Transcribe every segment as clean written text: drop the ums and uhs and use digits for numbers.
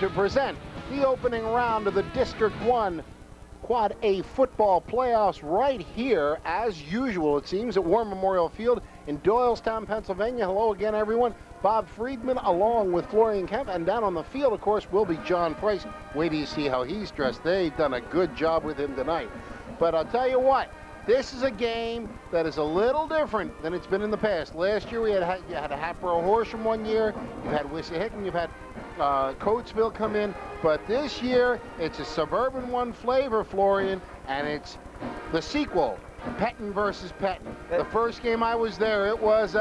to present the opening round of the District 1 Quad A football playoffs right here, as usual, it seems, at War Memorial Field in Doylestown, Pennsylvania. Hello again, everyone. Bob Friedman along with Florian Kemp, and down on the field, of course, will be John Price. Wait till you see how he's dressed. They've done a good job with him tonight. But I'll tell you what, this is a game that is a little different than it's been in the past. Last year, you had a Hatboro Horsham one year, you've had Wissahickon, you've had Coatesville come in, but this year it's a suburban one flavor, Florian, and it's the sequel, Penn versus Penn. The first game I was there, it was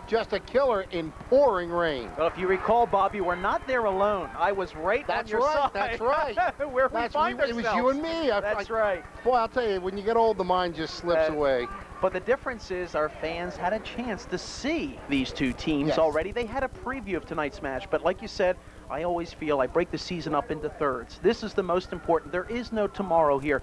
just a killer in pouring rain. Well, if you recall, Bob, you were not there alone. I was right on your side. That's right. Where we find ourselves. It was you and me. That's right. Boy, I'll tell you, when you get old, the mind just slips away. But the difference is our fans had a chance to see these two teams already. They had a preview of tonight's match, but like you said, I always feel I break the season up into thirds. This is the most important. There is no tomorrow here.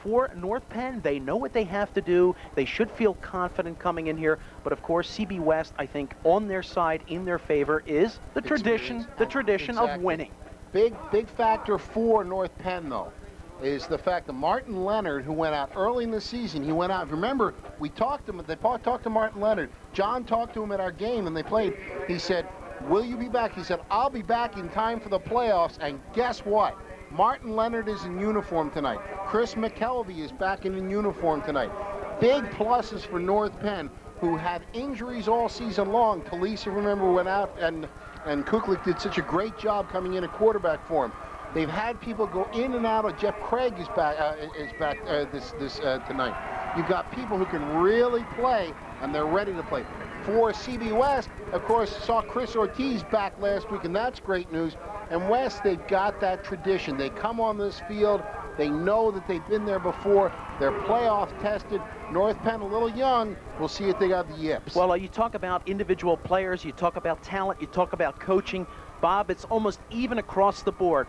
For North Penn, they know what they have to do. They should feel confident coming in here. But of course, CB West, I think, on their side, in their favor, is the tradition of winning. Big factor for North Penn, though, is the fact that Martin Leonard, who went out early in the season, he went out. Remember, we talked to him. They talked to Martin Leonard. John talked to him at our game, and they played. He said, "Will you be back?" He said, "I'll be back in time for the playoffs." And guess what? Martin Leonard is in uniform tonight. Chris McKelvey is back in uniform tonight. Big pluses for North Penn, who had injuries all season long. Talisa, remember, went out, and Kuklik did such a great job coming in at quarterback for him. They've had people go in and out. Jeff Craig is back tonight. You've got people who can really play, and they're ready to play. For CB West, of course, saw Chris Ortiz back last week, and that's great news. And West, they've got that tradition. They come on this field. They know that they've been there before. They're playoff tested. North Penn, a little young. We'll see if they got the yips. Well, you talk about individual players. You talk about talent. You talk about coaching. Bob, it's almost even across the board.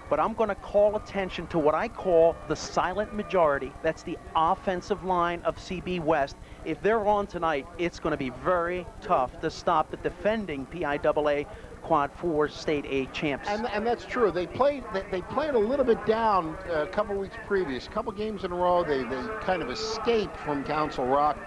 But I'm going to call attention to what I call the silent majority. That's the offensive line of CB West. If they're on tonight, it's going to be very tough to stop the defending PIAA Quad 4 State A champs. And that's true. They played a little bit down a couple weeks previous. A couple games in a row, they kind of escaped from Council Rock.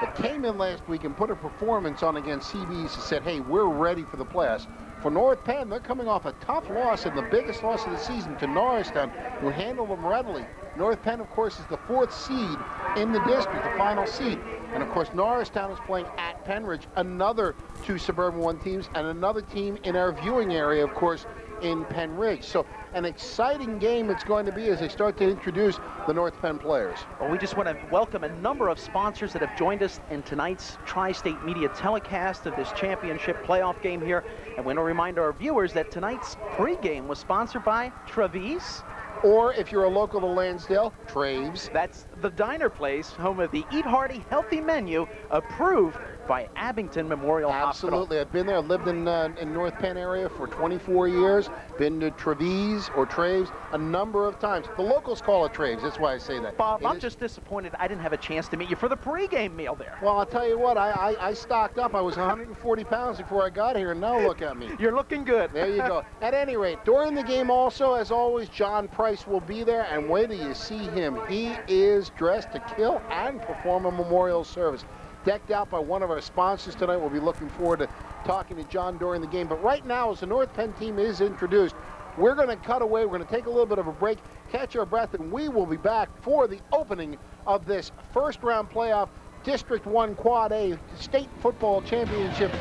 But came in last week and put a performance on against CB's and said, hey, we're ready for the playoffs. For North Penn, they're coming off a tough loss, and the biggest loss of the season to Norristown, who handled them readily. North Penn, of course, is the 4th seed in the district, the final seed. And, of course, Norristown is playing at Penridge, another 2 Suburban 1 teams, and another team in our viewing area, of course, in Penridge. So an exciting game it's going to be as they start to introduce the North Penn players. Well, we just want to welcome a number of sponsors that have joined us in tonight's Tri-State Media telecast of this championship playoff game here. And we want to remind our viewers that tonight's pregame was sponsored by Travis. Or if you're a local to Lansdale, Traves. That's the diner place, home of the Eat Hearty Healthy Menu, approved by Abington Memorial Hospital. Absolutely. I've been there. I've lived in North Penn area for 24 years. Been to Travis or Traves a number of times. The locals call it Traves. That's why I say that. Bob, I'm just disappointed I didn't have a chance to meet you for the pregame meal there. Well, I'll tell you what. I stocked up. I was 140 pounds before I got here, and now look at me. You're looking good. There you go. At any rate, during the game also, as always, John Price will be there, and wait till you see him. He is dressed to kill and perform a memorial service. Decked out by one of our sponsors tonight. We'll be looking forward to talking to John during the game. But right now, as the North Penn team is introduced, we're going to cut away. We're going to take a little bit of a break, catch our breath, and we will be back for the opening of this first-round playoff District 1 Quad A State Football Championship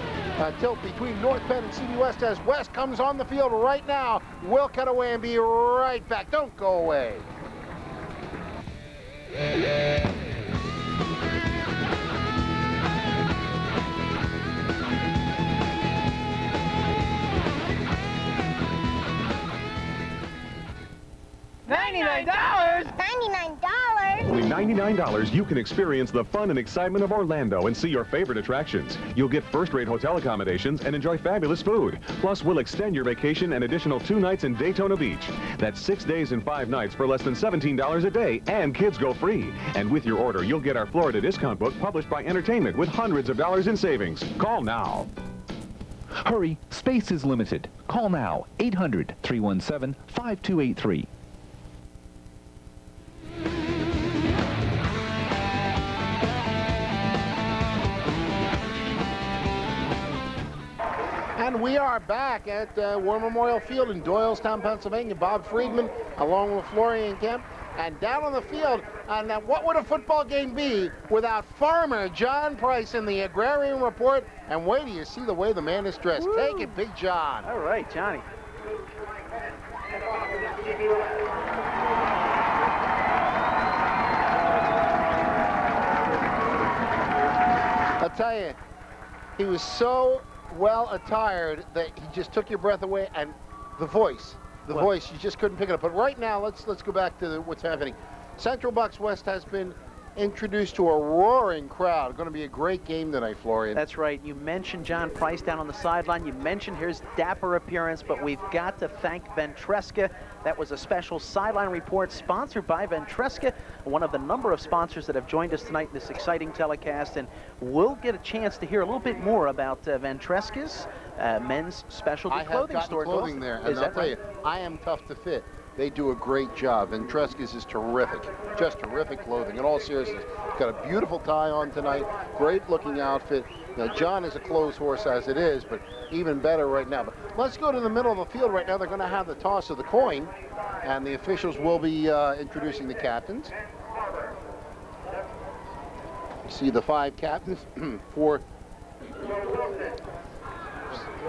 tilt between North Penn and CB West as West comes on the field right now. We'll cut away and be right back. Don't go away. $99? $99? Only $99, you can experience the fun and excitement of Orlando and see your favorite attractions. You'll get first-rate hotel accommodations and enjoy fabulous food. Plus, we'll extend your vacation an additional 2 nights in Daytona Beach. That's 6 days and 5 nights for less than $17 a day, and kids go free. And with your order, you'll get our Florida discount book published by Entertainment with hundreds of dollars in savings. Call now. Hurry, space is limited. Call now, 800-317-5283. And we are back at War Memorial Field in Doylestown, Pennsylvania. Bob Friedman along with Florian Kemp. And down on the field, and what would a football game be without farmer John Price in the Agrarian Report? And wait till you see the way the man is dressed. Woo. Take it, Big John. All right, Johnny. I'll tell you, he was so well attired that he just took your breath away, and the voice, you just couldn't pick it up. But right now, let's go back to what's happening. Central Bucks West has been introduced to a roaring crowd. Going to be a great game tonight, Florian. That's right. You mentioned John Price down on the sideline. You mentioned his dapper appearance, but we've got to thank Ventresca. That was a special sideline report sponsored by Ventresca, one of the number of sponsors that have joined us tonight in this exciting telecast. And we'll get a chance to hear a little bit more about Ventresca's men's specialty clothing store. I have clothing there, and I'll tell you, I am tough to fit. They do a great job. Ventresca's is terrific. Just terrific clothing. In all seriousness, got a beautiful tie on tonight. Great looking outfit. Now, John is a clothes horse as it is, but even better right now. But let's go to the middle of the field right now. They're going to have the toss of the coin, and the officials will be introducing the captains. You see the 5 captains for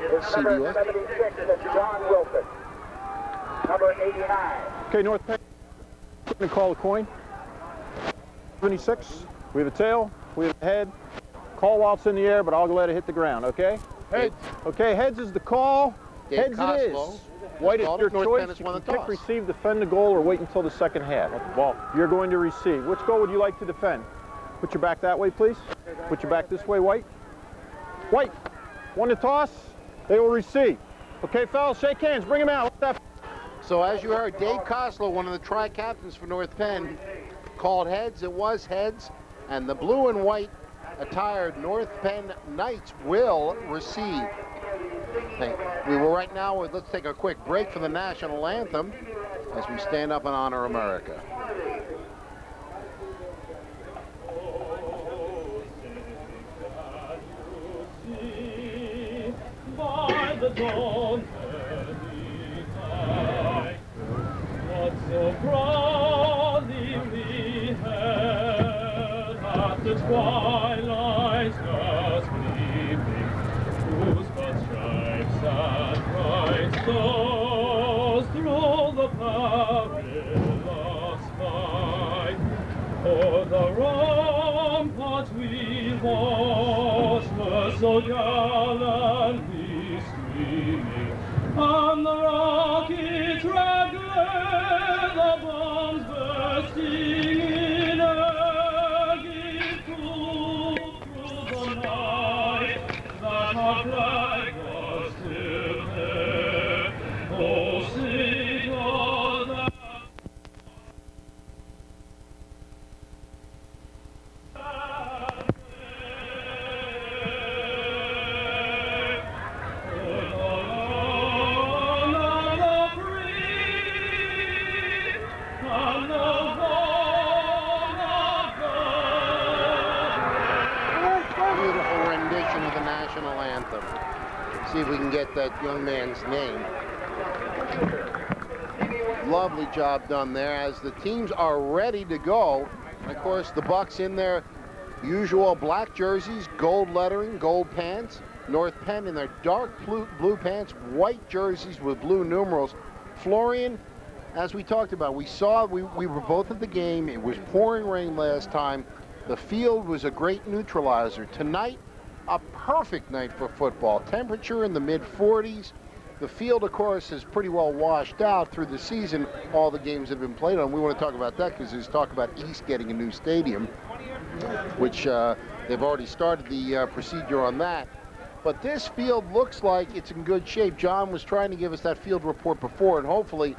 CBS. John Wilson. Number 89. Okay, North Penn, going to call the coin. 76. We have a tail. We have a head. Call while it's in the air, but I'll let it hit the ground, okay? Heads. Okay, heads is the call. Dave Heads Coslow it is. White is your North choice. Penn You won can the pick, toss. receive, defend the goal, or wait until the second half. Well, you're going to receive. Which goal would you like to defend? Put your back that way, please. Put your back this way, White. White, won the toss. They will receive. Okay, fellas, shake hands. Bring them out. So as you heard, Dave Coslow, one of the tri-captains for North Penn, called heads. It was heads, and the blue and white attired North Penn Knights will receive. Hey, we will right now, let's take a quick break for the national anthem as we stand up and honor America. By the dawn, so proudly we hailed at the twilight's just gleaming, whose broad stripes and bright stars through the perilous fight. O'er the ramparts we watched were so gallantly streaming, and the rockets red the bombs bursting in agony through the night, that our flag was still there. Oh, sing all that. See if we can get that young man's name. Lovely job done there as the teams are ready to go. And of course, the Bucks in their usual black jerseys, gold lettering, gold pants. North Penn in their dark blue pants, white jerseys with blue numerals. Florian, as we talked about, we were both at the game. It was pouring rain last time. The field was a great neutralizer. Tonight, a perfect night for football. Temperature in the mid-40s. The field, of course, is pretty well washed out through the season. All the games have been played on. We want to talk about that because there's talk about East getting a new stadium, which they've already started the procedure on that. But this field looks like it's in good shape. John was trying to give us that field report before, and hopefully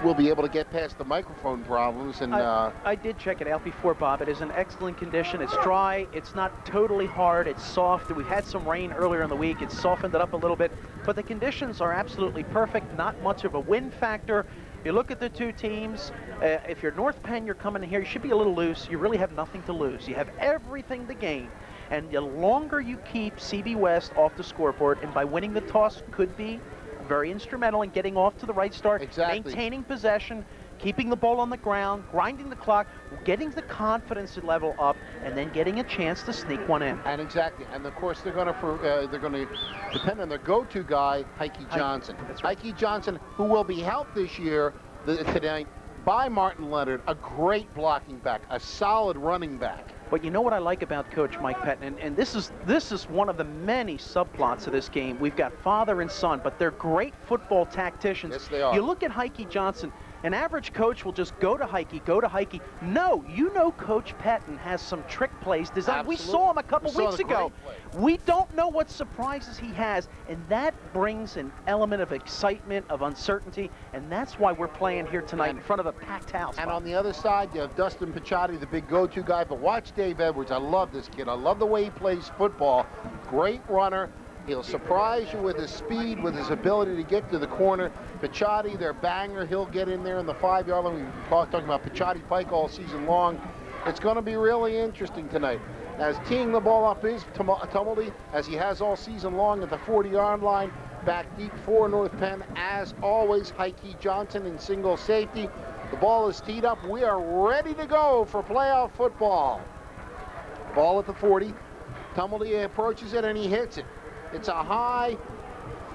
will be able to get past the microphone problems. And I did check it out before, Bob. It is in excellent condition. It's dry. It's not totally hard. It's soft. We've had some rain earlier in the week. It's softened it up a little bit. But the conditions are absolutely perfect. Not much of a wind factor. You look at the two teams. If you're North Penn, you're coming in here. You should be a little loose. You really have nothing to lose. You have everything to gain. And the longer you keep CB West off the scoreboard, and by winning the toss could be very instrumental in getting off to the right start, maintaining possession, keeping the ball on the ground, grinding the clock, getting the confidence level up, and then getting a chance to sneak one in. And exactly, and of course they're going to depend on their go-to guy, Heike Johnson. That's right. Heike Johnson, who will be helped this year today by Martin Leonard, a great blocking back, a solid running back. But you know what I like about Coach Mike Pettin, and this is one of the many subplots of this game. We've got father and son, but they're great football tacticians. Yes, they are. You look at Heike Johnson. An average coach will just go to Heike, go to Heike. No, you know Coach Pettin has some trick plays designed. Absolutely. We saw him a couple weeks ago. Play. We don't know what surprises he has, and that brings an element of excitement, of uncertainty, and that's why we're playing here tonight in front of a packed house. And on the other side, you have Dustin Picciotti, the big go-to guy, but watch Dave Edwards. I love this kid. I love the way he plays football. Great runner. He'll surprise you with his speed, with his ability to get to the corner. Picciotti, their banger, he'll get in there in the 5-yard line. We've been talking about Picciotti Pike all season long. It's going to be really interesting tonight. As teeing the ball up is Tumblety, as he has all season long at the 40-yard line. Back deep for North Penn, as always, Heike Johnson in single safety. The ball is teed up. We are ready to go for playoff football. Ball at the 40. Tumblety approaches it, and he hits it. It's a high,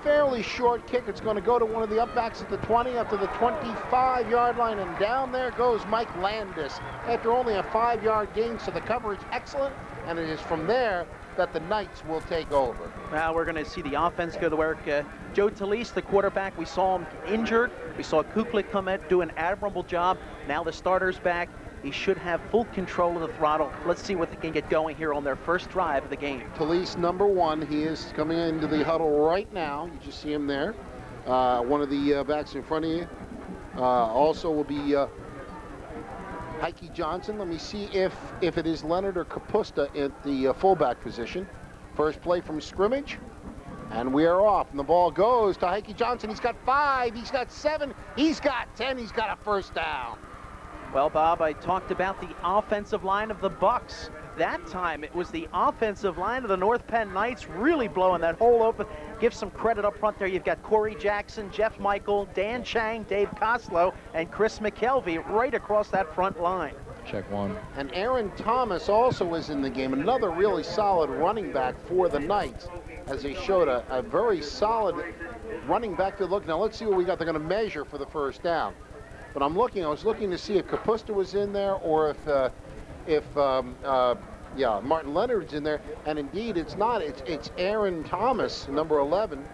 fairly short kick. It's going to go to one of the upbacks at the 20, up to the 25-yard line, and down there goes Mike Landis after only a 5-yard gain. So the coverage excellent, and it is from there that the Knights will take over. Now we're going to see the offense go to work. Joe Talise, the quarterback, we saw him injured. We saw Kuklik come in, do an admirable job. Now the starter's back. He should have full control of the throttle. Let's see what they can get going here on their first drive of the game. Talise, number 1. He is coming into the huddle right now. You just see him there. One of the backs in front of you. Also will be Heike Johnson. Let me see if it is Leonard or Kapusta at the fullback position. First play from scrimmage. And we are off. And the ball goes to Heike Johnson. He's got 5. He's got 7. He's got 10. He's got a first down. Well, Bob, I talked about the offensive line of the Bucks. That time it was the offensive line of the North Penn Knights really blowing that hole open. Give some credit up front there. You've got Corey Jackson, Jeff Michael, Dan Chang, Dave Koslow, and Chris McKelvey right across that front line. Check one. And Aaron Thomas also was in the game, another really solid running back for the Knights, as they showed a very solid running back to look. Now let's see what we got. They're going to measure for the first down. But I was looking to see if Kapusta was in there or if Martin Leonard's in there. And indeed, it's not. It's Aaron Thomas, number 11,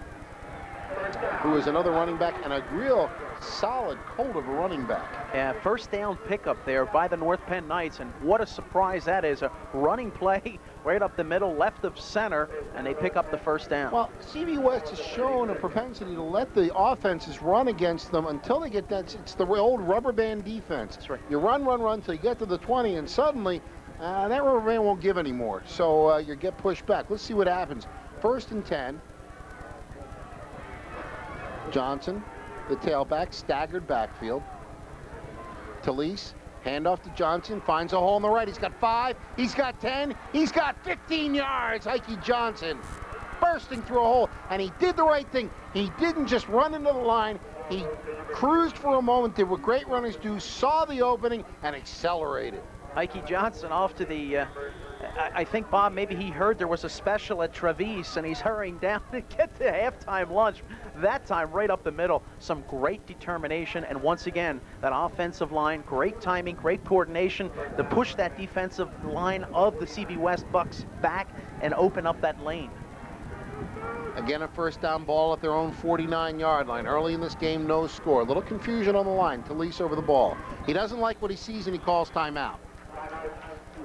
who is another running back and a real solid colt of a running back. First down pickup there by the North Penn Knights, and what a surprise that is. A running play right up the middle, left of center, and they pick up the first down. Well, CB West has shown a propensity to let the offenses run against them until they get that. It's the old rubber band defense. That's right. You run until you get to the 20, and suddenly that rubber band won't give anymore. So you get pushed back. Let's see what happens. 1st and 10. Johnson, the tailback, staggered backfield. Talise, handoff to Johnson, finds a hole in the right. He's got 5, he's got 10, he's got 15 yards. Heike Johnson bursting through a hole, and he did the right thing. He didn't just run into the line. He cruised for a moment, did what great runners do, saw the opening, and accelerated. Heike Johnson off to the, I think, Bob, maybe he heard there was a special at Travis, and he's hurrying down to get to halftime lunch. That time right up the middle. Some great determination, and once again, that offensive line, great timing, great coordination to push that defensive line of the CB West Bucks back and open up that lane. Again, a first down ball at their own 49-yard line. Early in this game, no score. A little confusion on the line. Talise over the ball. He doesn't like what he sees, and he calls timeout.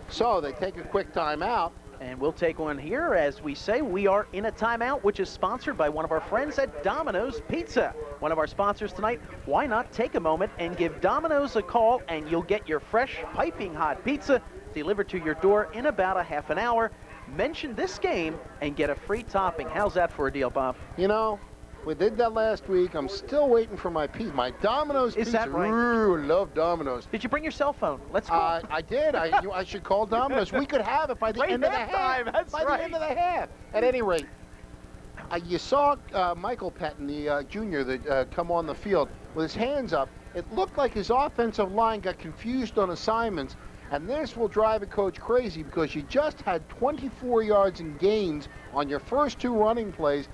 So they take a quick timeout, And we'll take one here. As we say, we are in a timeout, which is sponsored by one of our friends at Domino's Pizza. One of our sponsors tonight. Why not take a moment and give Domino's a call, and you'll get your fresh, piping hot pizza delivered to your door in about a half an hour. Mention this game and get a free topping. How's that for a deal, Bob? You know, we did that last week. I'm still waiting for my pizza. My Domino's pizza. Is that right? Ooh, love Domino's. Did you bring your cell phone? Let's go. I did. I should call Domino's. We could have it by the end of the half. That's by the end of the half. At any rate, you saw Michael Penn, the junior, that come on the field with his hands up. It looked like his offensive line got confused on assignments, and this will drive a coach crazy because you just had 24 yards in gains on your first 2 running plays.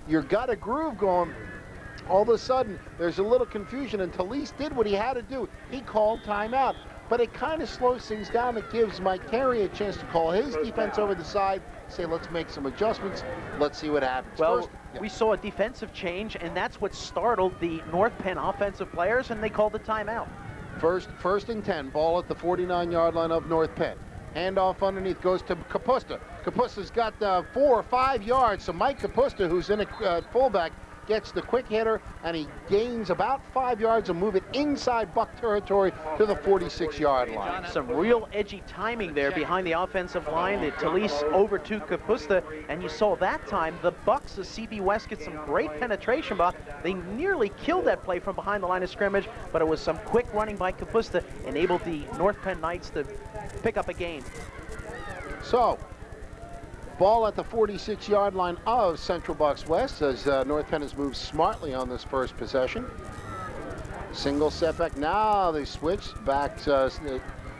You've got a groove going. All of a sudden, there's a little confusion, and Talise did what he had to do. He called timeout. But it kind of slows things down. It gives Mike Terry a chance to call his defense over the side, say, let's make some adjustments. Let's see what happens. Well, we saw a defensive change, and that's what startled the North Penn offensive players, and they called the timeout. First and 10, ball at the 49-yard line of North Penn. Handoff underneath goes to Kapusta. Kapusta's got 4 or 5 yards, so Mike Kapusta, who's in a fullback, gets the quick hitter, and he gains about 5 yards and move it inside Buck territory to the 46-yard line. Some real edgy timing there behind the offensive line. The Talise over to Kapusta, and you saw that time the Bucks of CB West get some great penetration, Bob. They nearly killed that play from behind the line of scrimmage, but it was some quick running by Kapusta enabled the North Penn Knights to pick up a gain. So, ball at the 46-yard line of Central Bucks West as North Penn has moved smartly on this first possession. Single setback. Now they switch back to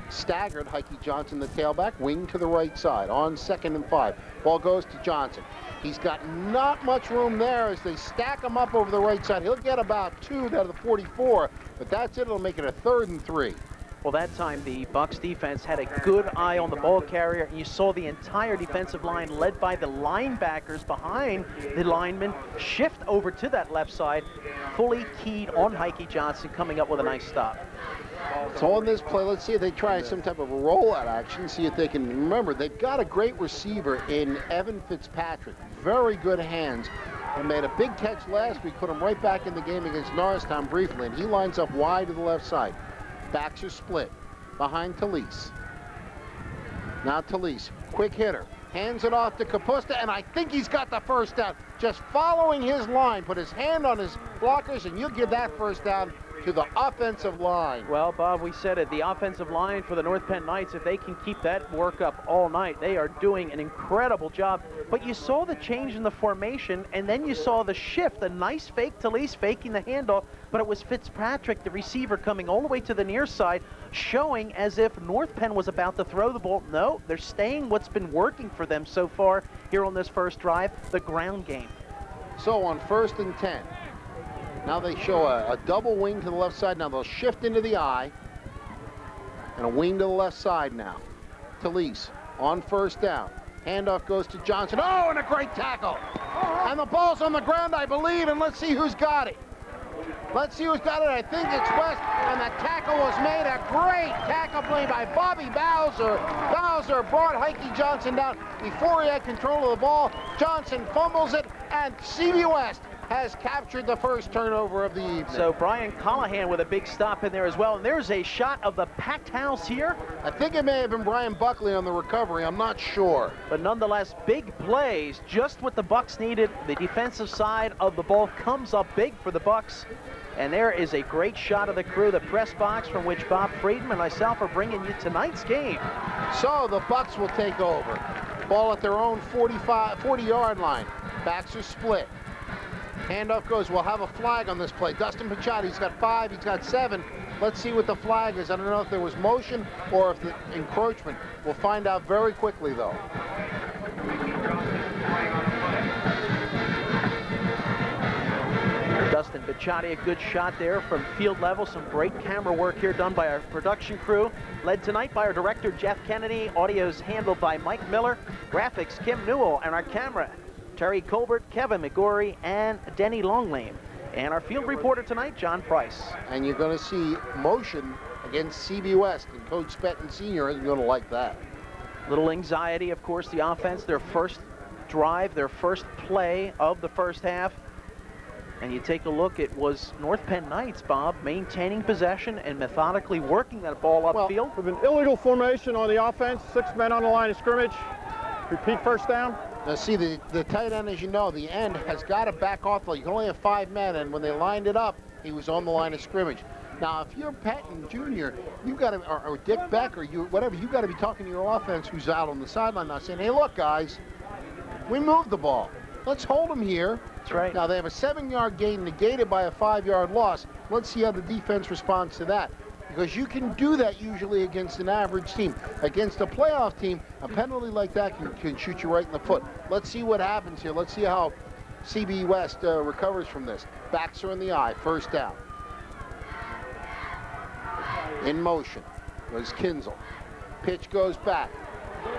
staggered Heike Johnson, the tailback, wing to the right side on 2nd and 5. Ball goes to Johnson. He's got not much room there as they stack him up over the right side. He'll get about 2 out of the 44, but that's it. It'll make it a 3rd and 3. Well, that time the Bucks defense had a good eye on the ball carrier, and you saw the entire defensive line led by the linebackers behind the linemen shift over to that left side, fully keyed on Heike Johnson, coming up with a nice stop. So on this play, let's see if they try some type of a rollout action, see if they can. Remember, they've got a great receiver in Evan Fitzpatrick. Very good hands. He made a big catch last week, put him right back in the game against Doylestown briefly, and he lines up wide to the left side. Backs are split behind Talise. Now Talise, quick hitter, hands it off to Kapusta, and I think he's got the first down. Just following his line, put his hand on his blockers, and you'll give that first down to the offensive line. Well, Bob, we said it. The offensive line for the North Penn Knights, if they can keep that work up all night, they are doing an incredible job. But you saw the change in the formation, and then you saw the shift, a nice fake, Talise faking the handoff, but it was Fitzpatrick, the receiver, coming all the way to the near side, showing as if North Penn was about to throw the ball. No, they're staying what's been working for them so far here on this first drive, the ground game. So on 1st and 10, now they show a double wing to the left side. Now they'll shift into the eye, and a wing to the left side now. Talise on 1st down. Handoff goes to Johnson. Oh, and a great tackle. And the ball's on the ground, I believe, and let's see who's got it. Let's see who's got it. I think it's West, and the tackle was made. A great tackle play by Bobby Bowser. Bowser brought Heike Johnson down before he had control of the ball. Johnson fumbles it, and CB West has captured the first turnover of the evening. So Brian Callahan with a big stop in there as well. And there's a shot of the packed house here. I think it may have been Brian Buckley on the recovery. I'm not sure. But nonetheless, big plays, just what the Bucks needed. The defensive side of the ball comes up big for the Bucks. And there is a great shot of the crew, the press box from which Bob Friedman and myself are bringing you tonight's game. So the Bucks will take over. Ball at their own 40-yard line. Backs are split. Handoff goes. We'll have a flag on this play. Dustin Picciotti, he's got 5, he's got 7. Let's see what the flag is. I don't know if there was motion or if the encroachment. We'll find out very quickly, though. Dustin Picciotti, a good shot there from field level. Some great camera work here done by our production crew. Led tonight by our director, Jeff Kennedy. Audio's handled by Mike Miller. Graphics, Kim Newell. And our camera, Terry Colbert, Kevin McGorry, and Denny Longlame. And our field reporter tonight, John Price. And you're going to see motion against CB West, and Coach Spetton Sr. isn't going to like that. Little anxiety, of course, the offense, their first drive, their first play of the first half. And you take a look, it was North Penn Knights, Bob, maintaining possession and methodically working that ball upfield. With an illegal formation on the offense, 6 men on the line of scrimmage. Repeat first down. Now see, the tight end, as you know, the end has got to back off. You can only have 5 men, and when they lined it up, he was on the line of scrimmage. Now, if you're Penn Jr., you've got to, or Dick Beck, or you, whatever, you've got to be talking to your offense who's out on the sideline now, saying, hey, look, guys, we moved the ball. Let's hold them here. That's right. Now, they have a 7-yard gain negated by a 5-yard loss. Let's see how the defense responds to that. Because you can do that usually against an average team. Against a playoff team, a penalty like that can shoot you right in the foot. Let's see what happens here. Let's see how CB West recovers from this. Backs are in the eye. First down. In motion was Kinzel. Pitch goes back.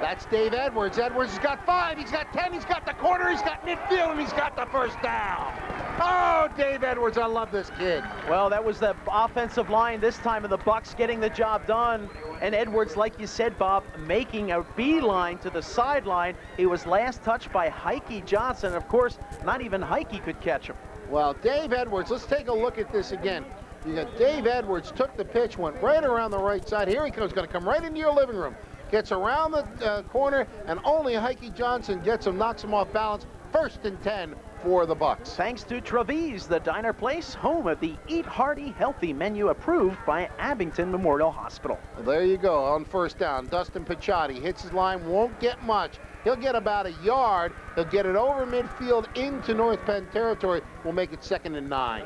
That's Dave Edwards. Edwards has got 5, he's got 10, he's got the corner, he's got midfield, and he's got the first down. Oh, Dave Edwards, I love this kid. Well, that was the offensive line this time of the Bucks getting the job done. And Edwards, like you said, Bob, making a beeline to the sideline. He was last touched by Heike Johnson. Of course, not even Heike could catch him. Well, Dave Edwards, let's take a look at this again. You got Dave Edwards, took the pitch, went right around the right side. Here he comes, going to come right into your living room. Gets around the corner, and only Heike Johnson gets him, knocks him off balance. 1st and 10 for the Bucks. Thanks to Travis, the diner place, home of the Eat Hearty Healthy menu approved by Abington Memorial Hospital. Well, there you go on first down. Dustin Picciotti hits his line, won't get much. He'll get about 1 yard. He'll get it over midfield into North Penn territory. We'll make it 2nd and 9.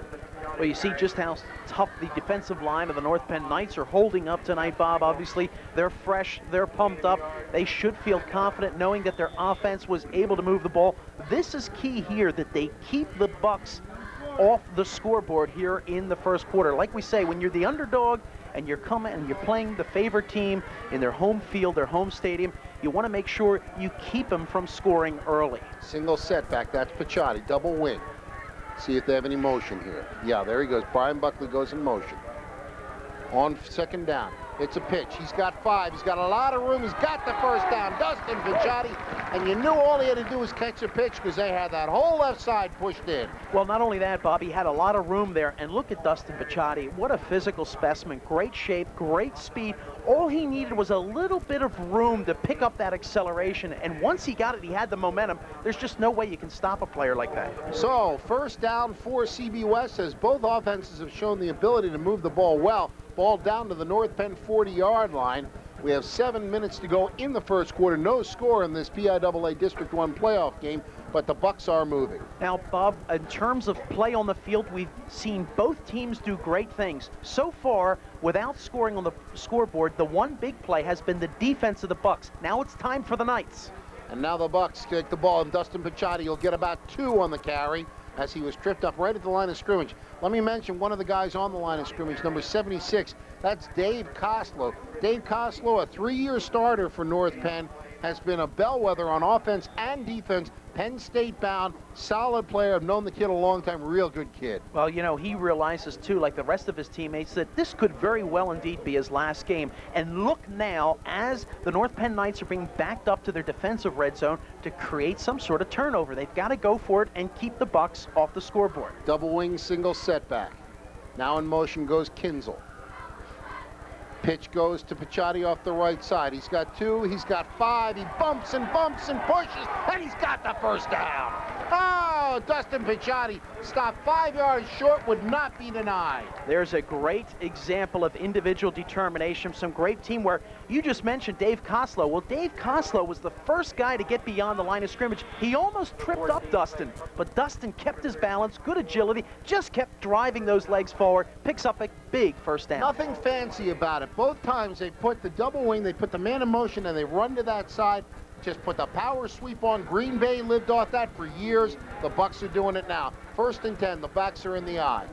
Well, you see just how tough the defensive line of the North Penn Knights are holding up tonight, Bob. Obviously, they're fresh, they're pumped up. They should feel confident knowing that their offense was able to move the ball. This is key here, that they keep the Bucks off the scoreboard here in the first quarter. Like we say, when you're the underdog and you're coming and you're playing the favorite team in their home field, their home stadium, you want to make sure you keep them from scoring early. Single setback, that's Picciotti, double wing. See if they have any motion here. Yeah, there he goes. Brian Buckley goes in motion. On 2nd down. It's a pitch. He's got 5. He's got a lot of room. He's got the first down. Dustin Picciotti. And you knew all he had to do was catch a pitch because they had that whole left side pushed in. Well, not only that, Bob, he had a lot of room there. And look at Dustin Picciotti. What a physical specimen. Great shape, great speed. All he needed was a little bit of room to pick up that acceleration. And once he got it, he had the momentum. There's just no way you can stop a player like that. So, first down for CB West, as both offenses have shown the ability to move the ball well. Ball down to the North Penn 40-yard line. We have 7 minutes to go in the first quarter. No score in this PIAA District 1 playoff game, but the Bucks are moving. Now, Bob, in terms of play on the field, we've seen both teams do great things. So far, without scoring on the scoreboard, the one big play has been the defense of the Bucks. Now it's time for the Knights. And now the Bucks take the ball, and Dustin Picciotti will get about 2 on the carry as he was tripped up right at the line of scrimmage. Let me mention one of the guys on the line of scrimmage, number 76. That's Dave Koslow. Dave Koslow, a 3-year starter for North Penn, has been a bellwether on offense and defense. Penn State bound, solid player. I've known the kid a long time, real good kid. Well, you know, he realizes too, like the rest of his teammates, that this could very well indeed be his last game. And look now, as the North Penn Knights are being backed up to their defensive red zone to create some sort of turnover. They've got to go for it and keep the Bucks off the scoreboard. Double wing, single setback. Now in motion goes Kinzel. Pitch goes to Picciotti off the right side. He's got 2, he's got 5, he bumps and pushes, and he's got the first down. Oh, Dustin Picciotti stopped 5 yards short, would not be denied. There's a great example of individual determination, some great teamwork. You just mentioned Dave Koslow. Well, Dave Koslow was the first guy to get beyond the line of scrimmage. He almost tripped up Dustin, but Dustin kept his balance, good agility, just kept driving those legs forward, picks up a big first down. Nothing fancy about it. Both times they put the double wing, they put the man in motion, and they run to that side. Just put the power sweep on. Green Bay lived off that for years. The Bucks are doing it now. 1st and 10. The backs are in the eye.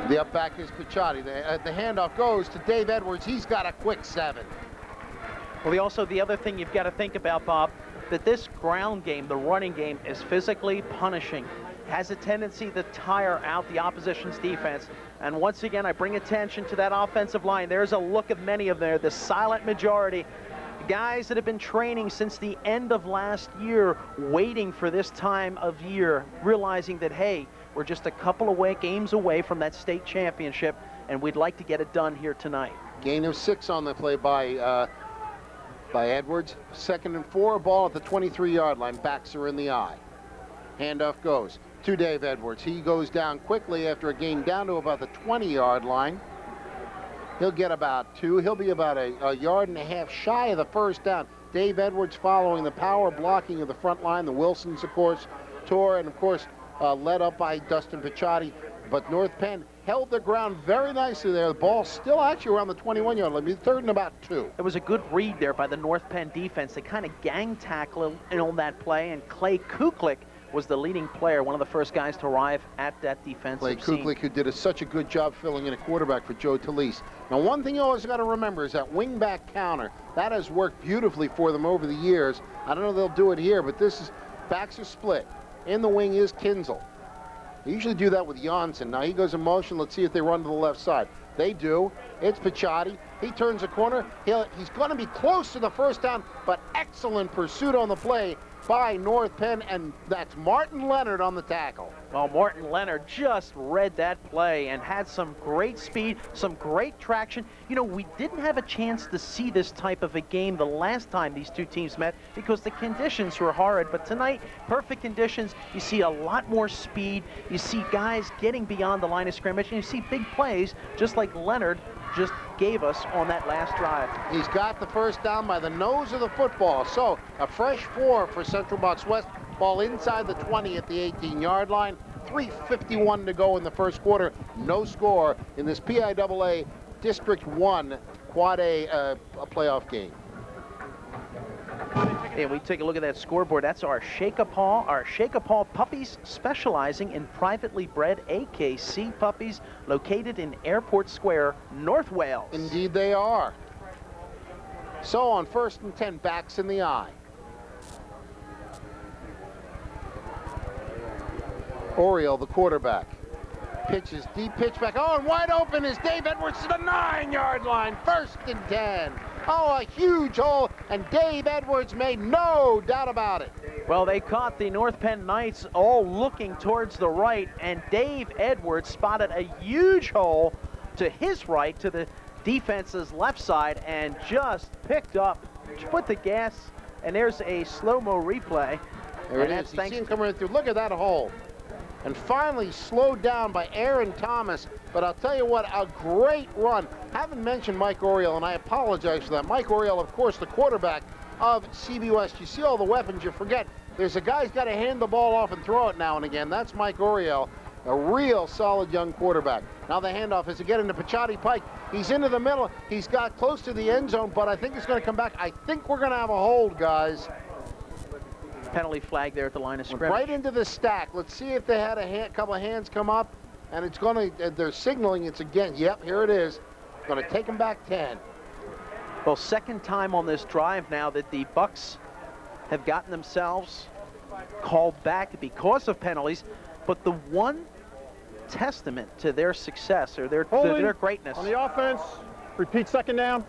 The up back is Picciotti. The handoff goes to Dave Edwards. He's got a quick 7. Well, the other thing you've got to think about, Bob, that this ground game, the running game, is physically punishing. has a tendency to tire out the opposition's defense. And once again, I bring attention to that offensive line. There's a look of many of them, the silent majority. Guys that have been training since the end of last year, waiting for this time of year, realizing that, hey, we're just a couple of games away from that state championship, and we'd like to get it done here tonight. Gain of 6 on the play by Edwards. 2nd and 4, ball at the 23-yard line. Backs are in the eye. Handoff goes to Dave Edwards. He goes down quickly after a gain down to about the 20-yard line. He'll get about 2. He'll be about a yard and a half shy of the first down. Dave Edwards following the power blocking of the front line. The Wilsons, of course, tore, and of course, led up by Dustin Picciotti. But North Penn held the ground very nicely there. The ball still actually around the 21-yard line. 3rd and about 2. It was a good read there by the North Penn defense. They kind of gang tackled on that play, and Clay Kuklik was the leading player, one of the first guys to arrive at that defensive scene. Clay Kuklik, who did such a good job filling in a quarterback for Joe Talise. Now, one thing you always got to remember is that wing-back counter. That has worked beautifully for them over the years. I don't know if they'll do it here, but backs are split. In the wing is Kinzel. They usually do that with Janssen. Now he goes in motion. Let's see if they run to the left side. They do. It's Picciotti. He turns a corner. He's going to be close to the first down, but excellent pursuit on the play by North Penn, and that's Martin Leonard on the tackle. Well, Martin Leonard just read that play and had some great speed, some great traction. You know, we didn't have a chance to see this type of a game the last time these two teams met because the conditions were horrid. But tonight, perfect conditions. You see a lot more speed. You see guys getting beyond the line of scrimmage, and you see big plays just like Leonard just gave us on that last drive. He's got the first down by the nose of the football. So a fresh 4 for Central Bucks West. Ball inside the 20 at the 18-yard line. 3:51 to go in the first quarter. No score in this PIAA District 1 Quad A playoff game. And we take a look at that scoreboard. That's our Shake-a-Paw puppies, specializing in privately bred AKC puppies, located in Airport Square, North Wales. Indeed they are. So on 1st and 10, backs in the eye. Oriel, the quarterback, pitches deep, pitch back. Oh, and wide open is Dave Edwards to the 9-yard line. 1st and 10. Oh, a huge hole, and Dave Edwards made no doubt about it. Well, they caught the North Penn Knights all looking towards the right, and Dave Edwards spotted a huge hole to his right, to the defense's left side, and just picked up, put the gas, and there's a slow-mo replay. There it is. You see him coming through. Look at that hole. And finally slowed down by Aaron Thomas. But I'll tell you what, a great run. Haven't mentioned Mike Oriel, and I apologize for that. Mike Oriel, of course, the quarterback of CB West. You see all the weapons, you forget. There's a guy's got to hand the ball off and throw it now and again. That's Mike Oriel, a real solid young quarterback. Now the handoff is to get into Picciotti Pike. He's into the middle. He's got close to the end zone, but I think he's going to come back. I think we're going to have a hold, guys. Penalty flag there at the line of scrimmage. Right into the stack. Let's see if they had a couple of hands come up, and it's going to, they're signaling it's again. Yep, here it is. Going to take them back 10. Well, 2nd time on this drive now that the Bucks have gotten themselves called back because of penalties, but the one testament to their success or their greatness on the offense, repeat 2nd down,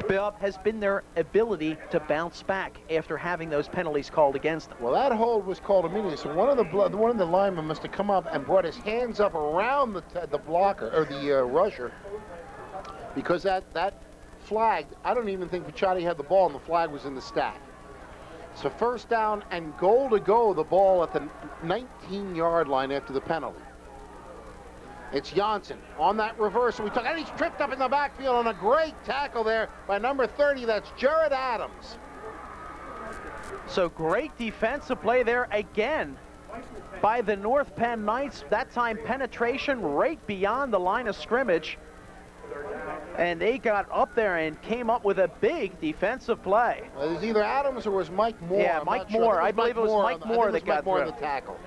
Bob, has been their ability to bounce back after having those penalties called against them. Well, that hold was called immediately, so one of the linemen must have come up and brought his hands up around the blocker or the rusher, because that flag, I don't even think Picciotti had the ball, and the flag was in the stack. So 1st down and goal to go, the ball at the 19-yard line after the penalty. It's Janssen on that reversal. And he's tripped up in the backfield on a great tackle there by number 30. That's Jared Adams. So great defensive play there again by the North Penn Knights. That time penetration right beyond the line of scrimmage. And they got up there and came up with a big defensive play. Well, it was either Adams or was Mike Moore. Yeah, Mike Moore. I believe it was Mike Moore that got through. The tackle.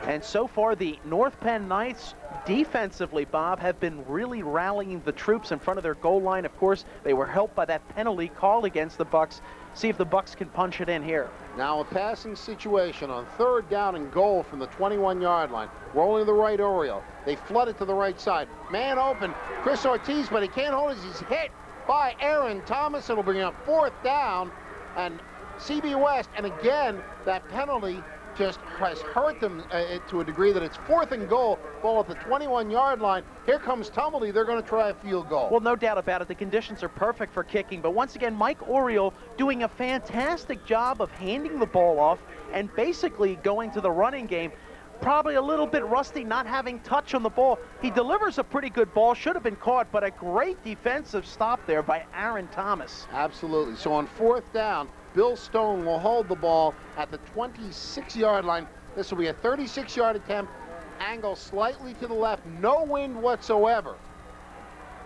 And so far, the North Penn Knights, defensively, Bob, have been really rallying the troops in front of their goal line. Of course, they were helped by that penalty called against the Bucks. See if the Bucks can punch it in here. Now a passing situation on 3rd down and goal from the 21-yard line. Rolling to the right Oriole. They flood it to the right side. Man open, Chris Ortiz, but he can't hold it. He's hit by Aaron Thomas. It'll bring up 4th down, and CB West, and again, that penalty just has hurt them to a degree that it's 4th and goal, ball at the 21-yard line. Here comes Tumblety. They're going to try a field goal. Well, no doubt about it. The conditions are perfect for kicking, but once again, Mike Oriole doing a fantastic job of handing the ball off and basically going to the running game. Probably a little bit rusty, not having touch on the ball. He delivers a pretty good ball, should have been caught, but a great defensive stop there by Aaron Thomas. Absolutely. So on 4th down, Bill Stone will hold the ball at the 26-yard line. This will be a 36-yard attempt. Angle slightly to the left. No wind whatsoever.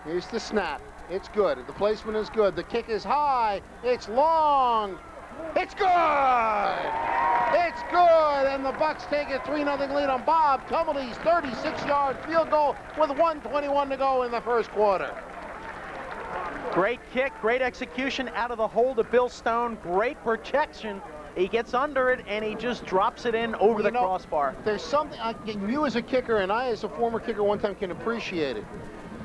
Here's the snap. It's good. The placement is good. The kick is high. It's long. It's good! It's good! And the Bucks take a 3-0 lead on Bob Tumblety's 36-yard field goal with 1:21 to go in the first quarter. Great kick, great execution out of the hole to Bill Stone. Great protection. He gets under it, and he just drops it in over the crossbar. There's something you as a kicker and I as a former kicker one time can appreciate it.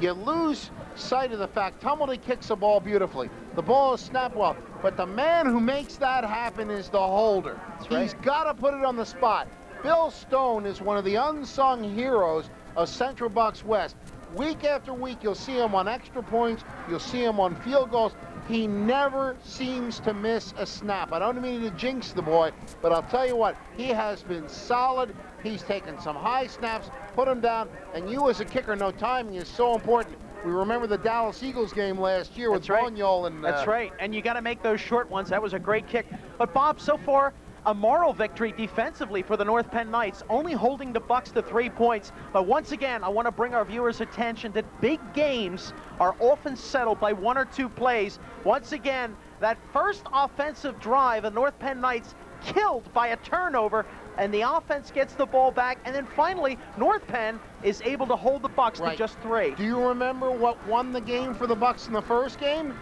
You lose sight of the fact Tumblety kicks the ball beautifully. The ball is snapped well, but the man who makes that happen is the holder. That's right. He's got to put it on the spot. Bill Stone is one of the unsung heroes of Central Bucks West. Week after week, you'll see him on extra points. You'll see him on field goals. He never seems to miss a snap. I don't mean to jinx the boy, but I'll tell you what, he has been solid. He's taken some high snaps, put him down, and you as a kicker know timing is so important. We remember the Dallas Eagles game last year with Boniol and... That's right, and you got to make those short ones. That was a great kick. But Bob, so far, a moral victory defensively for the North Penn Knights, only holding the Bucks to 3 points. But once again, I want to bring our viewers' attention that big games are often settled by 1 or 2 plays. Once again, that first offensive drive, the North Penn Knights killed by a turnover, and the offense gets the ball back, and then finally, North Penn is able to hold the Bucks to just 3. Do you remember what won the game for the Bucks in the first game?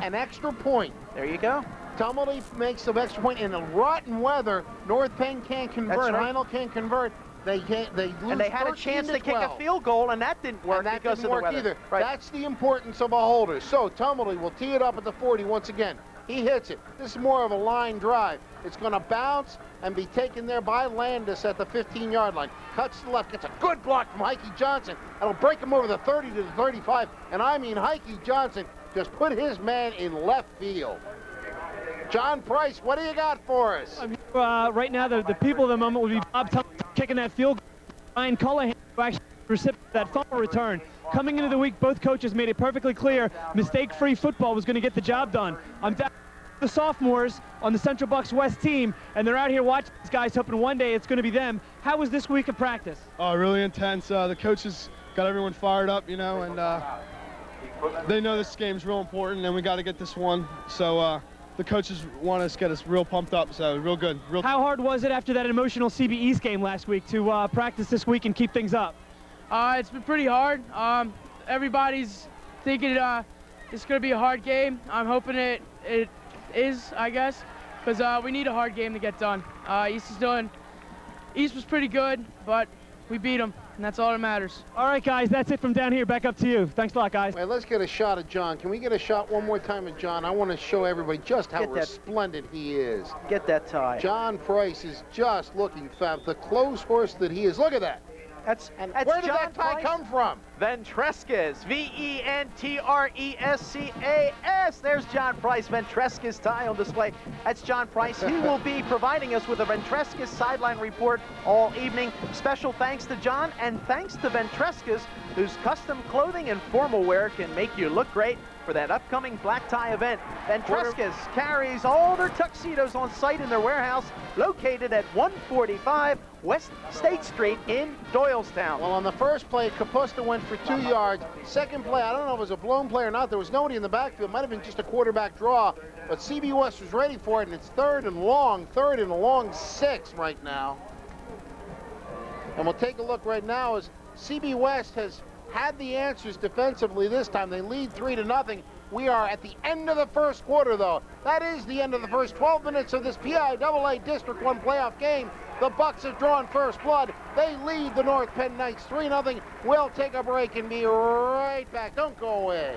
An extra point. There you go. Tumblety makes the extra point in the rotten weather. North Penn can't convert. Heinel can't convert. They can't. They lose. And they had a chance to kick a field goal, and that didn't work because of the weather. Either. Right. That's the importance of a holder. So Tumblety will tee it up at the 40 once again. He hits it. This is more of a line drive. It's going to bounce and be taken there by Landis at the 15-yard line. Cuts to the left, gets a good block from Heike Johnson. That'll break him over the 30 to the 35. And I mean, Heike Johnson just put his man in left field. John Price, what do you got for us? Right now, the people of the moment would be Bob Tumblety kicking that field goal. Ryan Cullahan, who actually received that fumble return. Coming into the week, both coaches made it perfectly clear mistake-free football was going to get the job done. I'm down the sophomores on the Central Bucks West team, and they're out here watching these guys, hoping one day it's going to be them. How was this week of practice? Oh, really intense. The coaches got everyone fired up, you know, and they know this game's real important, and we got to get this one. So the coaches want us to get us real pumped up, so real good. How hard was it after that emotional CB East game last week to practice this week and keep things up? It's been pretty hard. Everybody's thinking it's going to be a hard game. I'm hoping it is, I guess, because we need a hard game to get done. East was pretty good, but we beat them, and that's all that matters. All right, guys, that's it from down here. Back up to you. Thanks a lot, guys. Wait, let's get a shot of John. Can we get a shot one more time of John? I want to show everybody just how resplendent he is. Get that tie. John Price is just looking fab. The clothes horse that he is. Look at that. That's where did that tie come from? Ventrescas, V-E-N-T-R-E-S-C-A-S. There's John Price, Ventrescas tie on display. That's John Price. He will be providing us with a Ventrescas sideline report all evening. Special thanks to John, and thanks to Ventrescas, whose custom clothing and formal wear can make you look great for that upcoming black tie event. Ventrescas carries all their tuxedos on site in their warehouse located at 145 West State Street in Doylestown. Well, on the first play, Kapusta went for 2 yards. Second play, I don't know if it was a blown play or not. There was nobody in the backfield. Might have been just a quarterback draw, but CB West was ready for it, and it's third and long 6 right now. And we'll take a look right now as CB West has had the answers defensively this time. They lead 3-0. We are at the end of the first quarter, though. That is the end of the first 12 minutes of this PIAA District 1 playoff game. The Bucks have drawn first blood. They lead the North Penn Knights 3-0. We'll take a break and be right back. Don't go away.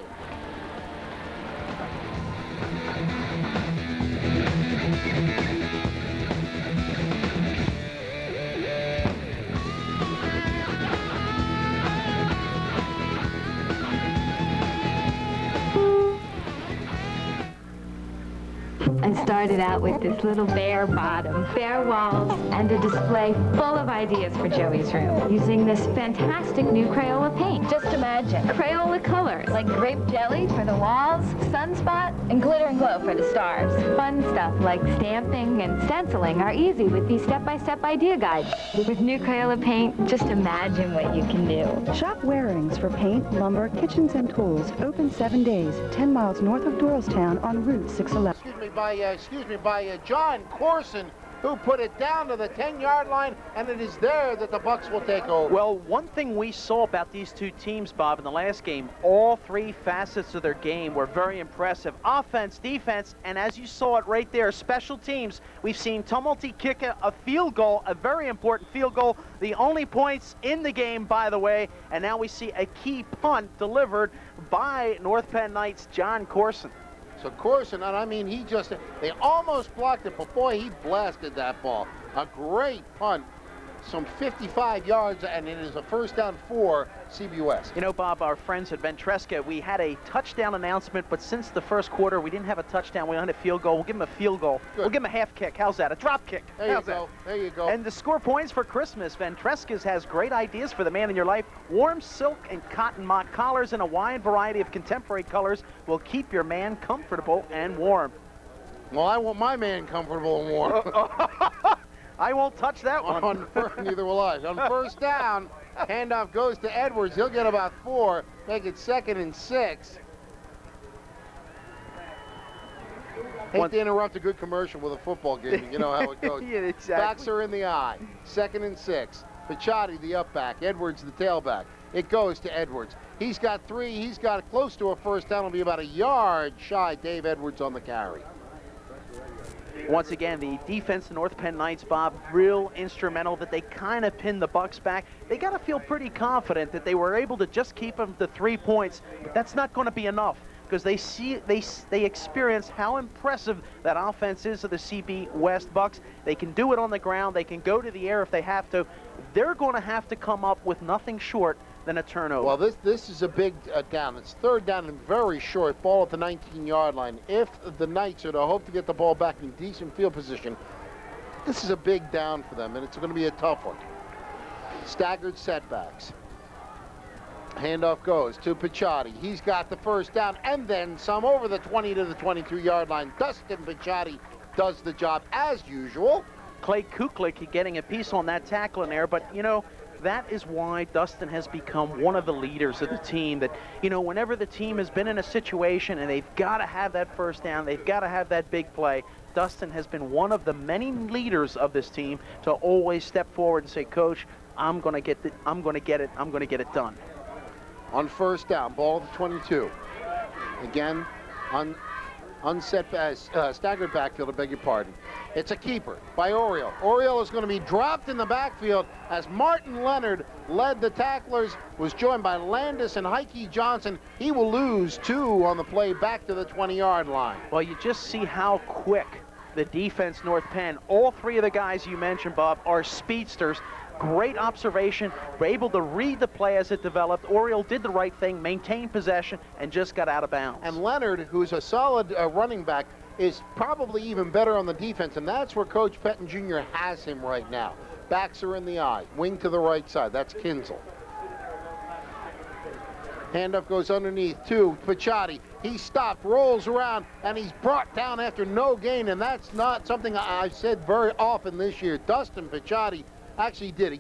I started out with this little bare bottom, bare walls, and a display full of ideas for Joey's room, using this fantastic new Crayola paint. Just imagine, Crayola colors, like grape jelly for the walls, sunspot, and glitter and glow for the stars. Fun stuff like stamping and stenciling are easy with these step-by-step idea guides. With new Crayola paint, just imagine what you can do. Shop Waring's for paint, lumber, kitchens, and tools. Open 7 days, 10 miles north of Doylestown on Route 611. Excuse me, by John Corson, who put it down to the 10-yard line, and it is there that the Bucks will take over. Well, one thing we saw about these two teams, Bob, in the last game, all three facets of their game were very impressive. Offense, defense, and as you saw it right there, special teams. We've seen Tumulty kick a field goal, a very important field goal, the only points in the game, by the way, and now we see a key punt delivered by North Penn Knights' John Corson. So Corson, and I mean, they almost blocked it, but boy, he blasted that ball. A great punt, some 55 yards, and it is a first down for CB West. You know, Bob, our friends at Ventresca, we had a touchdown announcement, but since the first quarter, we didn't have a touchdown. We had a field goal. We'll give them a field goal. Good. We'll give them a half kick. How's that? A drop kick. There you go. There you go. And to score points for Christmas, Ventresca's has great ideas for the man in your life. Warm silk and cotton mock collars in a wide variety of contemporary colors will keep your man comfortable and warm. Well, I want my man comfortable and warm. I won't touch that one. Neither will I. On first down, handoff goes to Edwards. He'll get about 4, make it 2nd and 6. Hate to interrupt a good commercial with a football game. You know how it goes. Yeah, exactly. Backs are in the eye. 2nd and 6. Pichotti, the up back. Edwards, the tailback. It goes to Edwards. He's got 3. He's got close to a first down. It'll be about a yard shy. Dave Edwards on the carry. Once again, the defense of North Penn Knights, Bob, real instrumental that they kind of pinned the Bucks back. They got to feel pretty confident that they were able to just keep them to 3 points, but that's not going to be enough because they experience how impressive that offense is of the CB West Bucks. They can do it on the ground. They can go to the air if they have to. They're going to have to come up with nothing short than a turnover. Well, this is a big down. It's 3rd down and very short. Ball at the 19-yard line. If the Knights are to hope to get the ball back in decent field position, this is a big down for them, and it's going to be a tough one. Staggered setbacks. Handoff goes to Pichotti. He's got the first down and then some over the 20 to the 22-yard line. Dustin Pichotti does the job as usual. Clay Kuklik getting a piece on that tackle in there, but, you know, that is why Dustin has become one of the leaders of the team. That, you know, whenever the team has been in a situation and they've got to have that first down, they've got to have that big play, Dustin has been one of the many leaders of this team to always step forward and say, Coach, I'm going to get it done. On first down, ball at the 22. Again, staggered backfield, I beg your pardon. It's a keeper by Oriole. Oriole is going to be dropped in the backfield as Martin Leonard led the tacklers, was joined by Landis and Heike Johnson. He will lose 2 on the play back to the 20-yard line. Well, you just see how quick the defense, North Penn, all 3 of the guys you mentioned, Bob, are speedsters. Great observation. Were able to read the play as it developed. Oriole did the right thing, maintained possession, and just got out of bounds. And Leonard, who's a solid running back, is probably even better on the defense, and that's where Coach Pettin Jr. has him right now. Backs are in the eye. Wing to the right side. That's Kinzel. Handoff goes underneath to Pichotti. He stopped, rolls around, and he's brought down after no gain, and that's not something I've said very often this year. Dustin Pichotti actually did. He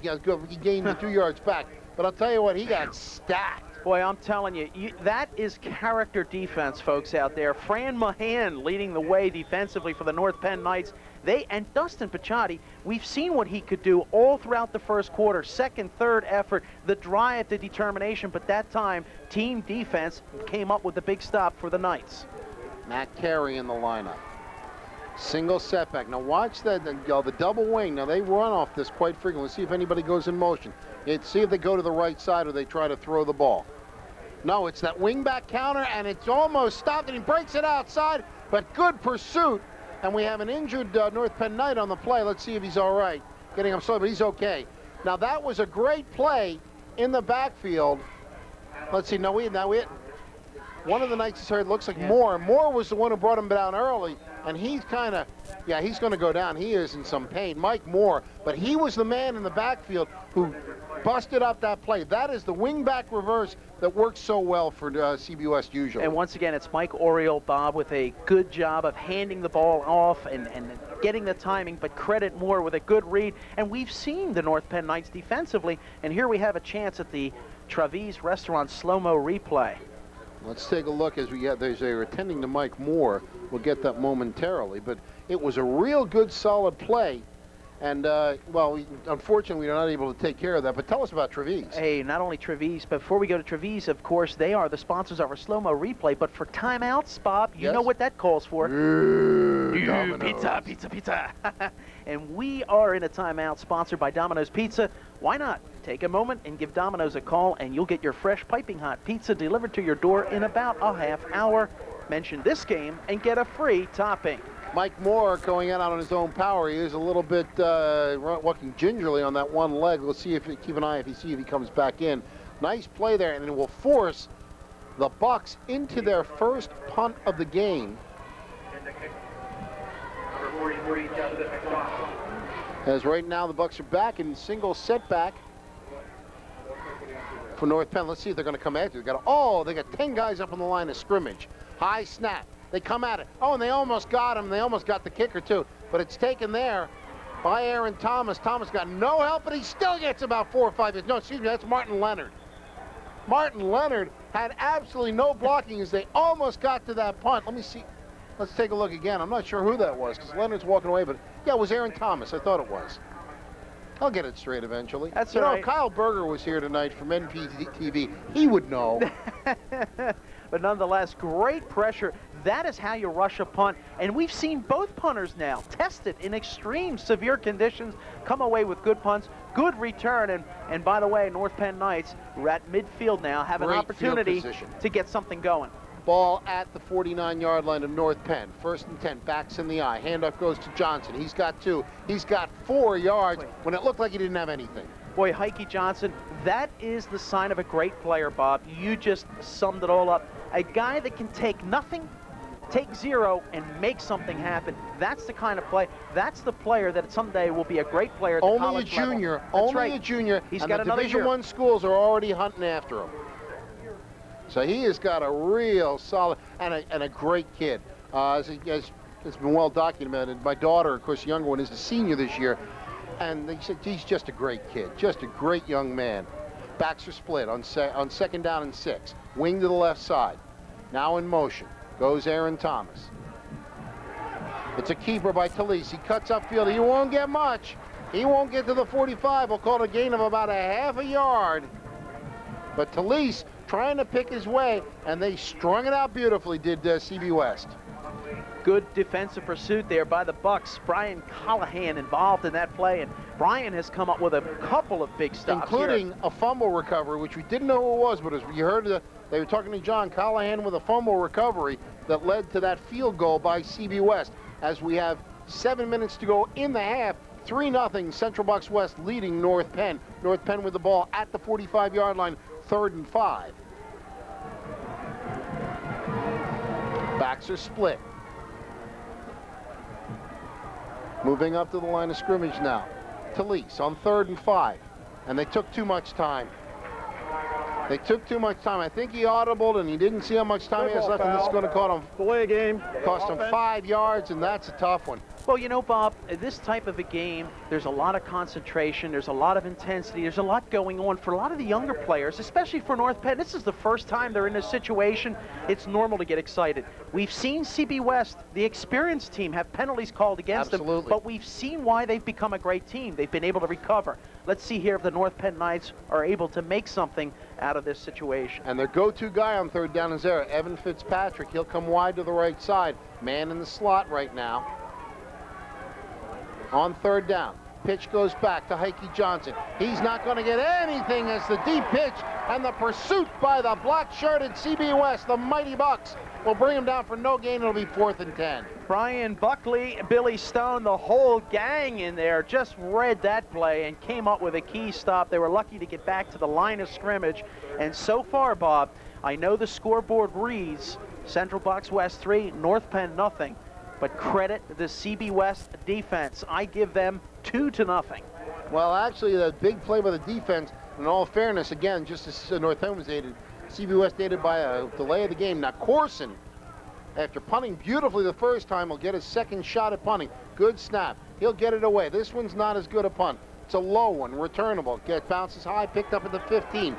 gained the 2 yards back. But I'll tell you what, he got stacked. Boy, I'm telling you, that is character defense, folks out there. Fran Mahan leading the way defensively for the North Penn Knights. And Dustin Picciotti, we've seen what he could do all throughout the first quarter, second, third effort, the drive, the determination, but that time, team defense came up with the big stop for the Knights. Matt Carey in the lineup. Single setback. Now watch that, the double wing. Now they run off this quite frequently. Let's see if anybody goes in motion. See if they go to the right side or they try to throw the ball. No, it's that wing back counter, and it's almost stopped, and he breaks it outside, but good pursuit. And we have an injured North Penn Knight on the play. Let's see if he's all right. Getting him slow, but he's okay. Now that was a great play in the backfield. Let's see, one of the Knights is hurt. Looks like Moore. Moore was the one who brought him down early, and he's kind of, he's going to go down. He is in some pain, Mike Moore. But he was the man in the backfield who busted up that play. That is the wing-back reverse that works so well for CBWest usually. And once again, it's Mike Oriole, Bob, with a good job of handing the ball off and getting the timing, but credit Moore with a good read. And we've seen the North Penn Knights defensively, and here we have a chance at the Travis Restaurant slow-mo replay. Let's take a look as they're attending to Mike Moore. We'll get that momentarily, but it was a real good, solid play. And, unfortunately, we're not able to take care of that. But tell us about Travis. Hey, not only Travis, but before we go to Travis, of course, they are the sponsors of our slow-mo replay. But for timeouts, Bob, you know what that calls for. Pizza, pizza, pizza. And we are in a timeout sponsored by Domino's Pizza. Why not? Take a moment and give Domino's a call, and you'll get your fresh, piping hot pizza delivered to your door in about a half hour. Mention this game and get a free topping. Mike Moore going out on his own power. He is a little bit walking gingerly on that one leg. We'll see keep an eye if he comes back in. Nice play there, and it will force the Bucks into their first punt of the game. As right now the Bucks are back in single setback for North Penn. Let's see if they're going to come after. They got 10 guys up on the line of scrimmage. High snap. They come at it. Oh, and they almost got him. They almost got the kicker, too. But it's taken there by Aaron Thomas. Thomas got no help, but he still gets about 4 or 5 yards. No, excuse me, that's Martin Leonard. Martin Leonard had absolutely no blocking as they almost got to that punt. Let me see. Let's take a look again. I'm not sure who that was because Leonard's walking away, but yeah, it was Aaron Thomas. I thought it was. I'll get it straight eventually. That's all right. Kyle Berger was here tonight from NPTV. He would know. But nonetheless, great pressure. That is how you rush a punt. And we've seen both punters now tested in extreme severe conditions, come away with good punts, good return. And by the way, North Penn Knights are at midfield now, have an opportunity to get something going. Ball at the 49-yard line of North Penn. 1st and 10, backs in the eye. Handoff goes to Johnson. He's got 2. He's got 4 yards when it looked like he didn't have anything. Boy, Heike Johnson, that is the sign of a great player, Bob. You just summed it all up. A guy that can take nothing, take 0, and make something happen. That's the kind of play. That's the player that someday will be a great player at the college level. Only a junior. He's got got another Division year. I schools are already hunting after him. So he has got a real solid and a great kid. As it's been well documented. My daughter, of course, the younger one, is a senior this year. And they said he's just a great kid, just a great young man. Backs are split on 2nd down and 6. Wing to the left side. Now in motion. Goes Aaron Thomas. It's a keeper by Talise. He cuts upfield. He won't get much. He won't get to the 45. We'll call it a gain of about a half a yard. But Talise trying to pick his way, and they strung it out beautifully, did CBWest. Good defensive pursuit there by the Bucks. Brian Callahan involved in that play, and Brian has come up with a couple of big stops, including a fumble recovery, which we didn't know who it was, but as you heard, they were talking to John Callahan with a fumble recovery that led to that field goal by CBWest. As we have 7 minutes to go in the half, 3-0 Central Bucks West leading North Penn. North Penn with the ball at the 45-yard line, 3rd and 5. Backs are split. Moving up to the line of scrimmage now. Talise on 3rd and 5. And they took too much time. They took too much time. I think he audibled, and he didn't see how much time he has left, and this is going to cost him 5 yards, and that's a tough one. Well, you know, Bob, this type of a game, there's a lot of concentration, there's a lot of intensity, there's a lot going on for a lot of the younger players, especially for North Penn. This is the first time they're in this situation. It's normal to get excited. We've seen CB West, the experienced team, have penalties called against them, but we've seen why they've become a great team. They've been able to recover. Let's see here if the North Penn Knights are able to make something out of this situation. And their go-to guy on third down is there, Evan Fitzpatrick. He'll come wide to the right side. Man in the slot right now. On third down, pitch goes back to Heike Johnson. He's not going to get anything as the deep pitch and the pursuit by the black-shirted CB West, the Mighty Bucks, will bring him down for no gain. It'll be 4th and 10. Brian Buckley, Billy Stone, the whole gang in there just read that play and came up with a key stop. They were lucky to get back to the line of scrimmage. And so far, Bob, I know the scoreboard reads Central Bucks West 3, North Penn nothing. But credit the CB West defense. I give them 2-0. Well, actually, the big play by the defense, in all fairness, again, just as North Penn was aided, CB West aided by a delay of the game. Now, Corson, after punting beautifully the first time, will get his second shot at punting. Good snap. He'll get it away. This one's not as good a punt. It's a low one, returnable. Bounces high, picked up at the 15.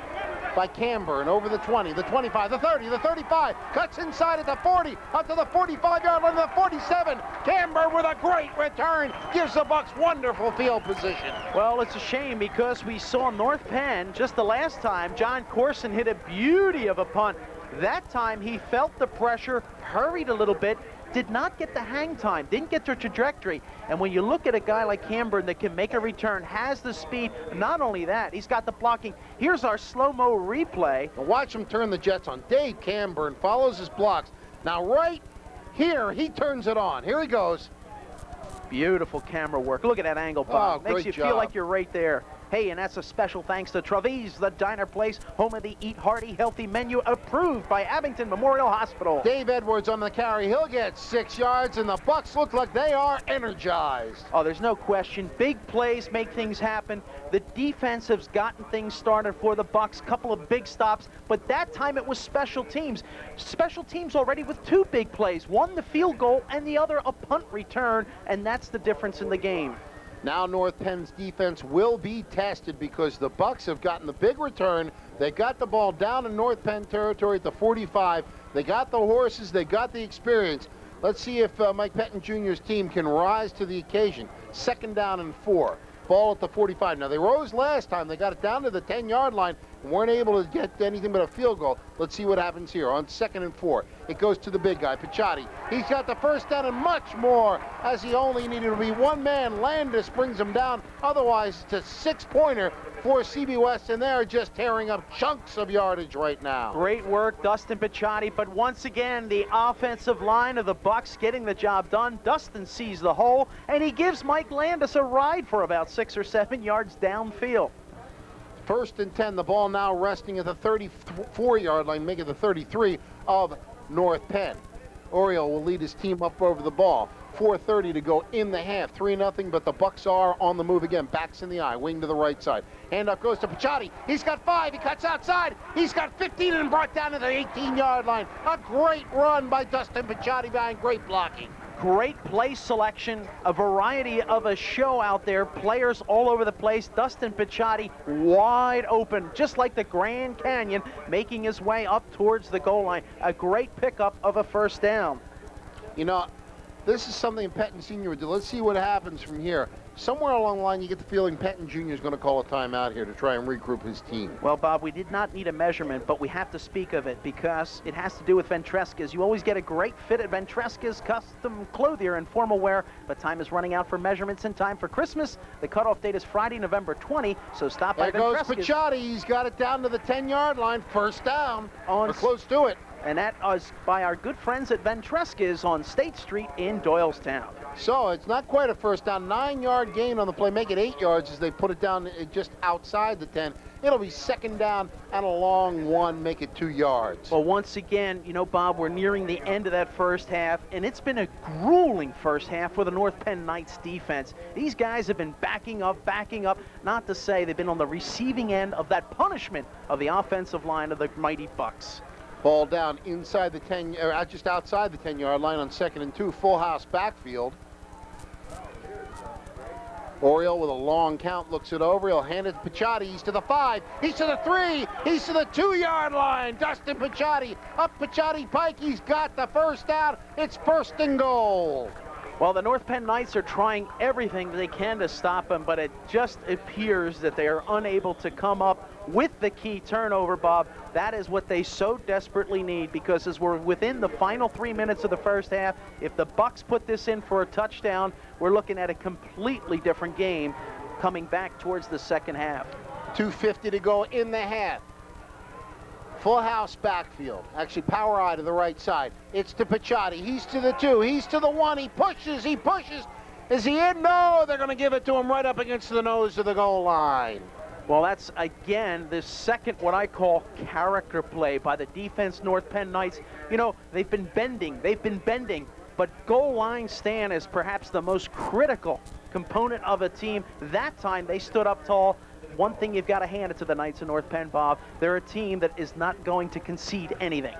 By Camber, and over the 20, the 25, the 30, the 35, cuts inside at the 40, up to the 45-yard line, the 47. Camber with a great return, gives the Bucks wonderful field position. Well, it's a shame because we saw North Penn just the last time. John Corson hit a beauty of a punt. That time he felt the pressure, hurried a little bit, did not get the hang time, didn't get the trajectory. And when you look at a guy like Camber that can make a return, has the speed, not only that, he's got the blocking. Here's our slow-mo replay. Now watch him turn the jets on. Dave Camber follows his blocks. Now right here, he turns it on. Here he goes. Beautiful camera work. Look at that angle, Bob. Oh, Makes you feel like you're right there. Hey, and that's a special thanks to Travis, the diner place, home of the Eat Hearty Healthy menu, approved by Abington Memorial Hospital. Dave Edwards on the carry. He'll get 6 yards, and the Bucks look like they are energized. Oh, there's no question. Big plays make things happen. The defense has gotten things started for the Bucks. Couple of big stops, but that time it was special teams. Special teams already with 2 big plays. One, the field goal, and the other, a punt return, and that's the difference in the game. Now North Penn's defense will be tested because the Bucks have gotten the big return. They got the ball down in North Penn territory at the 45. They got the horses. They got the experience. Let's see if Mike Pettin Jr.'s team can rise to the occasion. 2nd down and 4. Ball at the 45. Now, they rose last time. They got it down to the 10-yard line and weren't able to get anything but a field goal. Let's see what happens here on 2nd and 4. It goes to the big guy, Picciotti. He's got the first down and much more, as he only needed to be one man. Landis brings him down. Otherwise, it's a 6-pointer for CB West, and they're just tearing up chunks of yardage right now. Great work, Dustin Picciotti, but once again, the offensive line of the Bucks getting the job done. Dustin sees the hole, and he gives Mike Landis a ride for about 6 or 7 yards downfield. 1st and 10, the ball now resting at the 34-yard line, making the 33 of North Penn. Oriole will lead his team up over the ball. 4:30 to go in the half. 3-0, but the Bucks are on the move again. Backs in the eye, wing to the right side. Handoff goes to Picciotti. He's got 5. He cuts outside. He's got 15 and brought down to the 18-yard line. A great run by Dustin Picciotti behind great blocking. Great play selection, a variety of a show out there, players all over the place. Dustin Picciotti wide open, just like the Grand Canyon, making his way up towards the goal line. A great pickup of a 1st down. You know, this is something Pettin Sr. would do. Let's see what happens from here. Somewhere along the line, you get the feeling Pettin Jr. is going to call a timeout here to try and regroup his team. Well, Bob, we did not need a measurement, but we have to speak of it because it has to do with Ventresca's. You always get a great fit at Ventresca's custom clothier and formal wear, but time is running out for measurements in time for Christmas. The cutoff date is Friday, November 20, so stop by Ventresca's. There goes Picciotti. He's got it down to the 10-yard line. 1st down, or close to it. And that is by our good friends at Ventresca's on State Street in Doylestown. So it's not quite a first down. 9-yard gain on the play. Make it 8 yards as they put it down just outside the 10. It'll be second down and a long one. Make it 2 yards. Well, once again, you know, Bob, we're nearing the end of that first half, and it's been a grueling first half for the North Penn Knights defense. These guys have been backing up. Not to say they've been on the receiving end of that punishment of the offensive line of the mighty Bucks. Ball down inside the 10, or just outside the 10-yard line on 2nd and 2. Full house backfield. Oriole with a long count looks it over. He'll hand it to Picciotti. He's to the 5. He's to the 3. He's to the 2-yard line. Dustin Picciotti. Up Picciotti Pike. He's got the first down. It's 1st and goal. Well, the North Penn Knights are trying everything they can to stop him, but it just appears that they are unable to come up with the key turnover, Bob. That is what they so desperately need, because as we're within the final 3 minutes of the first half, if the Bucks put this in for a touchdown, we're looking at a completely different game coming back towards the second half. 2:50 to go in the half. Full house backfield. Actually, power eye to the right side. It's to Picciotti. He's to the 2. He's to the 1. He pushes. Is he in? No, they're going to give it to him right up against the nose of the goal line. Well, that's, again, the second what I call character play by the defense North Penn Knights. You know, they've been bending, but goal line stand is perhaps the most critical component of a team. That time, they stood up tall. One thing you've got to hand it to the Knights of North Penn, Bob. They're a team that is not going to concede anything.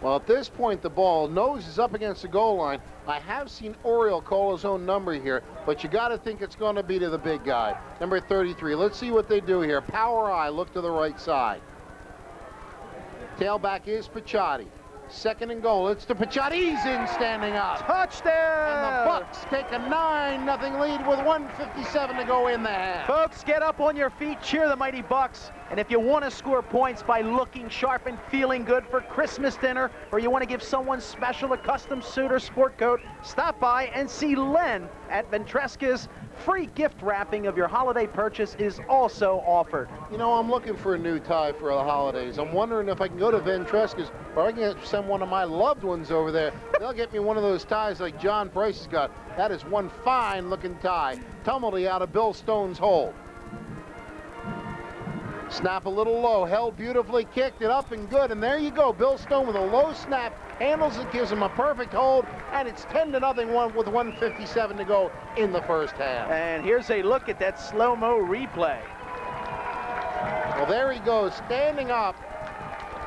Well, at this point, the ball nose is up against the goal line. I have seen Oriole call his own number here, but you got to think it's going to be to the big guy, number 33. Let's see what they do here. Power eye, look to the right side. Tailback is Picciotti. 2nd and goal. It's to Picciotti. He's in, standing up. Touchdown! And the Bucks take a 9-0 lead with 1:57 to go in the half. Folks, get up on your feet, cheer the mighty Bucks. And if you want to score points by looking sharp and feeling good for Christmas dinner, or you want to give someone special a custom suit or sport coat, stop by and see Len at Ventresca's. Free gift wrapping of your holiday purchase is also offered. You know, I'm looking for a new tie for the holidays. I'm wondering if I can go to Ventresca's, or I can send one of my loved ones over there. They'll get me one of those ties like John Price has got. That is one fine-looking tie. Tumbledy out of Bill Stone's hold. Snap a little low, held beautifully, kicked it up and good, and there you go. Bill Stone with a low snap, handles it, gives him a perfect hold, and it's 10-0 with 1:57 to go in the first half. And here's a look at that slow-mo replay. Well, there he goes, standing up.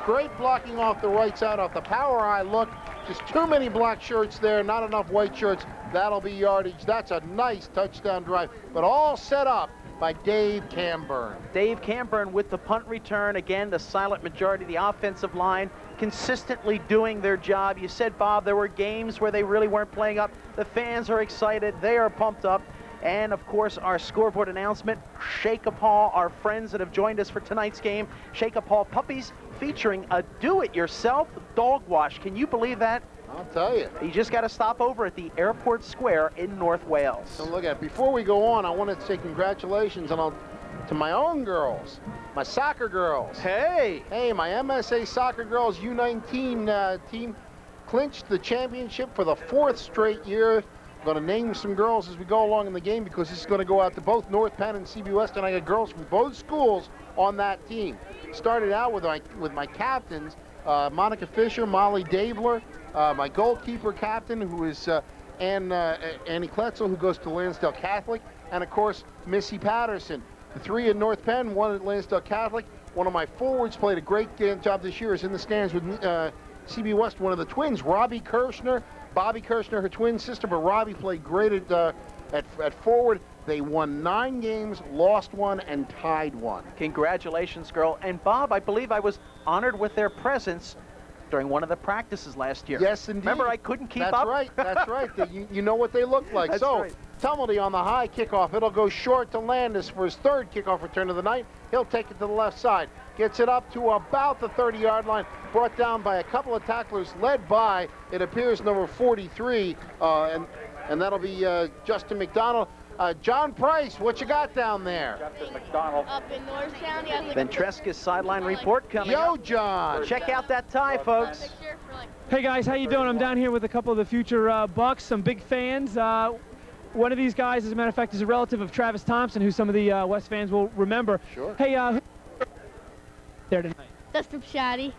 Great blocking off the right side, off the power eye look. Just too many black shirts there, not enough white shirts. That'll be yardage. That's a nice touchdown drive, but all set up by Dave Camburn. Dave Camburn with the punt return. Again, the silent majority of the offensive line consistently doing their job. You said, Bob, there were games where they really weren't playing up. The fans are excited. They are pumped up. And, of course, our scoreboard announcement, Shake-a-Paw, our friends that have joined us for tonight's game, Shake-a-Paw Puppies, featuring a do-it-yourself dog wash. Can you believe that? I'll tell you. You just got to stop over at the Airport Square in North Wales. So look at it. Before we go on, I want to say congratulations to my own girls, my soccer girls. Hey, my MSA Soccer Girls U19 team clinched the championship for the 4th straight year. I'm going to name some girls as we go along in the game, because this is going to go out to both North Penn and CB West, and I got girls from both schools on that team. Started out with my captains, Monica Fisher, Molly Davler, my goalkeeper captain, who is Annie Kletzel, who goes to Lansdale Catholic, and of course Missy Patterson. The 3 in North Penn, 1 at Lansdale Catholic. One of my forwards played a great job this year, is in the stands with CB West, one of the twins, Robbie Kirshner. Bobby Kirshner, her twin sister, but Robbie played great at forward. They won 9 games, lost 1, and tied 1. Congratulations, girl. And Bob, I believe I was honored with their presence during one of the practices last year. Yes, indeed. Remember, I couldn't keep up? That's right, that's right. You know what they look like. That's so, right. Tumbledy on the high kickoff. It'll go short to Landis for his 3rd kickoff return of the night. He'll take it to the left side. Gets it up to about the 30-yard line. Brought down by a couple of tacklers, led by, it appears, number 43. And that'll be Justin McDonald. John Price, what you got down there? Up in Doylestown, yeah. Ventresca's sideline report coming Yo, up. John. Check out that tie, folks. Hey guys, how you doing? I'm down here with a couple of the future Bucks, some big fans. One of these guys, as a matter of fact, is a relative of Travis Thompson, who some of the West fans will remember. Sure. Hey, there tonight? Dustin Pichotti.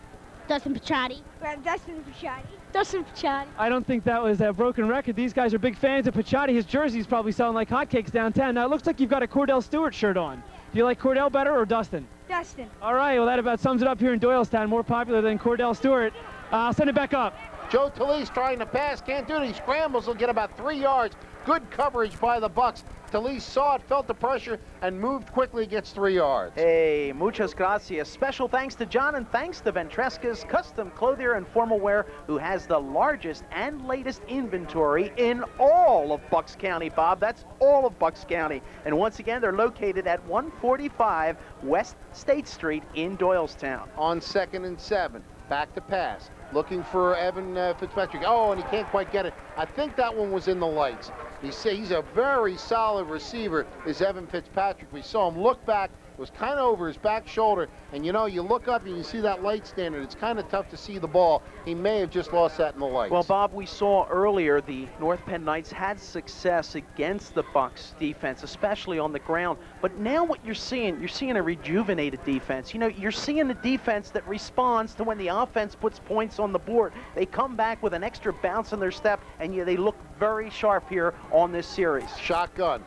Dustin Pichotti. Dustin Pichotti. Dustin Pichotti. I don't think that was a broken record. These guys are big fans of Pichotti. His jersey's probably selling like hotcakes downtown. Now, it looks like you've got a Cordell Stewart shirt on. Do you like Cordell better or Dustin? Dustin. All right, well, that about sums it up here in Doylestown. More popular than Cordell Stewart. I'll send it back up. Joe Talise trying to pass, can't do it. He scrambles, will get about 3 yards. Good coverage by the Bucks. Talise saw it, felt the pressure, and moved quickly, gets 3 yards. Hey, muchas gracias. Special thanks to John and thanks to Ventresca's Custom Clothier and Formal Wear, who has the largest and latest inventory in all of Bucks County, Bob. That's all of Bucks County. And once again, they're located at 145 West State Street in Doylestown. On 2nd and 7, back to pass. Looking for Evan Fitzpatrick. Oh, and he can't quite get it. I think that one was in the lights. He's a very solid receiver, is Evan Fitzpatrick. We saw him look back. It was kind of over his back shoulder. And, you know, you look up and you see that light standard. It's kind of tough to see the ball. He may have just lost that in the lights. Well, Bob, we saw earlier the North Penn Knights had success against the Bucks defense, especially on the ground. But now what you're seeing a rejuvenated defense. You know, you're seeing a defense that responds to when the offense puts points on the board. They come back with an extra bounce in their step, and they look very sharp here on this series. Shotgun.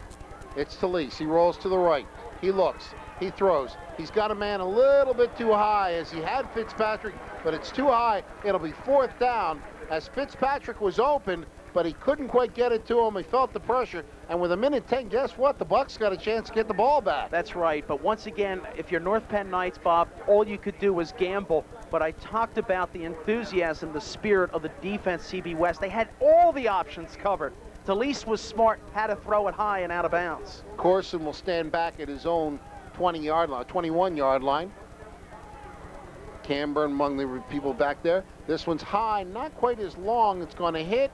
It's Talise. He rolls to the right. He looks. He throws. He's got a man a little bit too high, as he had Fitzpatrick, but it's too high. It'll be 4th down, as Fitzpatrick was open, but he couldn't quite get it to him. He felt the pressure, and with 1:10, guess what? The Bucks got a chance to get the ball back. That's right, but once again, if you're North Penn Knights, Bob, all you could do was gamble. But I talked about the enthusiasm, the spirit of the defense, CB West. They had all the options covered. Talise was smart, had to throw it high and out of bounds. Corson will stand back at his own 20-yard line, 21-yard line. Camburn among the people back there. This one's high, not quite as long. It's going to hit.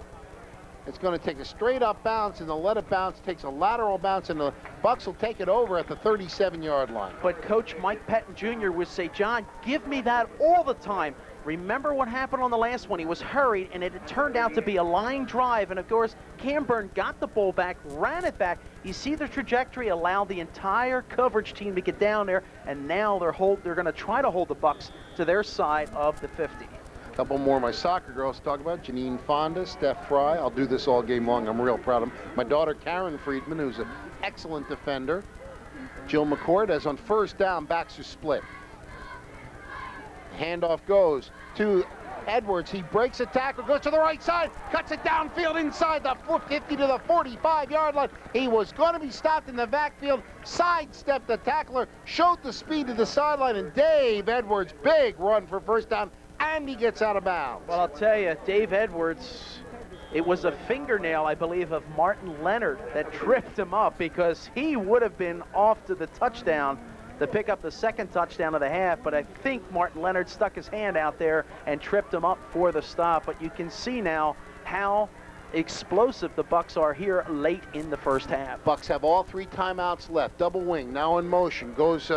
It's going to take a straight up bounce, and they'll let it bounce. Takes a lateral bounce, and the Bucks will take it over at the 37-yard line. But Coach Mike Pettin Jr. would say, John, give me that all the time. Remember what happened on the last one? He was hurried, and it turned out to be a line drive. And, of course, Camburn got the ball back, ran it back. You see the trajectory, allowed the entire coverage team to get down there, and now they're going to try to hold the Bucks to their side of the 50. A couple more of my soccer girls to talk about. Janine Fonda, Steph Fry. I'll do this all game long. I'm real proud of them. My daughter, Karen Friedman, who's an excellent defender. Jill McCord, as on 1st down, backs are split. Handoff goes to Edwards. He breaks a tackle, goes to the right side, cuts it downfield inside the 50 to the 45-yard line. He was going to be stopped in the backfield, sidestepped the tackler, showed the speed to the sideline, and Dave Edwards, big run for 1st down, and he gets out of bounds. Well, I'll tell you, Dave Edwards, it was a fingernail, I believe, of Martin Leonard that tripped him up, because he would have been off to the touchdown to pick up the 2nd touchdown of the half, but I think Martin Leonard stuck his hand out there and tripped him up for the stop. But you can see now how explosive the Bucks are here late in the 1st half. Bucks have all 3 timeouts left. Double wing now in motion. Goes,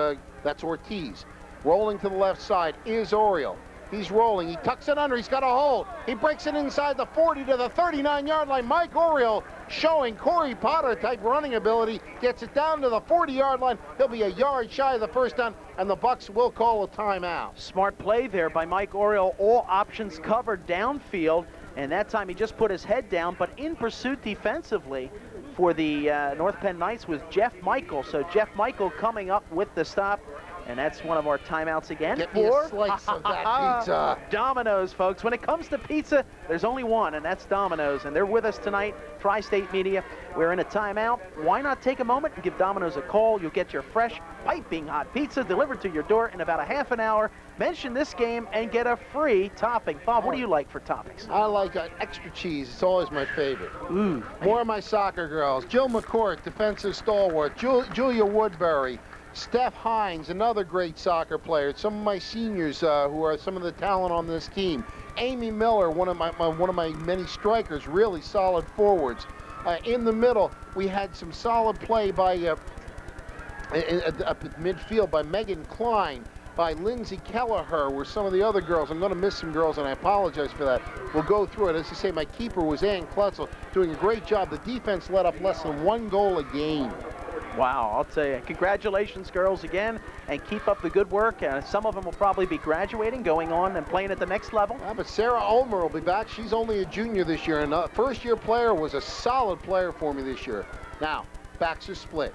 that's Ortiz. Rolling to the left side is Oriole. He's rolling. He tucks it under. He's got a hole. He breaks it inside the 40 to the 39-yard line. Mike Oriole showing Corey Potter-type running ability. Gets it down to the 40-yard line. He'll be a yard shy of the 1st down, and the Bucks will call a timeout. Smart play there by Mike Oriole. All options covered downfield, and that time he just put his head down. But in pursuit defensively for the North Penn Knights was Jeff Michael. So Jeff Michael coming up with the stop. And that's one of our timeouts again. Get me a slice of that pizza. Domino's, folks. When it comes to pizza, there's only one, and that's Domino's. And they're with us tonight, Tri-State Media. We're in a timeout. Why not take a moment and give Domino's a call? You'll get your fresh, piping hot pizza delivered to your door in about a half an hour. Mention this game and get a free topping. Bob, what do you like for toppings? I like extra cheese. It's always my favorite. Ooh. More of my soccer girls. Jill McCourt, defensive stalwart. Julia Woodbury. Steph Hines, another great soccer player. Some of my seniors who are some of the talent on this team. Amy Miller, one of my many strikers, really solid forwards. In the middle, we had some solid play by up at midfield by Megan Klein, by Lindsay Kelleher, were some of the other girls. I'm going to miss some girls, and I apologize for that. We'll go through it. As I say, my keeper was Ann Klutzel, doing a great job. The defense let up less than 1 goal a game. Wow, I'll tell you, congratulations, girls, again, and keep up the good work. Some of them will probably be graduating, going on and playing at the next level. Yeah, but Sarah Ulmer will be back. She's only a junior this year, and a first-year player, was a solid player for me this year. Now, backs are split.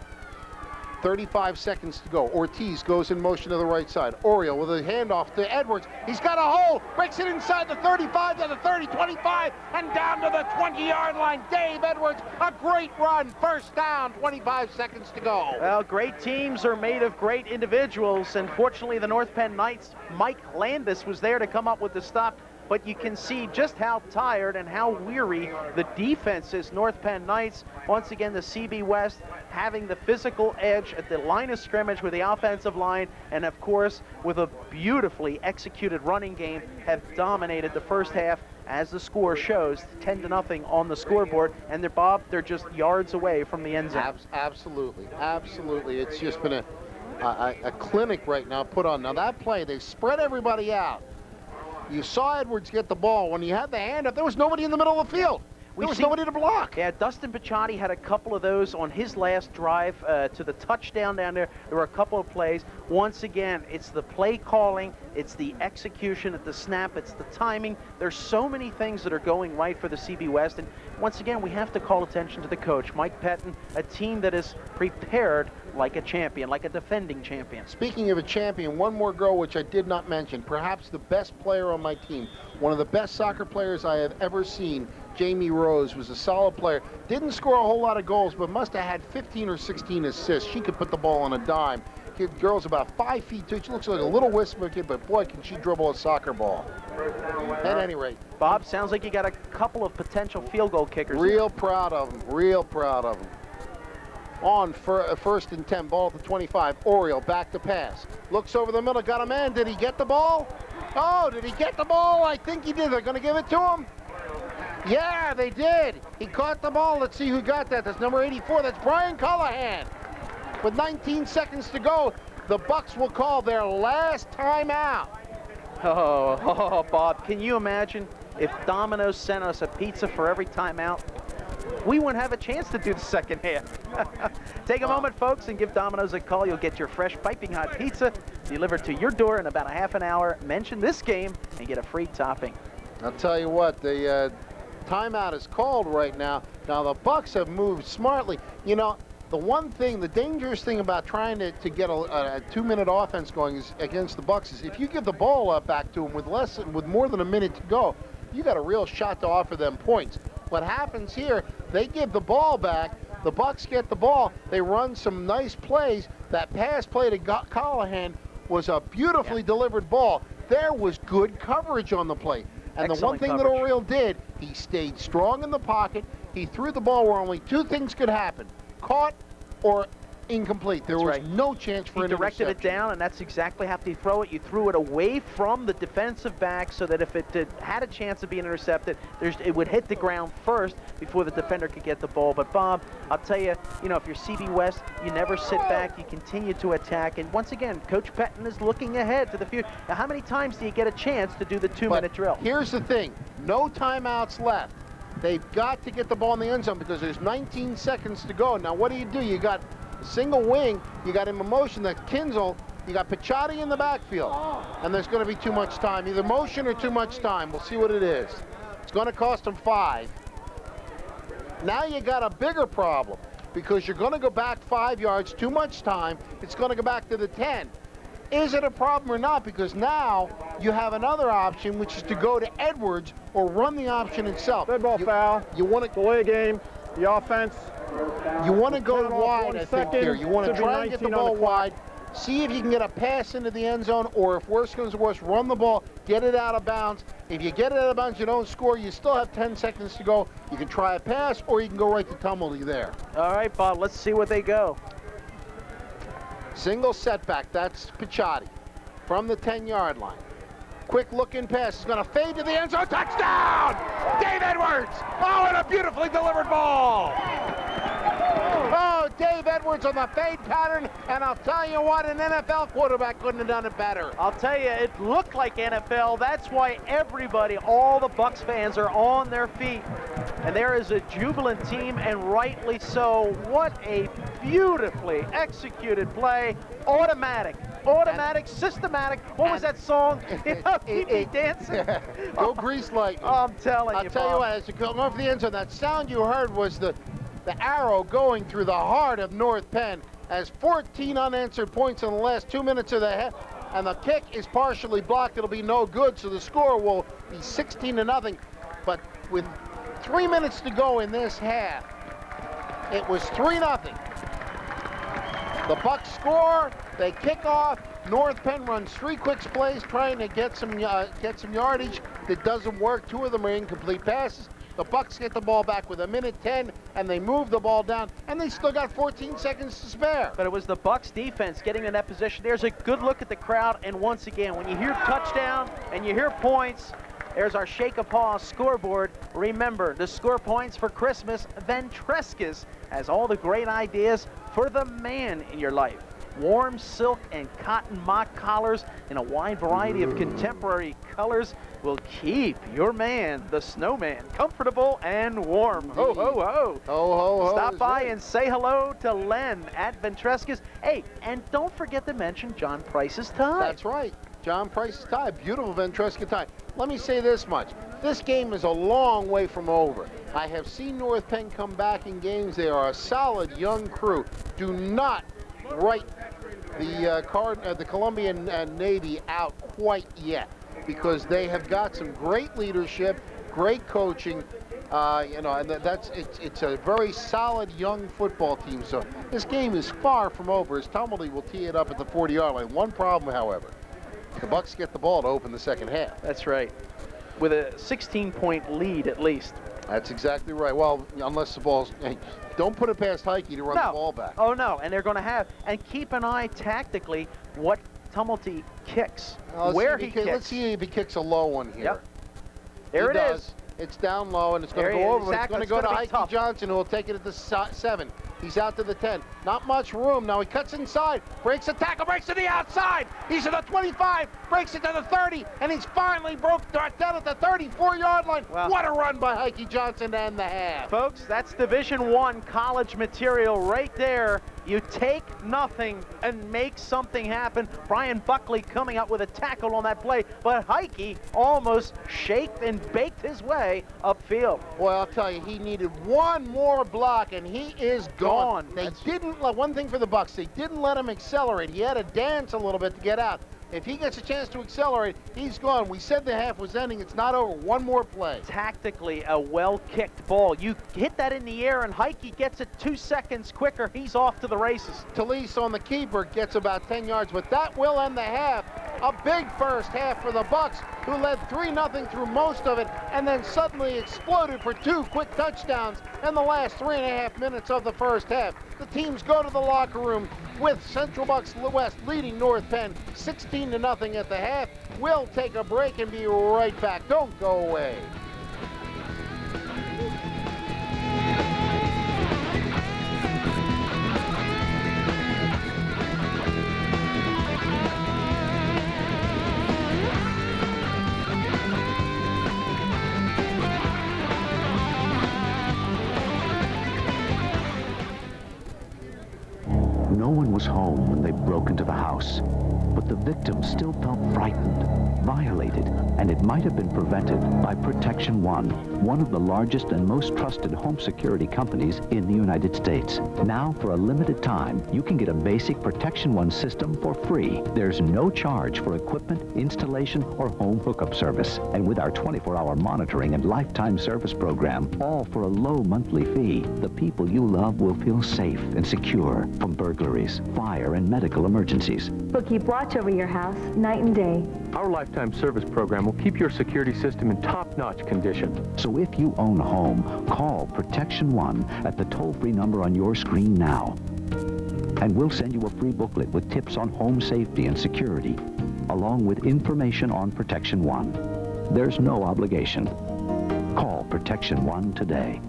35 seconds to go. Ortiz goes in motion to the right side. Oriole with a handoff to Edwards. He's got a hole. Breaks it inside the 35 to the 30, 25, and down to the 20-yard line. Dave Edwards, a great run. First down, 25 seconds to go. Well, great teams are made of great individuals, and fortunately the North Penn Knights, Mike Landis was there to come up with the stop. But you can see just how tired and how weary the defense is. North Penn Knights, once again, the CB West having the physical edge at the line of scrimmage with the offensive line, and of course, with a beautifully executed running game, have dominated the first half, as the score shows, 10-0 on the scoreboard. And they're just yards away from the end zone. Absolutely, absolutely. It's just been a clinic right now put on. Now that play, they spread everybody out. You saw Edwards get the ball. When he had the hand up, there was nobody in the middle of the field. There was nobody to block. Yeah, Dustin Picciotti had a couple of those on his last drive to the touchdown down there. There were a couple of plays. Once again, it's the play calling, it's the execution at the snap, it's the timing. There's so many things that are going right for the CB West. And once again, we have to call attention to the coach, Mike Pettin, a team that is prepared like a champion, like a defending champion. Speaking of a champion, one more girl which I did not mention, perhaps the best player on my team, one of the best soccer players I have ever seen, Jamie Rose, was a solid player. Didn't score a whole lot of goals, but must have had 15 or 16 assists. She could put the ball on a dime. Girl's about 5 feet 2. She looks like a little whisper kid, but boy, can she dribble a soccer ball. At any rate. Bob, sounds like you got a couple of potential field goal kickers. Real proud of them, real proud of them. On for first and 10, ball at the 25. Oriole back to pass. Looks over the middle, got a man. Did he get the ball? Oh, did he get the ball? I think he did. They're going to give it to him. Yeah, they did. He caught the ball. Let's see who got that. That's number 84. That's Brian Callahan. With 19 seconds to go, the Bucks will call their last timeout. Oh, Bob, can you imagine if Domino's sent us a pizza for every timeout? We wouldn't have a chance to do the second half. Take a moment, folks, and give Domino's a call. You'll get your fresh, piping hot pizza delivered to your door in about a half an hour. Mention this game and get a free topping. I'll tell you what, the timeout is called right now. Now, the Bucks have moved smartly. You know, the one thing, the dangerous thing about trying to get a 2-minute offense going is against the Bucks is if you give the ball back to them with more than a minute to go, you got a real shot to offer them points. What happens here, they give the ball back, the Bucks get the ball, they run some nice plays. That pass play to Callahan was a beautifully delivered ball. There was good coverage on the play. And the one thing that Oriole did, he stayed strong in the pocket. He threw the ball where only 2 things could happen: caught or incomplete. There was no chance for an interception. He directed it down, and that's exactly how you throw it. You threw it away from the defensive back so that if it had a chance of being intercepted, it would hit the ground first before the defender could get the ball. But, Bob, I'll tell you, if you're CB West, you never sit back. You continue to attack. And once again, Coach Pettin is looking ahead to the future. Now, how many times do you get a chance to do the 2-minute drill? Here's the thing. No timeouts left. They've got to get the ball in the end zone because there's 19 seconds to go. Now, what do? You got a single wing. You got him in motion. That's Kinzel. You got Picciotti in the backfield. And there's going to be too much time. Either motion or too much time. We'll see what it is. It's going to cost them 5. Now you got a bigger problem because you're going to go back 5 yards. Too much time. It's going to go back to the 10. Is it a problem or not? Because now you have another option, which is to go to Edwards or run the option itself. Dead ball foul. You want to delay game. The offense. You want to go wide, I think, here. You want to try and get the ball wide. See if you can get a pass into the end zone, or if worse comes to worse, run the ball, get it out of bounds. If you get it out of bounds, you don't score, you still have 10 seconds to go. You can try a pass, or you can go right to Tumblety there. All right, Bob, let's see what they go. Single setback, that's Picciotti from the 10-yard line. Quick looking pass. He's going to fade to the end zone. Touchdown! Dave Edwards! Oh, and a beautifully delivered ball! Oh, Dave Edwards on the fade pattern, and I'll tell you what, an NFL quarterback couldn't have done it better. I'll tell you, it looked like NFL. That's why everybody, all the Bucs fans are on their feet. And there is a jubilant team, and rightly so. What a beautifully executed play. Automatic, systematic. What was that song? Keep me dancing. Go Grease Lightning. I'm telling you, I'll tell you what, as you go over the end zone, that sound you heard was the arrow going through the heart of North Penn, as 14 unanswered points in the last 2 minutes of the half, and the kick is partially blocked. It'll be no good, so the score will be 16-0. But with 3 minutes to go in this half, it was 3-0. The Bucs score, they kick off. North Penn runs 3 quick plays trying to get some yardage. That doesn't work. 2 of them are incomplete passes. The Bucs get the ball back with 1:10, and they move the ball down, and they still got 14 seconds to spare. But it was the Bucs defense getting in that position. There's a good look at the crowd, and once again, when you hear touchdown and you hear points, there's our Shake a Paw scoreboard. Remember, to score points for Christmas, Ventrescas has all the great ideas for the man in your life. Warm silk and cotton mock collars in a wide variety of contemporary colors will keep your man, the snowman, comfortable and warm. Ho, ho, ho. Ho, ho, ho. Stop by and say hello to Len at Ventrescas. Hey, and don't forget to mention John Price's tie. That's right. John Price's tie. Beautiful Ventresca tie. Let me say this much. This game is a long way from over. I have seen North Penn come back in games. They are a solid young crew. Do not write the Colombian Navy out quite yet, because they have got some great leadership, great coaching, and it's a very solid young football team. So this game is far from over, as Tumblety will tee it up at the 40-yard line. One problem, however, the Bucs get the ball to open the second half. That's right, with a 16-point lead at least. That's exactly right. Well, unless the ball's... Hey, don't put it past Heike to run the ball back. Oh, no, and they're going to have... And keep an eye tactically what Tumblety kicks, where he kicks. Let's see if he kicks a low one here. Yep. There it is. It's down low, and it's going to go over. It's going to go to Heike Johnson, who will take it at the 7. He's out to the 10. Not much room. Now he cuts inside, breaks a tackle, breaks to the outside. He's at the 25, breaks it to the 30, and he's finally broke down at the 34-yard line. Wow. What a run by Heike Johnson to end the half. Folks, that's Division I college material right there. You take nothing and make something happen. Brian Buckley coming up with a tackle on that play, but Heike almost shaked and baked his way upfield. Well, I'll tell you, he needed one more block, and he is gone. They didn't let, one thing for the Bucs, they didn't let him accelerate. He had to dance a little bit to get out. If he gets a chance to accelerate, he's gone. We said the half was ending. It's not over. One more play. Tactically, a well-kicked ball. You hit that in the air, and Heike gets it 2 seconds quicker. He's off to the races. Talise on the keeper gets about 10 yards, but that will end the half. A big first half for the Bucs, who led 3-0 through most of it, and then suddenly exploded for 2 quick touchdowns in the last 3.5 minutes of the first half. The teams go to the locker room with Central Bucs West leading North Penn 16-0 at the half. We'll take a break and be right back. Don't go away. No one was home when they broke into the house, but the victim still felt frightened, violated, and it might have been prevented by Protection One, one of the largest and most trusted home security companies in the United States. Now, for a limited time, you can get a basic Protection One system for free. There's no charge for equipment, installation, or home hookup service. And with our 24-hour monitoring and lifetime service program, all for a low monthly fee, the people you love will feel safe and secure from burglaries, fire, and medical emergencies. We'll keep watch over your house night and day. Our lifetime service program will keep your security system in top-notch condition. So if you own a home, call Protection One at the toll-free number on your screen now. And we'll send you a free booklet with tips on home safety and security. along with information on Protection One. There's no obligation. Call Protection One today.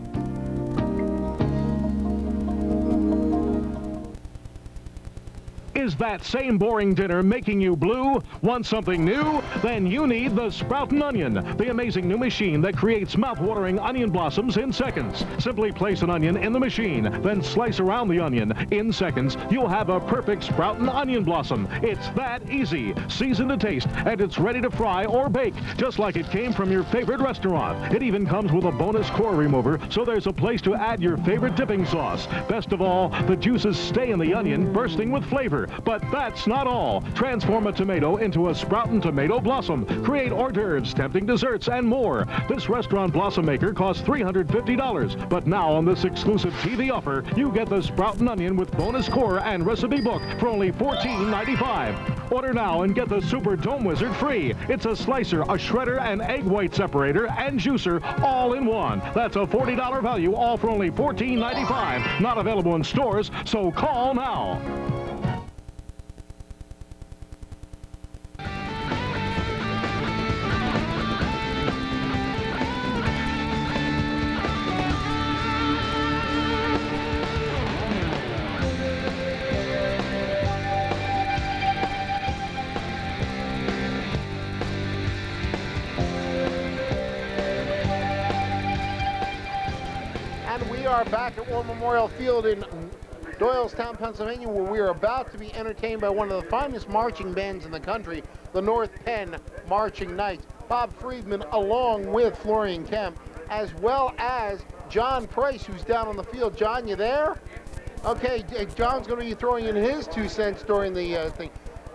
Is that same boring dinner making you blue? Want something new? Then you need the Sproutin' Onion, the amazing new machine that creates mouth-watering onion blossoms in seconds. Simply place an onion in the machine, then slice around the onion. In seconds, you'll have a perfect Sproutin' Onion blossom. It's that easy, seasoned to taste, and it's ready to fry or bake, just like it came from your favorite restaurant. It even comes with a bonus core remover, so there's a place to add your favorite dipping sauce. Best of all, the juices stay in the onion, bursting with flavor. But that's not all. Transform a tomato into a Sproutin' Tomato Blossom. Create hors d'oeuvres, tempting desserts, and more. This restaurant blossom maker costs $350. But now on this exclusive TV offer, you get the Sproutin' Onion with bonus core and recipe book for only $14.95. Order now and get the Super Dome Wizard free. It's a slicer, a shredder, an egg white separator, and juicer all in one. That's a $40 value, all for only $14.95. Not available in stores, so call now. We are back at War Memorial Field in Doylestown, Pennsylvania, where we are about to be entertained by one of the finest marching bands in the country, the North Penn Marching Knights. Bob Friedman along with Florian Kemp, as well as John Price, who's down on the field. John, you there? Okay, John's going to be throwing in his 2 cents during the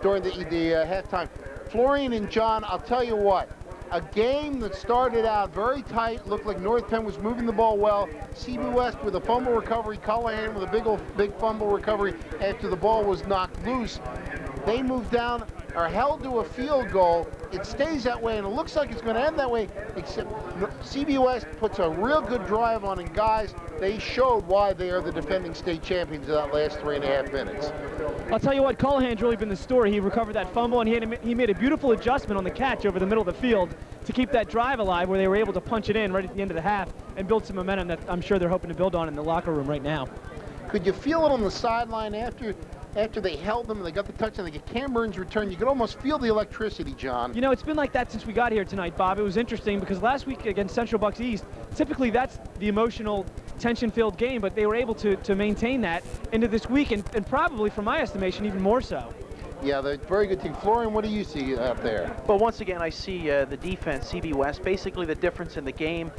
halftime. Florian and John, I'll tell you what. A game that started out very tight, looked like North Penn was moving the ball well. CB West with a fumble recovery, Callahan with a big fumble recovery after the ball was knocked loose. They moved down, are held to a field goal. It stays that way, and it looks like it's going to end that way, except CB West puts a real good drive on, and guys, they showed why they are the defending state champions of that last 3.5 minutes. I'll tell you what, Callahan's really been the story. He recovered that fumble, and he made a beautiful adjustment on the catch over the middle of the field to keep that drive alive, where they were able to punch it in right at the end of the half and build some momentum that I'm sure they're hoping to build on in the locker room right now. Could you feel it on the sideline after they held them and they got the touchdown, they get Cam Burns' return? You could almost feel the electricity, John. You know, it's been like that since we got here tonight, Bob. It was interesting because last week against Central Bucks East, typically that's the emotional, tension-filled game, but they were able to maintain that into this week, and probably, from my estimation, even more so. Yeah, they're a very good team. Florian, what do you see out there? Well, once again, I see the defense, CB West, basically the difference in the game.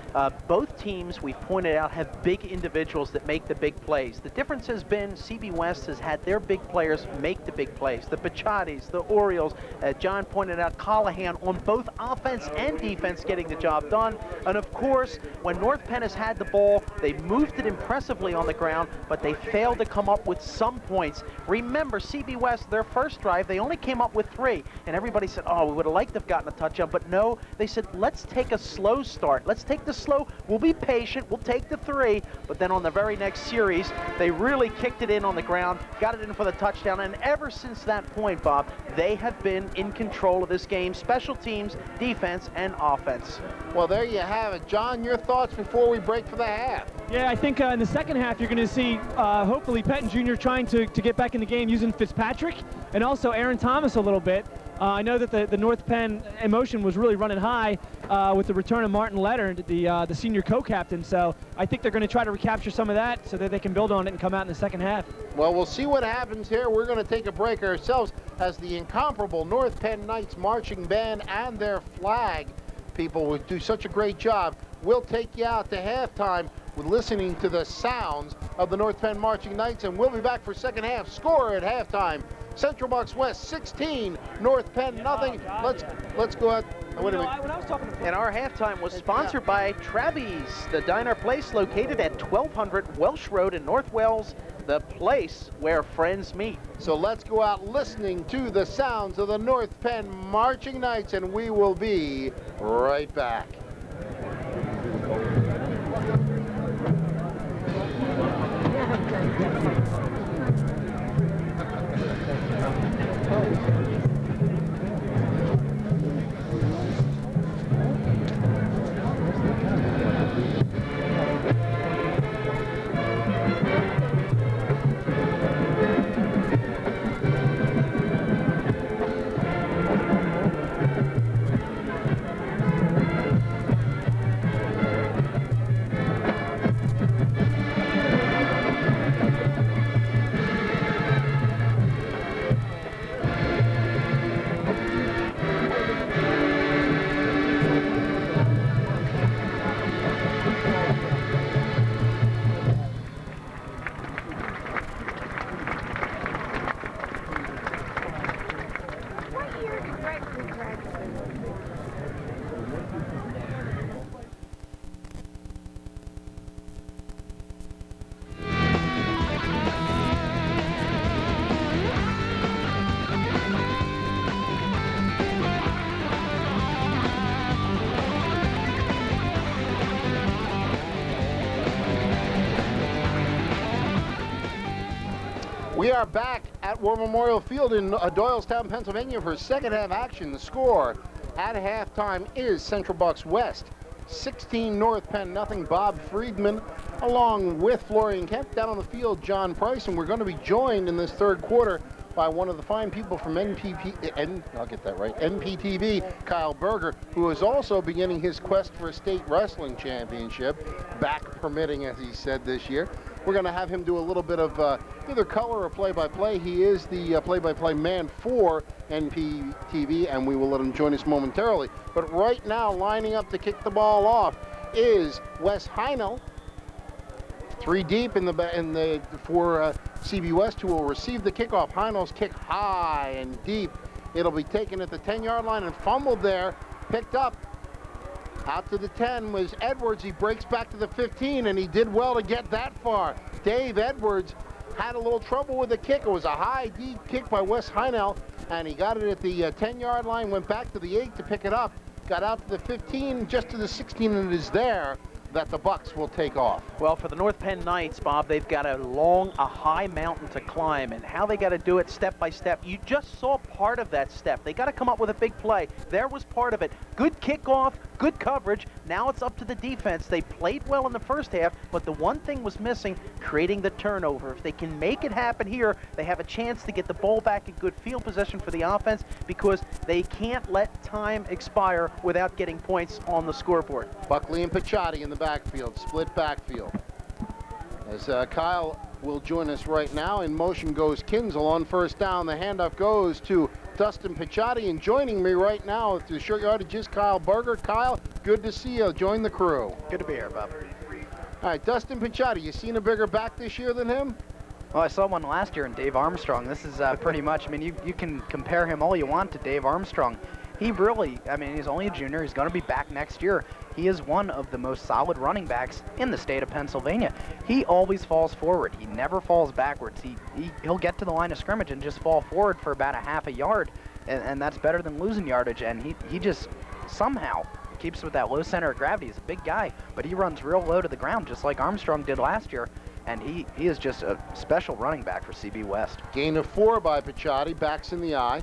Both teams, we've pointed out, have big individuals that make the big plays. The difference has been CB West has had their big players make the big plays. The Pachatis, the Orioles, John pointed out, Callahan on both offense and defense getting the job done. And of course, when North Penn has had the ball, they moved it impressively on the ground, but they failed to come up with some points. Remember, CB West, their first drive, they only came up with 3, and everybody said, oh, we would have liked to have gotten a touchdown, but no, they said, let's take a slow start. Let's take the slow, we'll be patient, we'll take the 3, but then on the very next series, they really kicked it in on the ground, got it in for the touchdown, and ever since that point, Bob, they have been in control of this game, special teams, defense, and offense. Well, there you have it. John, your thoughts before we break for the half? Yeah, I think in the second half, you're going to see, hopefully, Penn Jr. trying to get back in the game using Fitzpatrick and also Aaron Thomas a little bit. I know that the North Penn emotion was really running high with the return of Martin Leonard, the senior co-captain. So I think they're going to try to recapture some of that so that they can build on it and come out in the second half. Well, we'll see what happens here. We're going to take a break ourselves as the incomparable North Penn Knights marching band and their flag people will do such a great job. We'll take you out to halftime with listening to the sounds of the North Penn Marching Knights, and we'll be back for second half. Score at halftime: Central Bucks West 16, North Penn nothing. Let's go ahead. Wait a minute. And our halftime was sponsored by Traby's, the diner place located at 1200 Welsh Road in North Wales, the place where friends meet. So let's go out listening to the sounds of the North Penn Marching Knights, and we will be right back. We are back at War Memorial Field in Doylestown, Pennsylvania for second half action. The score at halftime is Central Bucks West 16, North Penn nothing. Bob Friedman along with Florian Kemp. Down on the field, John Price, and we're going to be joined in this third quarter by one of the fine people from MPTV, Kyle Berger, who is also beginning his quest for a state wrestling championship, back permitting, as he said, this year. We're going to have him do a little bit of either color or play-by-play. He is the play-by-play man for NPTV, and we will let him join us momentarily. But right now, lining up to kick the ball off is Wes Heinel. 3 deep for CB West, who will receive the kickoff. Heinel's kick high and deep. It'll be taken at the 10-yard line and fumbled there. Picked up. Out to the 10 was Edwards. He breaks back to the 15, and he did well to get that far. Dave Edwards had a little trouble with the kick. It was a high, deep kick by Wes Heinel, and he got it at the 10-yard line, went back to the 8 to pick it up, got out to the 15, just to the 16, and it is there that the Bucks will take off. Well, for the North Penn Knights, Bob, they've got a high mountain to climb, and how they got to do it step by step. You just saw part of that step. They got to come up with a big play. There was part of it. Good kickoff, good coverage. Now it's up to the defense. They played well in the first half, but the one thing was missing, creating the turnover. If they can make it happen here, they have a chance to get the ball back in good field position for the offense, because they can't let time expire without getting points on the scoreboard. Buckley and Picciotti in the backfield, split backfield. As Kyle will join us right now, in motion goes Kinzel on first down. The handoff goes to Dustin Picciotti, and joining me right now at the short yardage is Kyle Berger. Kyle, good to see you. Join the crew. Good to be here, Bob. All right, Dustin Picciotti, you seen a bigger back this year than him? Well, I saw one last year in Dave Armstrong. This is pretty much, I mean, you can compare him all you want to Dave Armstrong. He really, I mean, he's only a junior. He's going to be back next year. He is one of the most solid running backs in the state of Pennsylvania. He always falls forward. He never falls backwards. He'll get to the line of scrimmage and just fall forward for about a half a yard, and that's better than losing yardage. And he just somehow keeps with that low center of gravity. He's a big guy, but he runs real low to the ground, just like Armstrong did last year. And he is just a special running back for CB West. Gain of 4 by Picciotti, backs in the eye.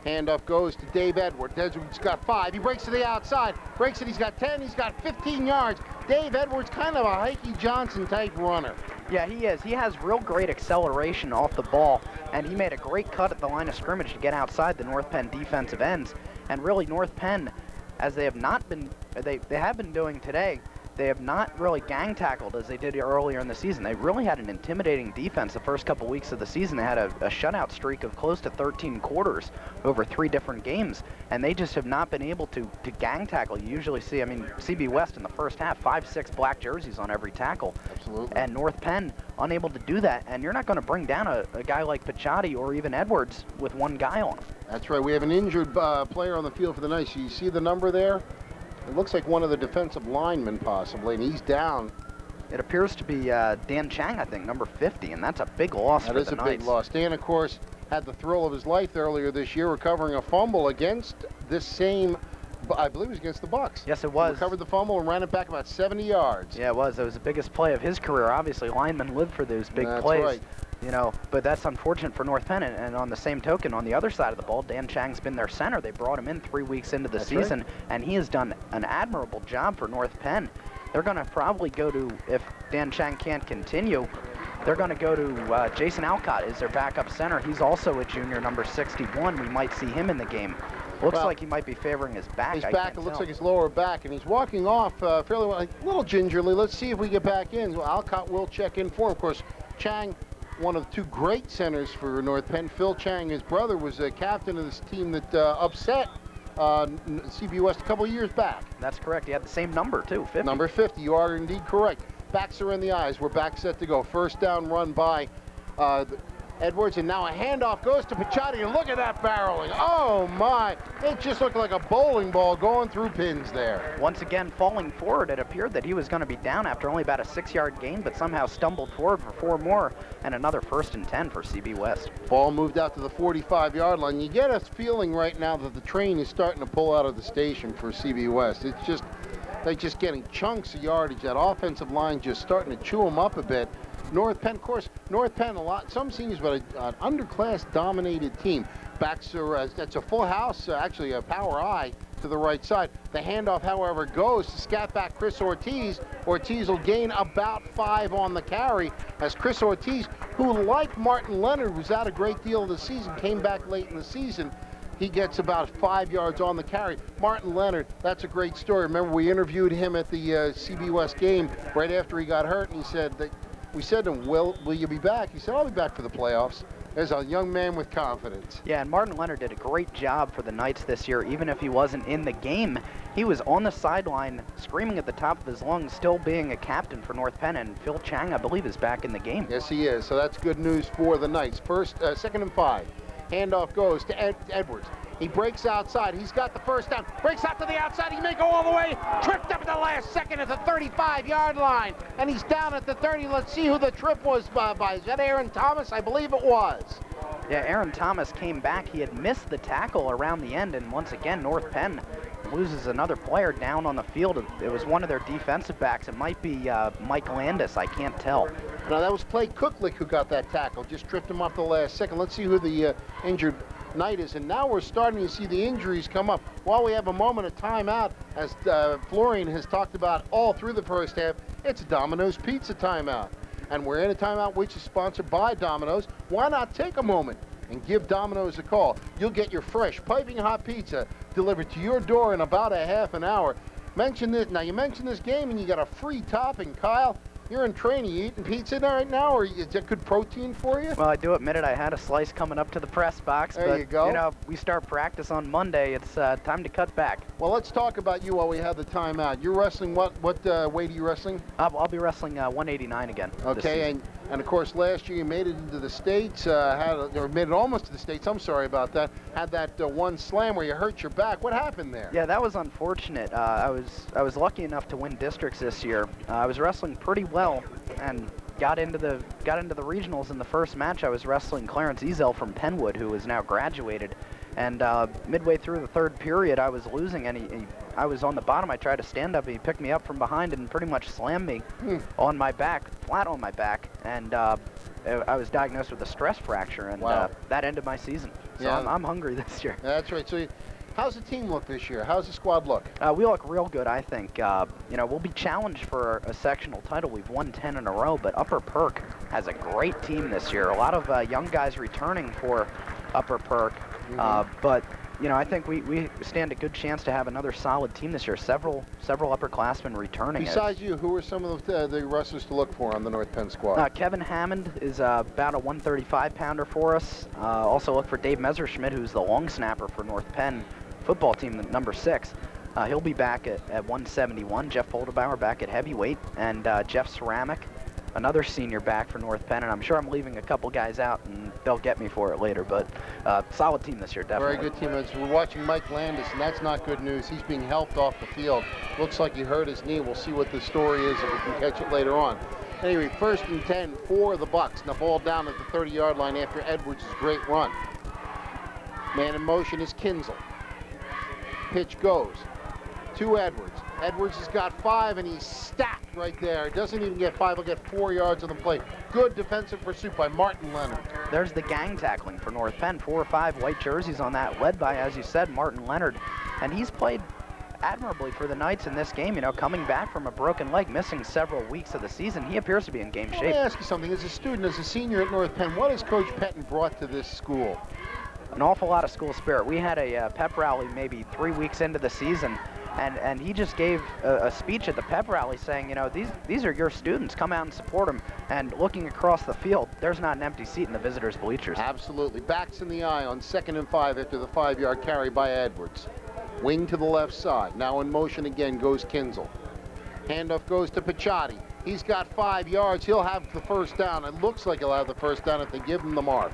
Handoff goes to Dave Edwards. Edwards got 5. He breaks to the outside. Breaks it. He's got 10. He's got 15 yards. Dave Edwards, kind of a Heike Johnson type runner. Yeah, he is. He has real great acceleration off the ball, and he made a great cut at the line of scrimmage to get outside the North Penn defensive ends. And really, North Penn, as they have not been, they have been doing today, they have not really gang tackled as they did earlier in the season. They really had an intimidating defense the first couple weeks of the season. They had a shutout streak of close to 13 quarters over 3 different games, and they just have not been able to gang tackle. You usually see, I mean, CB West in the first half, 5-6 black jerseys on every tackle. Absolutely. And North Penn unable to do that, and you're not going to bring down a guy like Picciotti or even Edwards with one guy on him. That's right. We have an injured player on the field for the Knights. You see the number there? It looks like one of the defensive linemen possibly, and he's down. It appears to be Dan Chang, I think, number 50, and that's a big loss for the Knights. That is a big loss. Dan, of course, had the thrill of his life earlier this year, recovering a fumble against this same, I believe it was against the Bucks. Yes, it was. He recovered the fumble and ran it back about 70 yards. Yeah, it was. It was the biggest play of his career. Obviously, linemen live for those big plays. Right. You know, but that's unfortunate for North Penn. And on the same token, on the other side of the ball, Dan Chang's been their center. They brought him in 3 weeks into the season, right. And he has done an admirable job for North Penn. They're going to probably go to, if Dan Chang can't continue, they're going to go to Jason Alcott is their backup center. He's also a junior, number 61. We might see him in the game. Looks like he might be favoring his back. His back, it looks like his lower back, and he's walking off fairly well, a little gingerly. Let's see if we get back in. Well, Alcott will check in for him. Of course, Chang, one of the 2 great centers for North Penn. Phil Chang, his brother, was a captain of this team that upset CB West a couple of years back. That's correct. He had the same number, too, 50. Number 50. You are indeed correct. Backs are in the eyes. We're back set to go. First down run by Edwards, and now a handoff goes to Picciotti, and look at that barreling. Oh, my. It just looked like a bowling ball going through pins there. Once again, falling forward, it appeared that he was going to be down after only about a 6-yard gain, but somehow stumbled forward for 4 more, and another 1st and 10 for CB West. Ball moved out to the 45-yard line. You get a feeling right now that the train is starting to pull out of the station for CB West. It's just, they're just getting chunks of yardage. That offensive line just starting to chew them up a bit. North Penn, of course, North Penn, some seniors, but an underclass-dominated team. Backs are, that's a full house, actually a power I to the right side. The handoff, however, goes to scat back Chris Ortiz. Ortiz will gain about 5 on the carry as Chris Ortiz, who, like Martin Leonard, was out a great deal of the season, came back late in the season. He gets about 5 yards on the carry. Martin Leonard, that's a great story. Remember, we interviewed him at the CBWS game right after he got hurt, and he said that we said to him, will you be back? He said, I'll be back for the playoffs. There's a young man with confidence. Yeah, and Martin Leonard did a great job for the Knights this year. Even if he wasn't in the game, he was on the sideline screaming at the top of his lungs, still being a captain for North Penn, and Phil Chang, I believe, is back in the game. Yes, he is. So that's good news for the Knights. Second and 5. Handoff goes to Edwards. He breaks outside. He's got the first down. Breaks out to the outside. He may go all the way. Tripped up at the last second at the 35-yard line. And he's down at the 30. Let's see who the trip was by. Is that Aaron Thomas? I believe it was. Yeah, Aaron Thomas came back. He had missed the tackle around the end. And once again, North Penn loses another player down on the field. It was one of their defensive backs. It might be Mike Landis. I can't tell. Now, that was Clay Cooklick who got that tackle. Just tripped him off the last second. Let's see who the injured Knight is. And now we're starting to see the injuries come up. While we have a moment of timeout, as Florian has talked about all through the first half, it's a Domino's Pizza timeout. And we're in a timeout which is sponsored by Domino's. Why not take a moment and give Domino's a call? You'll get your fresh, piping hot pizza delivered to your door in about a half an hour. Mention this. Now, you mention this game and you got a free topping, Kyle. You're in training. You eating pizza right now, or is that good protein for you? Well, I do admit it. I had a slice coming up to the press box. There but, you go. You know, we start practice on Monday. It's time to cut back. Well, let's talk about you while we have the timeout. You're wrestling what weight are you wrestling? I'll be wrestling 189 again. Okay, and of course last year you made it into the States, or made it almost to the States. I'm sorry about that. Had that one slam where you hurt your back. What happened there? Yeah, that was unfortunate. I was lucky enough to win districts this year. I was wrestling pretty well and got into the regionals in the first match. I was wrestling Clarence Ezel from Penwood, who is now graduated. And midway through the third period, I was losing, and I was on the bottom. I tried to stand up, and he picked me up from behind and pretty much slammed me on my back, flat on my back. And I was diagnosed with a stress fracture, and that ended my season. So yeah. I'm hungry this year. That's right. So how's the team look this year? How's the squad look? We look real good, I think. You know, we'll be challenged for a sectional title. We've won 10 in a row, but Upper Perk has a great team this year. A lot of young guys returning for Upper Perk. But, you know, I think we stand a good chance to have another solid team this year. Several upperclassmen returning. Besides you, who are some of the wrestlers to look for on the North Penn squad? Kevin Hammond is about a 135-pounder for us. Also look for Dave Messerschmidt, who's the long snapper for North Penn football team, number 6. He'll be back at 171. Jeff Foldebauer back at heavyweight. And Jeff Ceramic, another senior back for North Penn. And I'm sure I'm leaving a couple guys out, and they'll get me for it later. But solid team this year, definitely. Very good team. As we're watching Mike Landis, and that's not good news. He's being helped off the field. Looks like he hurt his knee. We'll see what the story is, if we can catch it later on. Anyway, 1st and 10 for the Bucks. Now ball down at the 30-yard line after Edwards' great run. Man in motion is Kinzel. Pitch goes to Edwards. Edwards has got 5, and he's stacked right there. Doesn't even get 5, he'll get 4 yards on the play. Good defensive pursuit by Martin Leonard. There's the gang tackling for North Penn. 4 or 5 white jerseys on that, led by, as you said, Martin Leonard. And he's played admirably for the Knights in this game, you know, coming back from a broken leg, missing several weeks of the season. He appears to be in game shape. Let me ask you something. As a student, as a senior at North Penn, what has Coach Pettin brought to this school? An awful lot of school spirit. We had a pep rally maybe 3 weeks into the season, and he just gave a speech at the pep rally saying, you know, these are your students. Come out and support them. And looking across the field, there's not an empty seat in the visitors' bleachers. Absolutely. Backs in the eye on 2nd and 5 after the 5-yard carry by Edwards. Wing to the left side. Now in motion again goes Kinzel. Handoff goes to Picciotti. He's got 5 yards. He'll have the first down. It looks like he'll have the first down if they give him the mark.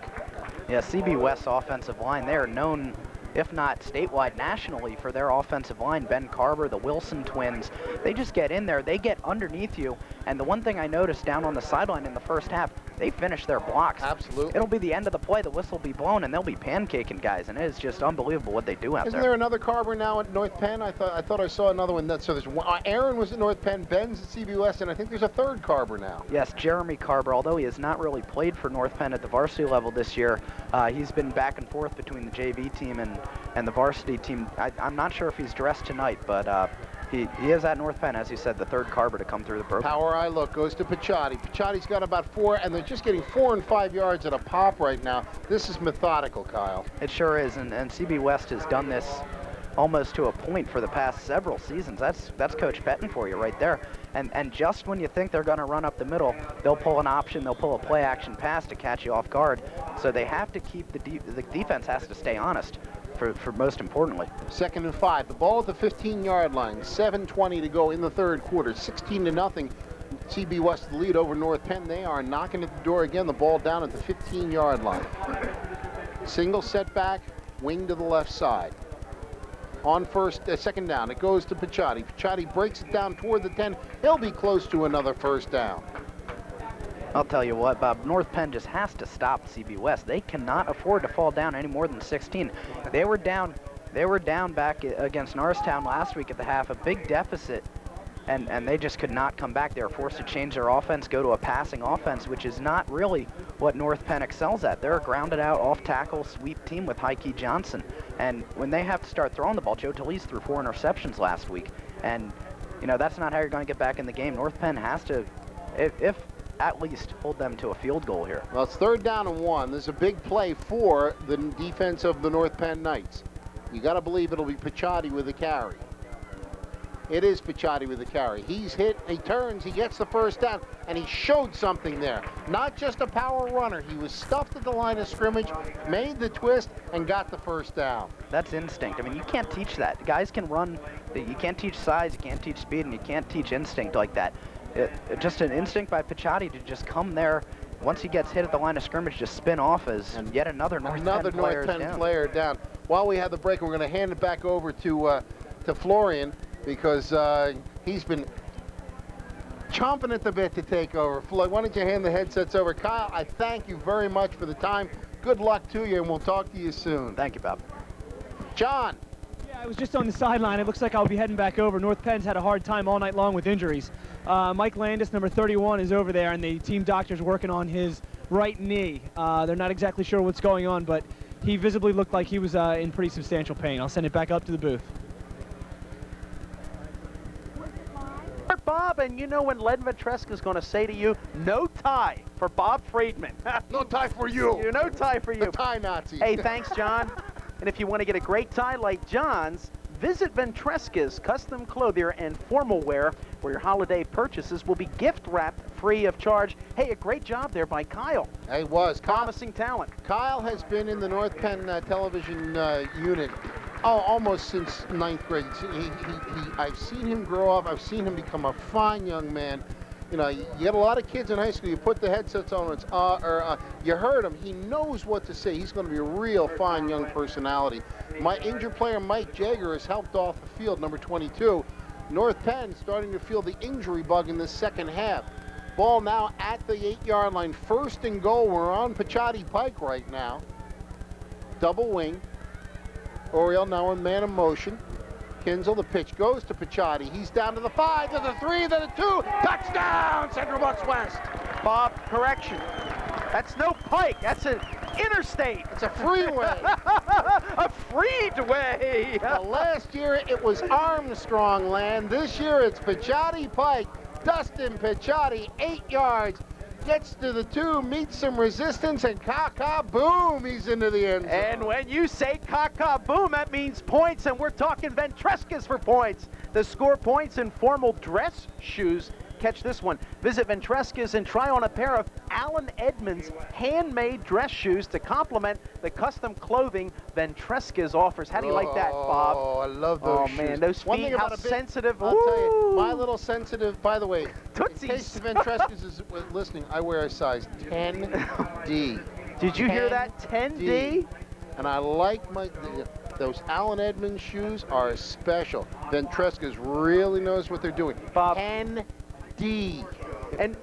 Yeah, CB West's offensive line, they are known if not statewide, nationally, for their offensive line. Ben Carver, the Wilson twins, they just get in there, they get underneath you, and the one thing I noticed down on the sideline in the first half, they finish their blocks. Absolutely. It'll be the end of the play, the whistle will be blown, and they'll be pancaking guys, and it is just unbelievable what they do out there. Isn't there another Carver now at North Penn? I thought I saw another one. So there's one, Aaron was at North Penn, Ben's at CBWest, and I think there's a third Carver now. Yes, Jeremy Carver, although he has not really played for North Penn at the varsity level this year, he's been back and forth between the JV team and the varsity team. I'm not sure if he's dressed tonight, but he is at North Penn, as you said, the third Carver to come through the program. Power eye look goes to Picciotti. Piccioti's got about 4, and they're just getting 4 and 5 yards at a pop right now. This is methodical, Kyle. It sure is, and CB West has done this almost to a point for the past several seasons. That's Coach Penn for you right there. And just when you think they're going to run up the middle, they'll pull an option, they'll pull a play action pass to catch you off guard. So they have to keep the defense has to stay honest. For most importantly. 2nd and 5. The ball at the 15-yard line. 7:20 to go in the third quarter. 16-0. CB West the lead over North Penn. They are knocking at the door again. The ball down at the 15-yard line. Single setback, wing to the left side. On second down, it goes to Picciotti. Picciotti breaks it down toward the 10. He'll be close to another first down. I'll tell you what, Bob, North Penn just has to stop CB West. They cannot afford to fall down any more than 16. They were down back against Norristown last week at the half, a big deficit, and they just could not come back. They were forced to change their offense, go to a passing offense, which is not really what North Penn excels at. They're a grounded out off-tackle sweep team with Heike Johnson. And when they have to start throwing the ball, Joe Talese threw 4 interceptions last week. And, you know, that's not how you're going to get back in the game. North Penn has to, if at least hold them to a field goal here. Well, it's 3rd down and 1. There's a big play for the defense of the North Penn Knights. You got to believe it'll be Picciotti with the carry. It is Picciotti with the carry. He's hit, he turns, he gets the first down, and he showed something there. Not just a power runner. He was stuffed at the line of scrimmage, made the twist, and got the first down. That's instinct. I mean, you can't teach that. Guys can run. You can't teach size, you can't teach speed, and you can't teach instinct like that. Just an instinct by Picciotti to just come there. Once he gets hit at the line of scrimmage, just spin off as yet another North Penn player down. While we have the break, we're going to hand it back over to Florian because he's been chomping at the bit to take over. Floyd, why don't you hand the headsets over? Kyle, I thank you very much for the time. Good luck to you, and we'll talk to you soon. Thank you, Bob. John. I was just on the sideline. It looks like I'll be heading back over. North Penn's had a hard time all night long with injuries. Mike Landis, number 31, is over there, and the team doctor's working on his right knee. They're not exactly sure what's going on, but he visibly looked like he was in pretty substantial pain. I'll send it back up to the booth. Bob, and you know when Len Vetreska is going to say to you, no tie for Bob Friedman. No tie for you. No tie for you. The tie Nazi. Hey, thanks, John. And if you want to get a great tie like John's, visit Ventresca's Custom Clothier and Formal Wear, where your holiday purchases will be gift wrapped free of charge. Hey, a great job there by Kyle. Hey, it was. Promising talent. Kyle has been in the North Penn television unit almost since 9th grade. I've seen him grow up. I've seen him become a fine young man. You know, you get a lot of kids in high school, you put the headsets on, it's you heard him, he knows what to say. He's going to be a real fine young personality. My injured player, Mike Jagger, has helped off the field, number 22. North Penn starting to feel the injury bug in the second half. Ball now at the 8-yard line, 1st and goal. We're on Picciotti Pike right now. Double wing. Oriel now in man in motion. Kinzel, the pitch goes to Picciotti. He's down to the 5, to the 3, to the 2. Touchdown, Central Bucks West. Bob, correction. That's no Pike. That's an interstate. It's a freeway. A freeway. Last year it was Armstrong land. This year it's Picciotti Pike. Dustin Picciotti, 8 yards. Gets to the 2, meets some resistance, and boom, he's into the end zone. And when you say boom, that means points, and we're talking Ventresca's for points. The score points in formal dress shoes. Catch this one. Visit Ventresca's and try on a pair of Alan Edmonds handmade dress shoes to complement the custom clothing Ventresca's offers. How do you like that, Bob? Oh, I love those shoes. Oh, man, those feet, how sensitive. I'll tell you, my little sensitive, by the way, Tootsies. in case the Ventresca's is listening, I wear a size 10D. Did you hear that? 10D? And I like my... Those Allen Edmonds shoes are special. Ventrescas really knows what they're doing. Bob. ND. And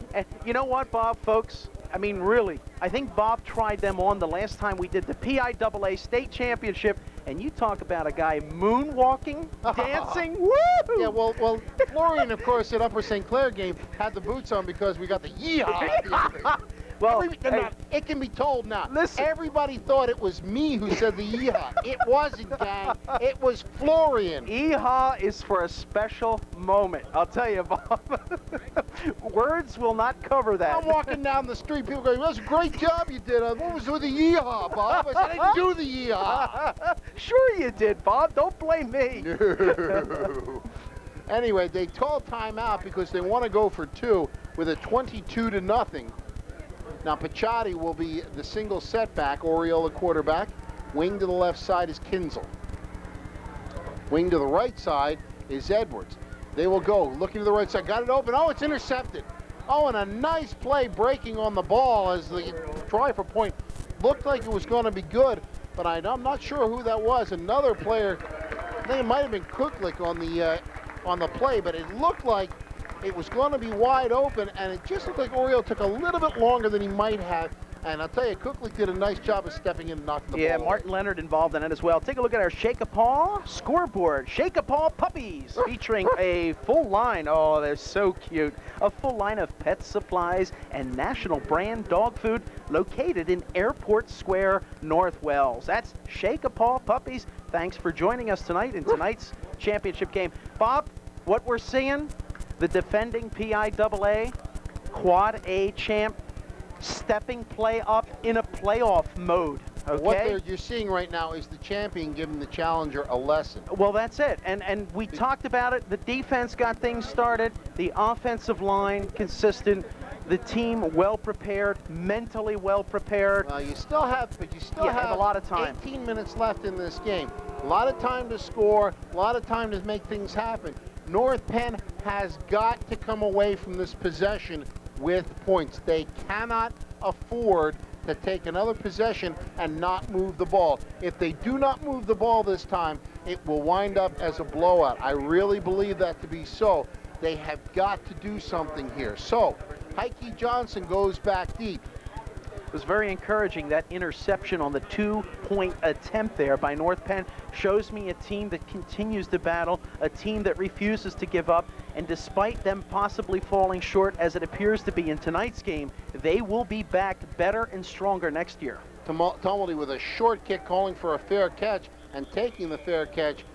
you know what, Bob, folks? I mean, really, I think Bob tried them on the last time we did the PIAA state championship, and you talk about a guy moonwalking, dancing, woo! Yeah, well, Florian, of course, at Upper St. Clair game had the boots on because we got the yeehaw. Well, it can be told now. Listen. Everybody thought it was me who said the yeehaw. It wasn't, gang. It was Florian. Yeehaw is for a special moment. I'll tell you, Bob. Words will not cover that. I'm walking down the street, people going, "That's a great job you did. What was with the yeehaw, Bob?" I said, "I didn't do the yeehaw." Sure you did, Bob. Don't blame me. No. Anyway, they call timeout because they want to go for 2 with a 22-0. Now, Picciotti will be the single setback, Oriola quarterback. Wing to the left side is Kinzel. Wing to the right side is Edwards. They will go, looking to the right side, got it open. Oh, it's intercepted. Oh, and a nice play breaking on the ball as the try for point looked like it was going to be good, but I'm not sure who that was. Another player, I think it might have been Cooklick on the play, but it looked like it was going to be wide open, and it just looked like Oriole took a little bit longer than he might have. And I'll tell you, Cooklick did a nice job of stepping in and knocking the ball. Yeah, Martin Leonard involved in it as well. Take a look at our Shake-a-Paw scoreboard. Shake-a-Paw puppies featuring a full line. Oh, they're so cute. A full line of pet supplies and national brand dog food located in Airport Square, North Wells. That's Shake-a-Paw puppies. Thanks for joining us tonight in tonight's championship game. Bob, what we're seeing, the defending PIAA Quad A champ stepping play up in a playoff mode. Okay? What you're seeing right now is the champion giving the challenger a lesson. Well, that's it. And we talked about it. The defense got things started. The offensive line consistent. The team well prepared, mentally well prepared. Well, you still have a lot of time. 18 minutes left in this game. A lot of time to score. A lot of time to make things happen. North Penn has got to come away from this possession with points. They cannot afford to take another possession and not move the ball. If they do not move the ball this time, it will wind up as a blowout. I really believe that to be so. They have got to do something here. So, Heike Johnson goes back deep. It was very encouraging, that interception on the 2-point attempt there by North Penn. Shows me a team that continues to battle, a team that refuses to give up, and despite them possibly falling short as it appears to be in tonight's game, they will be back better and stronger next year. Tumulty with a short kick calling for a fair catch and taking the fair catch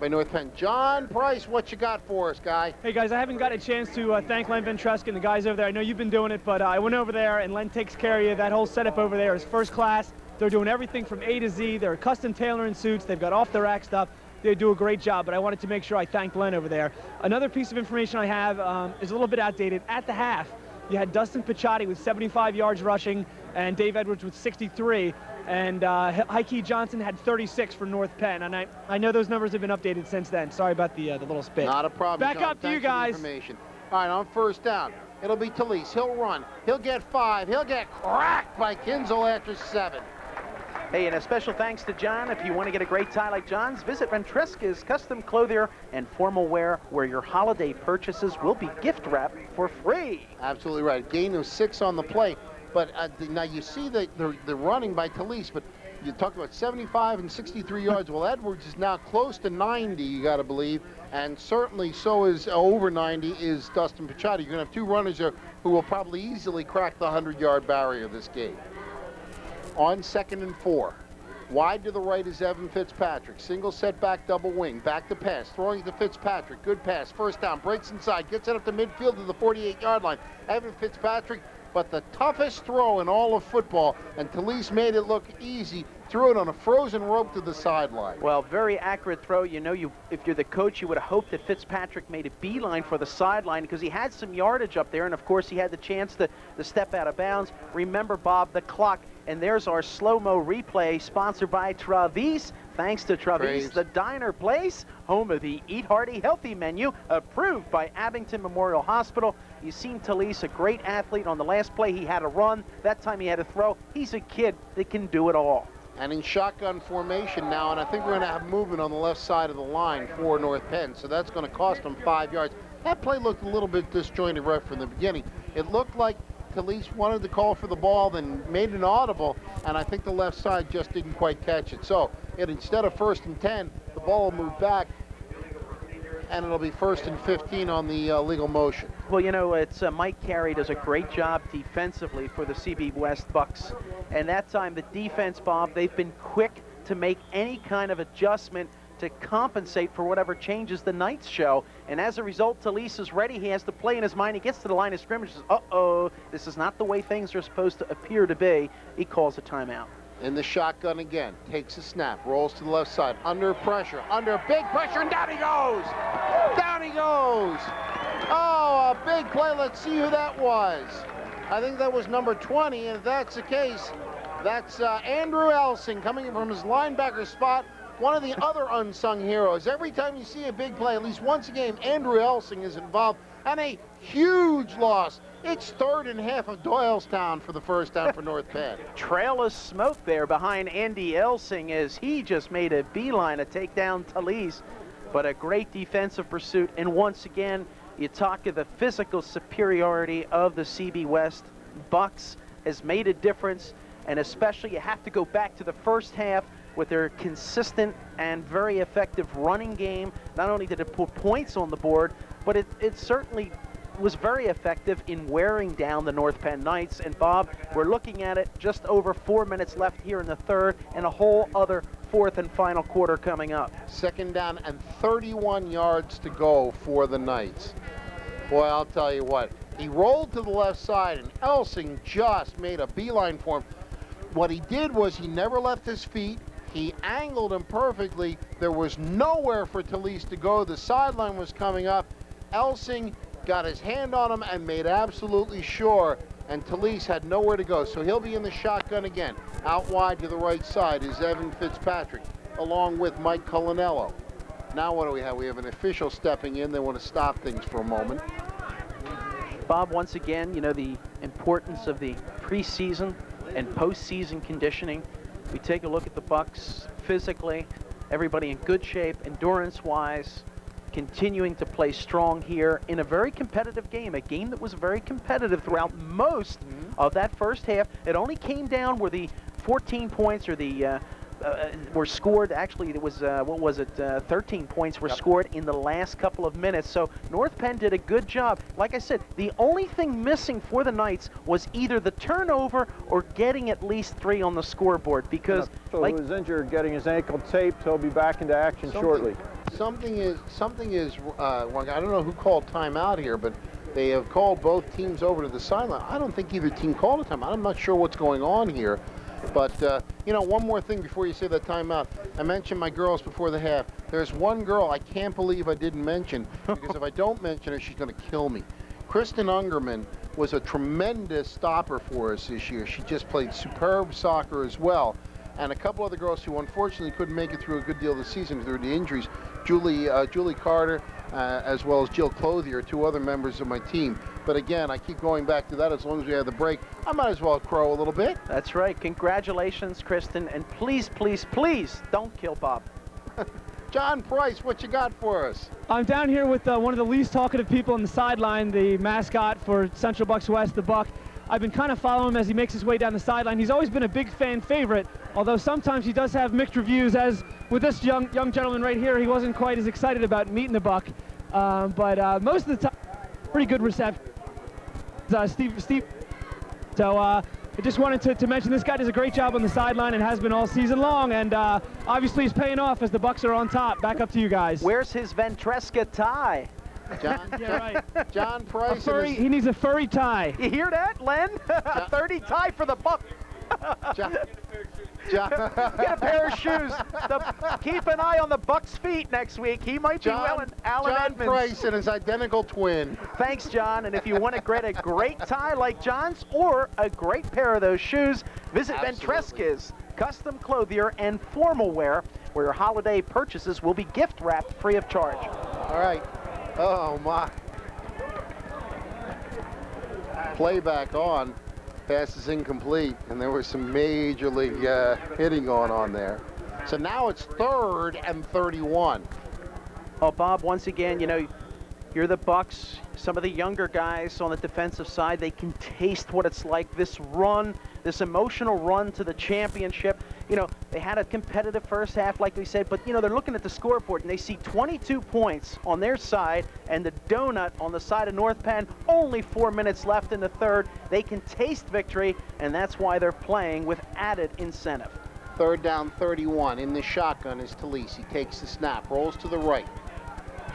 by North Penn. John Price, what you got for us, guy? Hey, guys, I haven't got a chance to thank Len Ventresca and the guys over there. I know you've been doing it, but I went over there, and Len takes care of you. That whole setup over there is first class. They're doing everything from A to Z. They're custom tailoring suits. They've got off-the-rack stuff. They do a great job, but I wanted to make sure I thanked Len over there. Another piece of information I have is a little bit outdated. At the half, you had Dustin Picciotti with 75 yards rushing and Dave Edwards with 63. And Heike Johnson had 36 for North Penn, and I know those numbers have been updated since then. Sorry about the little spit. Not a problem, Back John. up to you guys. All right, on first down, it'll be Talise. He'll run. He'll get 5. He'll get cracked by Kinzel after 7. Hey, and a special thanks to John. If you want to get a great tie like John's, visit Ventresca's Custom Clothier and Formal Wear, where your holiday purchases will be gift wrapped for free. Absolutely right. Gain of 6 on the play. But now you see the running by Talise, but you talked about 75 and 63 yards. Well, Edwards is now close to 90, you got to believe, and certainly so is over 90 is Dustin Picciotti. You're going to have 2 runners there who will probably easily crack the 100-yard barrier this game. On 2nd and 4. Wide to the right is Evan Fitzpatrick. Single setback, double wing. Back to pass. Throwing to Fitzpatrick. Good pass. First down. Breaks inside. Gets it up to midfield to the 48-yard line. Evan Fitzpatrick, but the toughest throw in all of football, and Talise made it look easy. Threw it on a frozen rope to the sideline. Well, very accurate throw. You know, if you're the coach, you would have hoped that Fitzpatrick made a beeline for the sideline because he had some yardage up there, and of course he had the chance to step out of bounds. Remember, Bob, the clock. And there's our slow-mo replay sponsored by Travis. Thanks to Travis, the diner place, home of the Eat Hearty Healthy menu, approved by Abington Memorial Hospital. You've seen Talise, a great athlete. On the last play, he had a run. That time he had a throw. He's a kid that can do it all. and in shotgun formation now, and I think we're going to have movement on the left side of the line for North Penn, so that's going to cost them 5 yards. That play looked a little bit disjointed right from the beginning. It looked like Talise wanted to call for the ball, then made an audible, and I think the left side just didn't quite catch it. So instead of 1st and 10, the ball will move back, and it'll be 1st and 15 on the legal motion. Well, you know, it's Mike Carey does a great job defensively for the CB West Bucks. And that time, the defense, Bob, they've been quick to make any kind of adjustment to compensate for whatever changes the Knights show. And as a result, Talise is ready. He has to play in his mind. He gets to the line of scrimmage, says, uh-oh, this is not the way things are supposed to appear to be. He calls a timeout. In the shotgun again, takes a snap, rolls to the left side, under pressure, under big pressure, and down he goes! Down he goes! Oh, a big play. Let's see who that was. I think that was number 20, and if that's the case, that's Andrew Elsing coming from his linebacker spot, one of the other unsung heroes. Every time you see a big play, at least once a game, Andrew Elsing is involved, and a huge loss. It's 3rd and half of Doylestown for the first down for North Penn. Trail of smoke there behind Andy Elsing as he just made a beeline to take down Talise. But a great defensive pursuit, and once again, you talk of the physical superiority of the CB West Bucks has made a difference, and especially you have to go back to the first half with their consistent and very effective running game. Not only did it put points on the board, but it certainly was very effective in wearing down the North Penn Knights. And Bob, we're looking at it just over 4 minutes left here in the third, and a whole other 4th and final quarter coming up. 2nd down and 31 yards to go for the Knights. Boy, I'll tell you what, he rolled to the left side, and Elsing just made a beeline for him. What he did was he never left his feet. He angled him perfectly. There was nowhere for Talise to go. The sideline was coming up. Elsing got his hand on him and made absolutely sure, and Talise had nowhere to go. So he'll be in the shotgun again. Out wide to the right side is Evan Fitzpatrick, along with Mike Colanello. Now what do we have? We have an official stepping in. They want to stop things for a moment. Bob, once again, you know, the importance of the preseason and postseason conditioning. We take a look at the Bucks physically, everybody in good shape, endurance-wise, continuing to play strong here in a very competitive game, a game that was very competitive throughout most of that first half. It only came down where the 14 points or the were scored. Actually, it was, 13 points were scored in the last couple of minutes. So North Penn did a good job. Like I said, the only thing missing for the Knights was either the turnover or getting at least 3 on the scoreboard, because so he was injured, getting his ankle taped. He'll be back into action shortly. Something is, well, I don't know who called timeout here, but they have called both teams over to the sideline. I don't think either team called a timeout. I'm not sure what's going on here. But, you know, one more thing before you say that timeout. I mentioned my girls before the half. There's one girl I can't believe I didn't mention, because if I don't mention her, she's going to kill me. Kristen Ungerman was a tremendous stopper for us this year. She just played superb soccer as well. And a couple other girls who unfortunately couldn't make it through a good deal of the season through the injuries. Julie Carter, as well as Jill Clothier, 2 other members of my team. But again, I keep going back to that. As long as we have the break, I might as well crow a little bit. That's right. Congratulations, Kristen. And please, please, please don't kill Bob. John Price, what you got for us? I'm down here with one of the least talkative people on the sideline, the mascot for Central Bucks West, the Buck. I've been kind of following him as he makes his way down the sideline. He's always been a big fan favorite, although sometimes he does have mixed reviews, as with this young gentleman right here. He wasn't quite as excited about meeting the Buck, but most of the time, pretty good reception. Steve. So I just wanted to mention this guy does a great job on the sideline and has been all season long, and obviously he's paying off as the Bucks are on top. Back up to you guys. Where's his Ventresca tie? John Price. He needs a furry tie. You hear that, Len? 30 tie for the Buck. Get a pair of shoes. Keep an eye on the Buck's feet next week. He might be Alan Edmonds. John Price and his identical twin. Thanks, John. And if you want to get a great tie like John's or a great pair of those shoes, visit Ventresca's Custom Clothier and Formal Wear, where your holiday purchases will be gift wrapped free of charge. All right. Oh, my. Playback on. Pass is incomplete, and there was some major league hitting going on there. So now it's 3rd and 31. Oh, Bob, once again, you know, you're the Bucks. Some of the younger guys on the defensive side, they can taste what it's like, this run, this emotional run to the championship. You know, they had a competitive first half, like we said, but, you know, they're looking at the scoreboard, and they see 22 points on their side and the donut on the side of North Penn. Only 4 minutes left in the third. They can taste victory, and that's why they're playing with added incentive. 3rd down, 31. In the shotgun is Talise. He takes the snap, rolls to the right.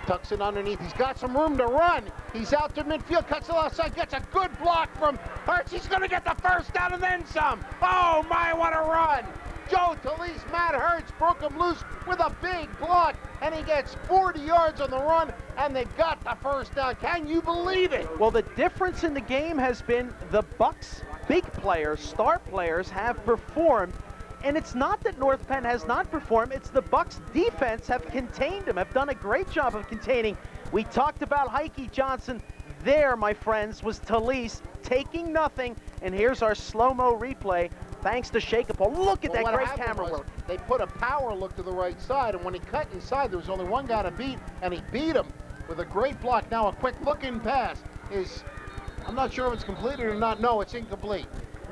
Tucks it underneath. He's got some room to run. He's out to midfield, cuts to the left side, gets a good block from Hertz. He's going to get the first down and then some. Oh, my, what a run. Joe Talise, Matt Hertz broke him loose with a big block, and he gets 40 yards on the run, and they got the first down. Can you believe it? Well, the difference in the game has been the Bucks' big players, star players, have performed. And it's not that North Penn has not performed, it's the Bucks' defense have contained him, have done a great job of containing. We talked about Heike Johnson. There, my friends, was Talise taking nothing. And here's our slow-mo replay, thanks to Shakopol. Look at that great camera work. They put a power look to the right side, and when he cut inside, there was only one guy to beat, and he beat him with a great block. Now a quick look-in pass is, I'm not sure if it's completed or not. No, it's incomplete.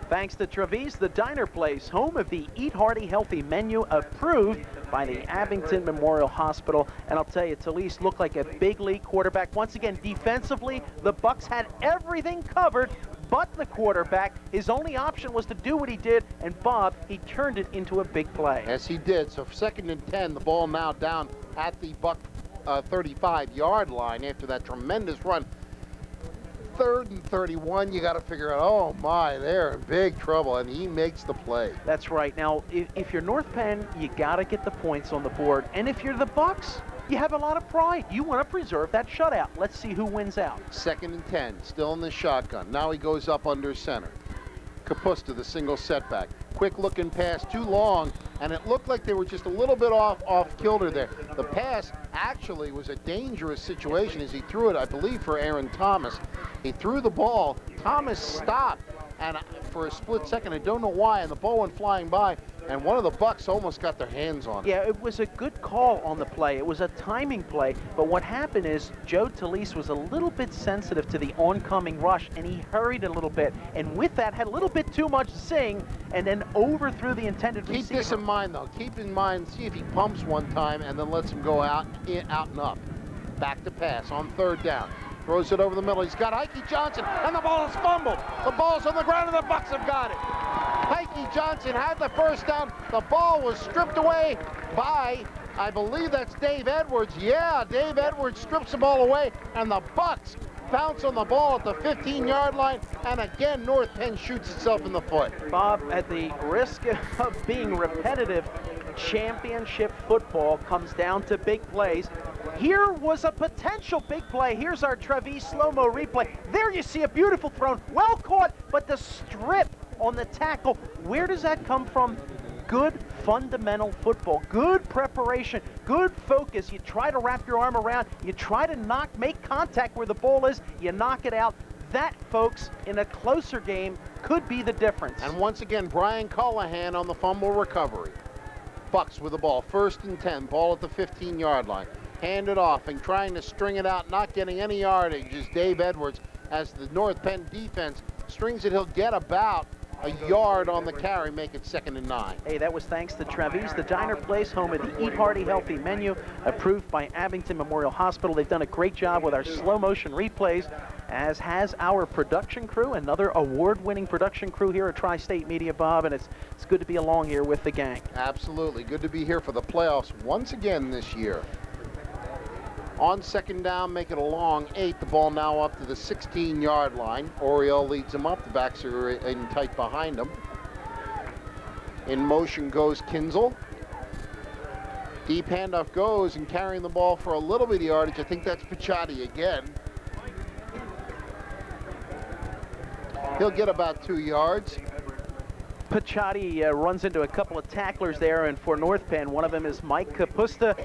Thanks to Travis, the diner place, home of the Eat Hearty Healthy menu, approved by the Abington Memorial Hospital. And I'll tell you, Talise looked like a big league quarterback. Once again, defensively, the Bucks had everything covered but the quarterback. His only option was to do what he did, and Bob, he turned it into a big play. Yes, he did. So 2nd and 10, the ball now down at the Buck 35-yard line after that tremendous run. 3rd and 31, you got to figure out, oh my, they're in big trouble, and he makes the play. That's right. Now, if you're North Penn, you got to get the points on the board, and if you're the Bucks, you have a lot of pride. You want to preserve that shutout. Let's see who wins out. 2nd and 10, still in the shotgun. Now he goes up under center. Kapusta, the single setback. Quick looking pass, too long, and it looked like they were just a little bit off kilter there. The pass actually was a dangerous situation as he threw it, I believe, for Aaron Thomas. He threw the ball. Thomas stopped, and for a split second, I don't know why, and the ball went flying by, and one of the Bucks almost got their hands on it. Yeah, it was a good call on the play. It was a timing play, but what happened is Joe Talise was a little bit sensitive to the oncoming rush, and he hurried a little bit, and with that had a little bit too much zing, and then overthrew the intended receiver. Keep this in mind, though. Keep in mind, see if he pumps one time and then lets him go out and up. Back to pass on 3rd down. Throws it over the middle. He's got Heike Johnson, and the ball is fumbled. The ball's on the ground, and the Bucks have got it. Heike Johnson had the first down. The ball was stripped away by, I believe that's Dave Edwards. Yeah, Dave Edwards strips the ball away, and the Bucks bounce on the ball at the 15-yard line, and again, North Penn shoots itself in the foot. Bob, at the risk of being repetitive, championship football comes down to big plays. Here was a potential big play. Here's our Travis slow-mo replay. There you see a beautiful throw, well caught, but the strip on the tackle, where does that come from? Good fundamental football, good preparation, good focus. You try to wrap your arm around, you try to make contact where the ball is, you knock it out. That, folks, in a closer game, could be the difference. And once again, Brian Callahan on the fumble recovery. Bucks with the ball, 1st and 10, ball at the 15-yard line. Hand it off and trying to string it out, not getting any yardage is Dave Edwards as the North Penn defense strings it. He'll get about a yard on the carry, make it 2nd and 9. Hey, that was thanks to Travis, the diner place, home of the Eat Hearty Healthy menu, approved by Abington Memorial Hospital. They've done a great job with our slow motion replays, as has our production crew, another award-winning production crew here at Tri-State Media, Bob, and it's good to be along here with the gang. Absolutely, good to be here for the playoffs once again this year. On 2nd down, make it a long 8. The ball now up to the 16-yard line. Oriole leads them up. The backs are in tight behind them. In motion goes Kinzel. Deep handoff goes, and carrying the ball for a little bit of yardage. I think that's Picciotti again. He'll get about 2 yards. Picciotti runs into a couple of tacklers there, and for North Penn, one of them is Mike Kapusta.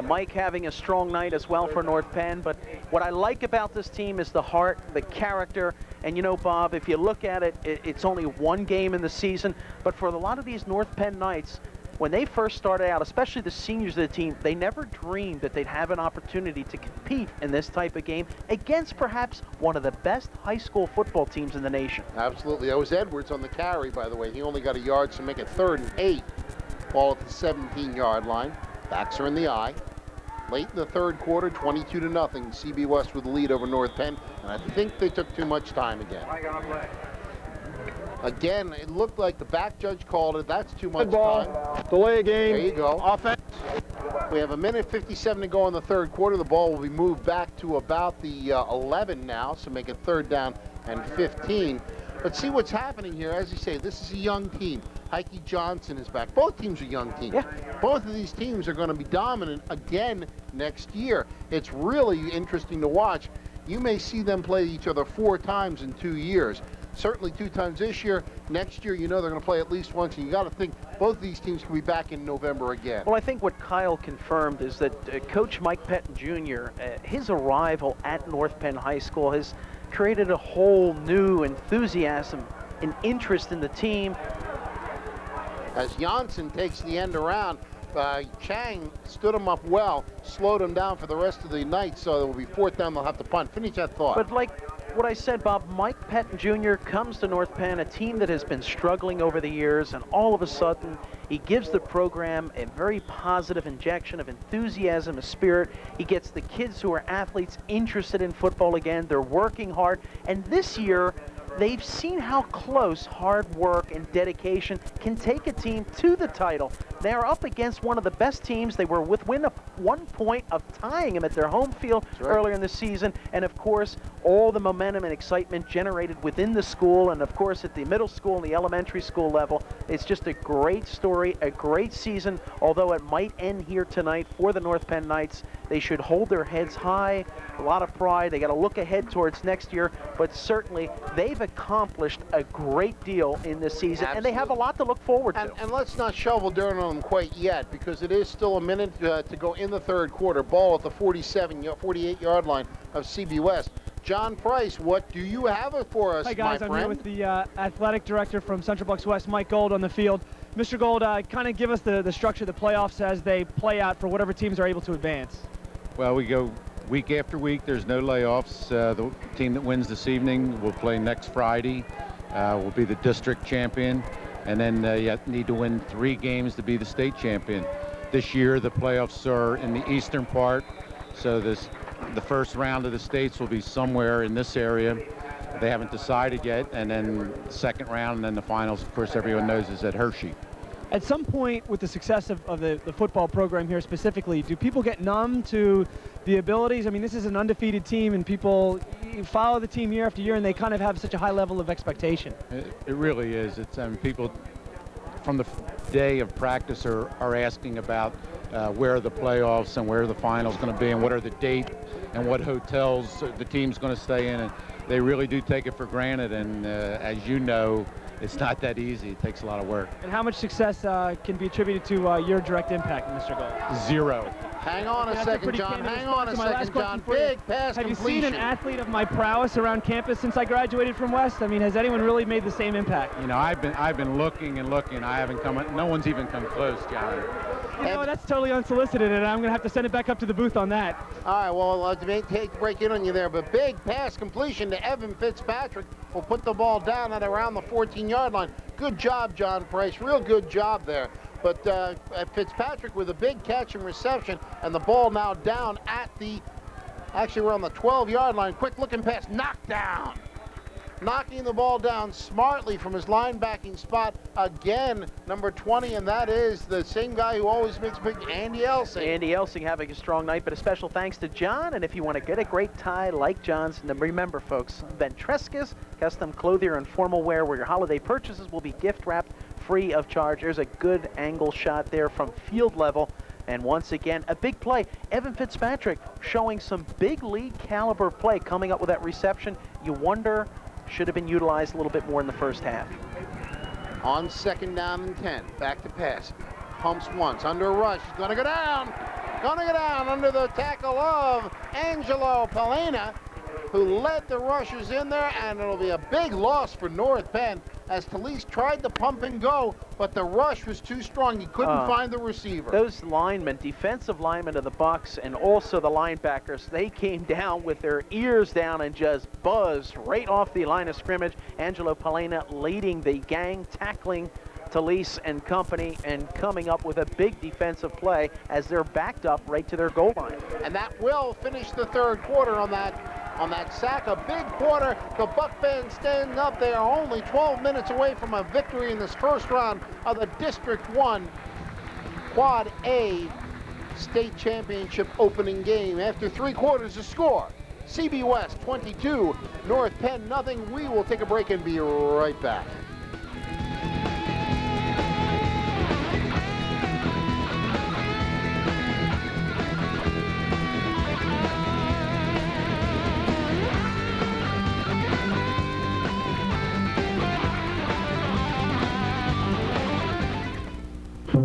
Mike having a strong night as well for North Penn. But what I like about this team is the heart, the character. And you know, Bob, if you look at it, it's only one game in the season. But for a lot of these North Penn Knights, when they first started out, especially the seniors of the team, they never dreamed that they'd have an opportunity to compete in this type of game against perhaps one of the best high school football teams in the nation. Absolutely. That was Edwards on the carry, by the way. He only got a yard, so make it 3rd and 8. Ball at the 17-yard line. Backs are in the eye. Late in the 3rd quarter, 22-0. CB West with the lead over North Penn, and I think they took too much time again. Again, it looked like the back judge called it. That's too much time. Delay game. There you go. Offense. We have 1:57 to go in the 3rd quarter. The ball will be moved back to about the 11 now, so make it 3rd down and 15. But see what's happening here. As you say, this is a young team. Heike Johnson is back. Both teams are young teams. Yeah. Both of these teams are going to be dominant again next year. It's really interesting to watch. You may see them play each other 4 times in 2 years. Certainly 2 times this year. Next year, you know they're going to play at least once, and you got to think both of these teams can be back in November again. Well, I think what Kyle confirmed is that Coach Mike Penn Jr., his arrival at North Penn High School has created a whole new enthusiasm and interest in the team. As Janssen takes the end around, Chang stood him up well, slowed him down for the rest of the night, so it will be 4th down. They'll have to punt. Finish that thought. But like what I said, Bob, Mike Penn Jr. comes to North Penn, a team that has been struggling over the years, and all of a sudden he gives the program a very positive injection of enthusiasm, of spirit. He gets the kids who are athletes interested in football again. They're working hard, and this year they've seen how close hard work and dedication can take a team to the title. They're up against one of the best teams. They were within 1 point of tying them at their home field earlier in the season. And of course, all the momentum and excitement generated within the school, and of course at the middle school and the elementary school level. It's just a great story, a great season. Although it might end here tonight for the North Penn Knights, they should hold their heads high, a lot of pride. They got to look ahead towards next year, but certainly they've accomplished a great deal in this season. Absolutely. And they have a lot to look forward to. And let's not shovel dirt on them quite yet, because it is still a minute to go in the 3rd quarter. Ball at the 48-yard line of CB West. John Price, what do you have for us, Hi guys, my I'm friend? here with the athletic director from Central Bucks West, Mike Gold, on the field. Mr. Gold, kind of give us the structure of the playoffs as they play out for whatever teams are able to advance. Well, we go week after week. There's no layoffs. The team that wins this evening will play next Friday. Will be the district champion. And then you need to win 3 games to be the state champion. This year, the playoffs are in the eastern part. So the first round of the states will be somewhere in this area. They haven't decided yet. And then the second round and then the finals, of course, everyone knows, is at Hershey. At some point with the success of the football program here specifically, do people get numb to the abilities? I mean, this is an undefeated team, and people follow the team year after year, and they kind of have such a high level of expectation. It really is. It's people from the day of practice are asking about where are the playoffs and where are the finals going to be and what are the date and what hotels the team's going to stay in. And they really do take it for granted. And as you know, it's not that easy. It takes a lot of work. And how much success can be attributed to your direct impact, Mr. Gold? 0. Hang on a second, John. Hang on a second, John. Big pass completion. Have you seen an athlete of my prowess around campus since I graduated from West? I mean, has anyone really made the same impact? You know, I've been looking and looking. I haven't come. No one's even come close, John. You know, that's totally unsolicited, and I'm going to have to send it back up to the booth on that. All right, well, I'll break in on you there, but big pass completion to Evan Fitzpatrick will put the ball down at around the 14-yard line. Good job, John Price. Real good job there. But Fitzpatrick with a big catch and reception, and the ball now down at actually we're on the 12-yard line. Quick looking pass, knocked down. Knocking the ball down smartly from his linebacking spot again, number 20, and that is the same guy who always makes big, Andy Elsing. Andy Elsing having a strong night, but a special thanks to John. And if you want to get a great tie like John's, remember, folks, Ventresca's Custom Clothier and Formal Wear, where your holiday purchases will be gift wrapped free of charge. There's a good angle shot there from field level. And once again, a big play. Evan Fitzpatrick showing some big league caliber play, coming up with that reception. You wonder, should have been utilized a little bit more in the first half. On 2nd down and 10, back to pass. Pumps once, under a rush, he's gonna go down. Gonna go down under the tackle of Angelo Palena, who led the rushers in there, and it'll be a big loss for North Penn as Talise tried to pump and go, but the rush was too strong. He couldn't find the receiver. Those linemen, defensive linemen of the Bucks, and also the linebackers, they came down with their ears down and just buzzed right off the line of scrimmage. Angelo Palena leading the gang, tackling Talise and company, and coming up with a big defensive play as they're backed up right to their goal line. And that will finish the third quarter on that sack. A big quarter. The Buck fans standing up. They are only 12 minutes away from a victory in this first round of the District 1 Quad A State Championship opening game. After 3 quarters, the score: CB West 22, North Penn nothing. We will take a break and be right back.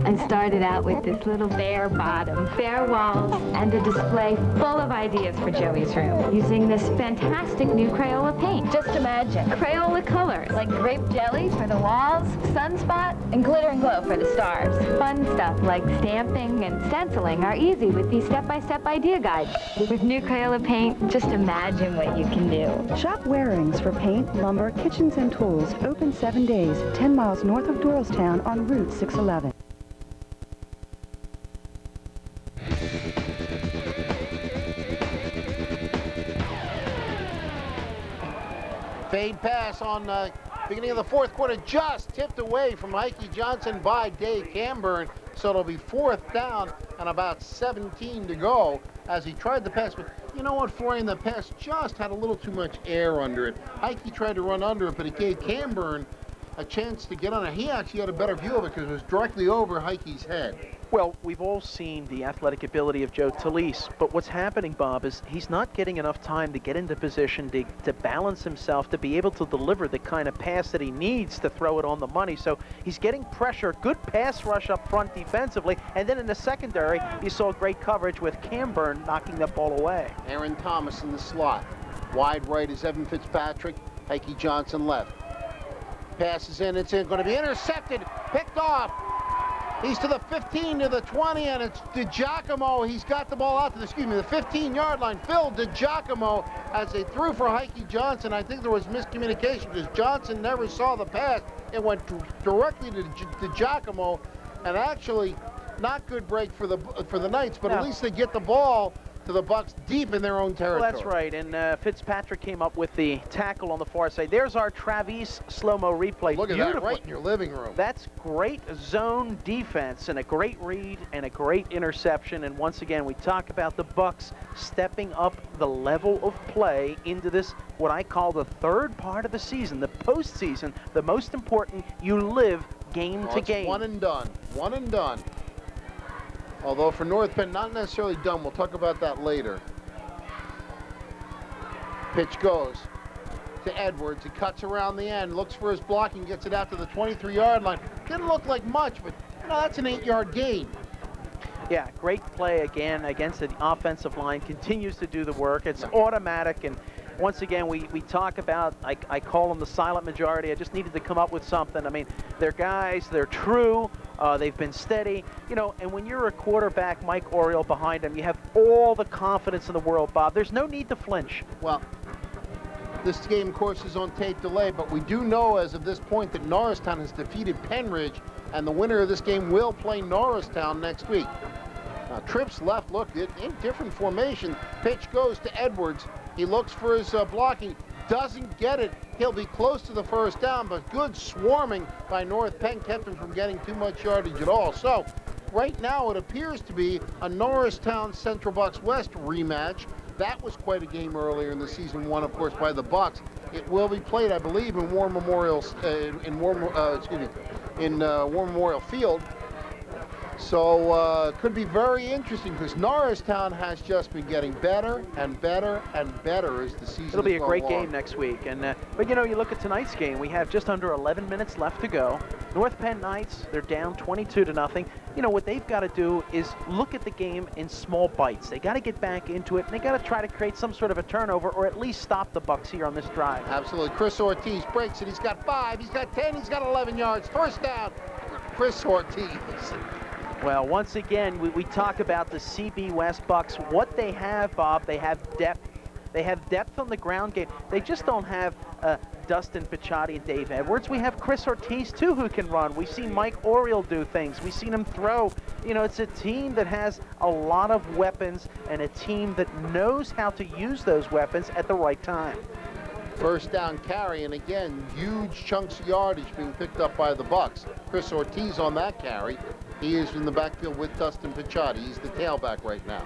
I started out with this little bare bottom, bare walls, and a display full of ideas for Joey's room, using this fantastic new Crayola paint. Just imagine, Crayola colors, like grape jelly for the walls, sunspot, and glitter and glow for the stars. Fun stuff like stamping and stenciling are easy with these step-by-step idea guides. With new Crayola paint, just imagine what you can do. Shop Waring's for paint, lumber, kitchens, and tools. Open 7 days, 10 miles north of Doylestown on Route 611. Fade pass on the beginning of the fourth quarter, just tipped away from Heike Johnson by Dave Camburn. So it'll be 4th down and about 17 to go as he tried the pass. But you know what, Florian, the pass just had a little too much air under it. Heike tried to run under it, but it gave Camburn a chance to get on it. He actually had a better view of it because it was directly over Heike's head. Well, we've all seen the athletic ability of Joe Talise, but what's happening, Bob, is he's not getting enough time to get into position to balance himself, to be able to deliver the kind of pass that he needs to throw it on the money. So he's getting pressure, good pass rush up front defensively, and then in the secondary, you saw great coverage with Camburn knocking that ball away. Aaron Thomas in the slot. Wide right is Evan Fitzpatrick, Heike Johnson left. Passes in, it's going to be intercepted, picked off. He's to the 15, to the 20, and it's DiGiacomo. He's got the ball out to the 15-yard line. Phil DiGiacomo, as they threw for Heike Johnson. I think there was miscommunication because Johnson never saw the pass. It went directly to DiGiacomo, and actually not good break for the Knights, but at least they get the ball to the Bucks deep in their own territory. Well, that's right, and Fitzpatrick came up with the tackle on the far side. There's our Travis slow-mo replay. Look at that, right in your living room. That's great zone defense and a great read and a great interception. And once again, we talk about the Bucks stepping up the level of play into this, what I call the third part of the season, the postseason, the most important. You live game to game. One and done. One and done. Although for North Penn, not necessarily done. We'll talk about that later. Pitch goes to Edwards. He cuts around the end, looks for his blocking, gets it out to the 23-yard line. Didn't look like much, but you know, that's an 8-yard gain. Yeah, great play again against the offensive line. Continues to do the work. It's automatic, and once again, we talk about, I call them the silent majority. I just needed to come up with something. I mean, they're guys, they're true. They've been steady, you know, and when you're a quarterback, Mike Oriole behind him, you have all the confidence in the world, Bob. There's no need to flinch. Well, this game, of course, is on tape delay, but we do know as of this point that Norristown has defeated Penridge, and the winner of this game will play Norristown next week. Now, Trips left, look, in different formation. Pitch goes to Edwards. He looks for his blocking. Doesn't get it. He'll be close to the first down, but good swarming by North Penn kept him from getting too much yardage at all. So right now it appears to be a Norristown Central Bucks West rematch. That was quite a game earlier in the season, won of course by the Bucks. It will be played, I believe, in War Memorial Field. So could be very interesting because Norristown has just been getting better and better and better as the season It'll be a has great gone along. game next week. And but you know, you look at tonight's game. We have just under 11 minutes left to go. North Penn Knights, they're down 22-0. You know, what they've got to do is look at the game in small bites. They got to get back into it, and they got to try to create some sort of a turnover or at least stop the Bucks here on this drive. Absolutely. Chris Ortiz breaks it. He's got 5, he's got 10, he's got 11 yards. First down, Chris Ortiz. Well, once again, we talk about the CB West Bucks. What they have, Bob, they have depth. They have depth on the ground game. They just don't have Dustin Picciotti and Dave Edwards. We have Chris Ortiz, too, who can run. We've seen Mike Oriel do things. We've seen him throw. You know, it's a team that has a lot of weapons and a team that knows how to use those weapons at the right time. First down carry, and again, huge chunks of yardage being picked up by the Bucks. Chris Ortiz on that carry. He is in the backfield with Dustin Picciotti. He's the tailback right now.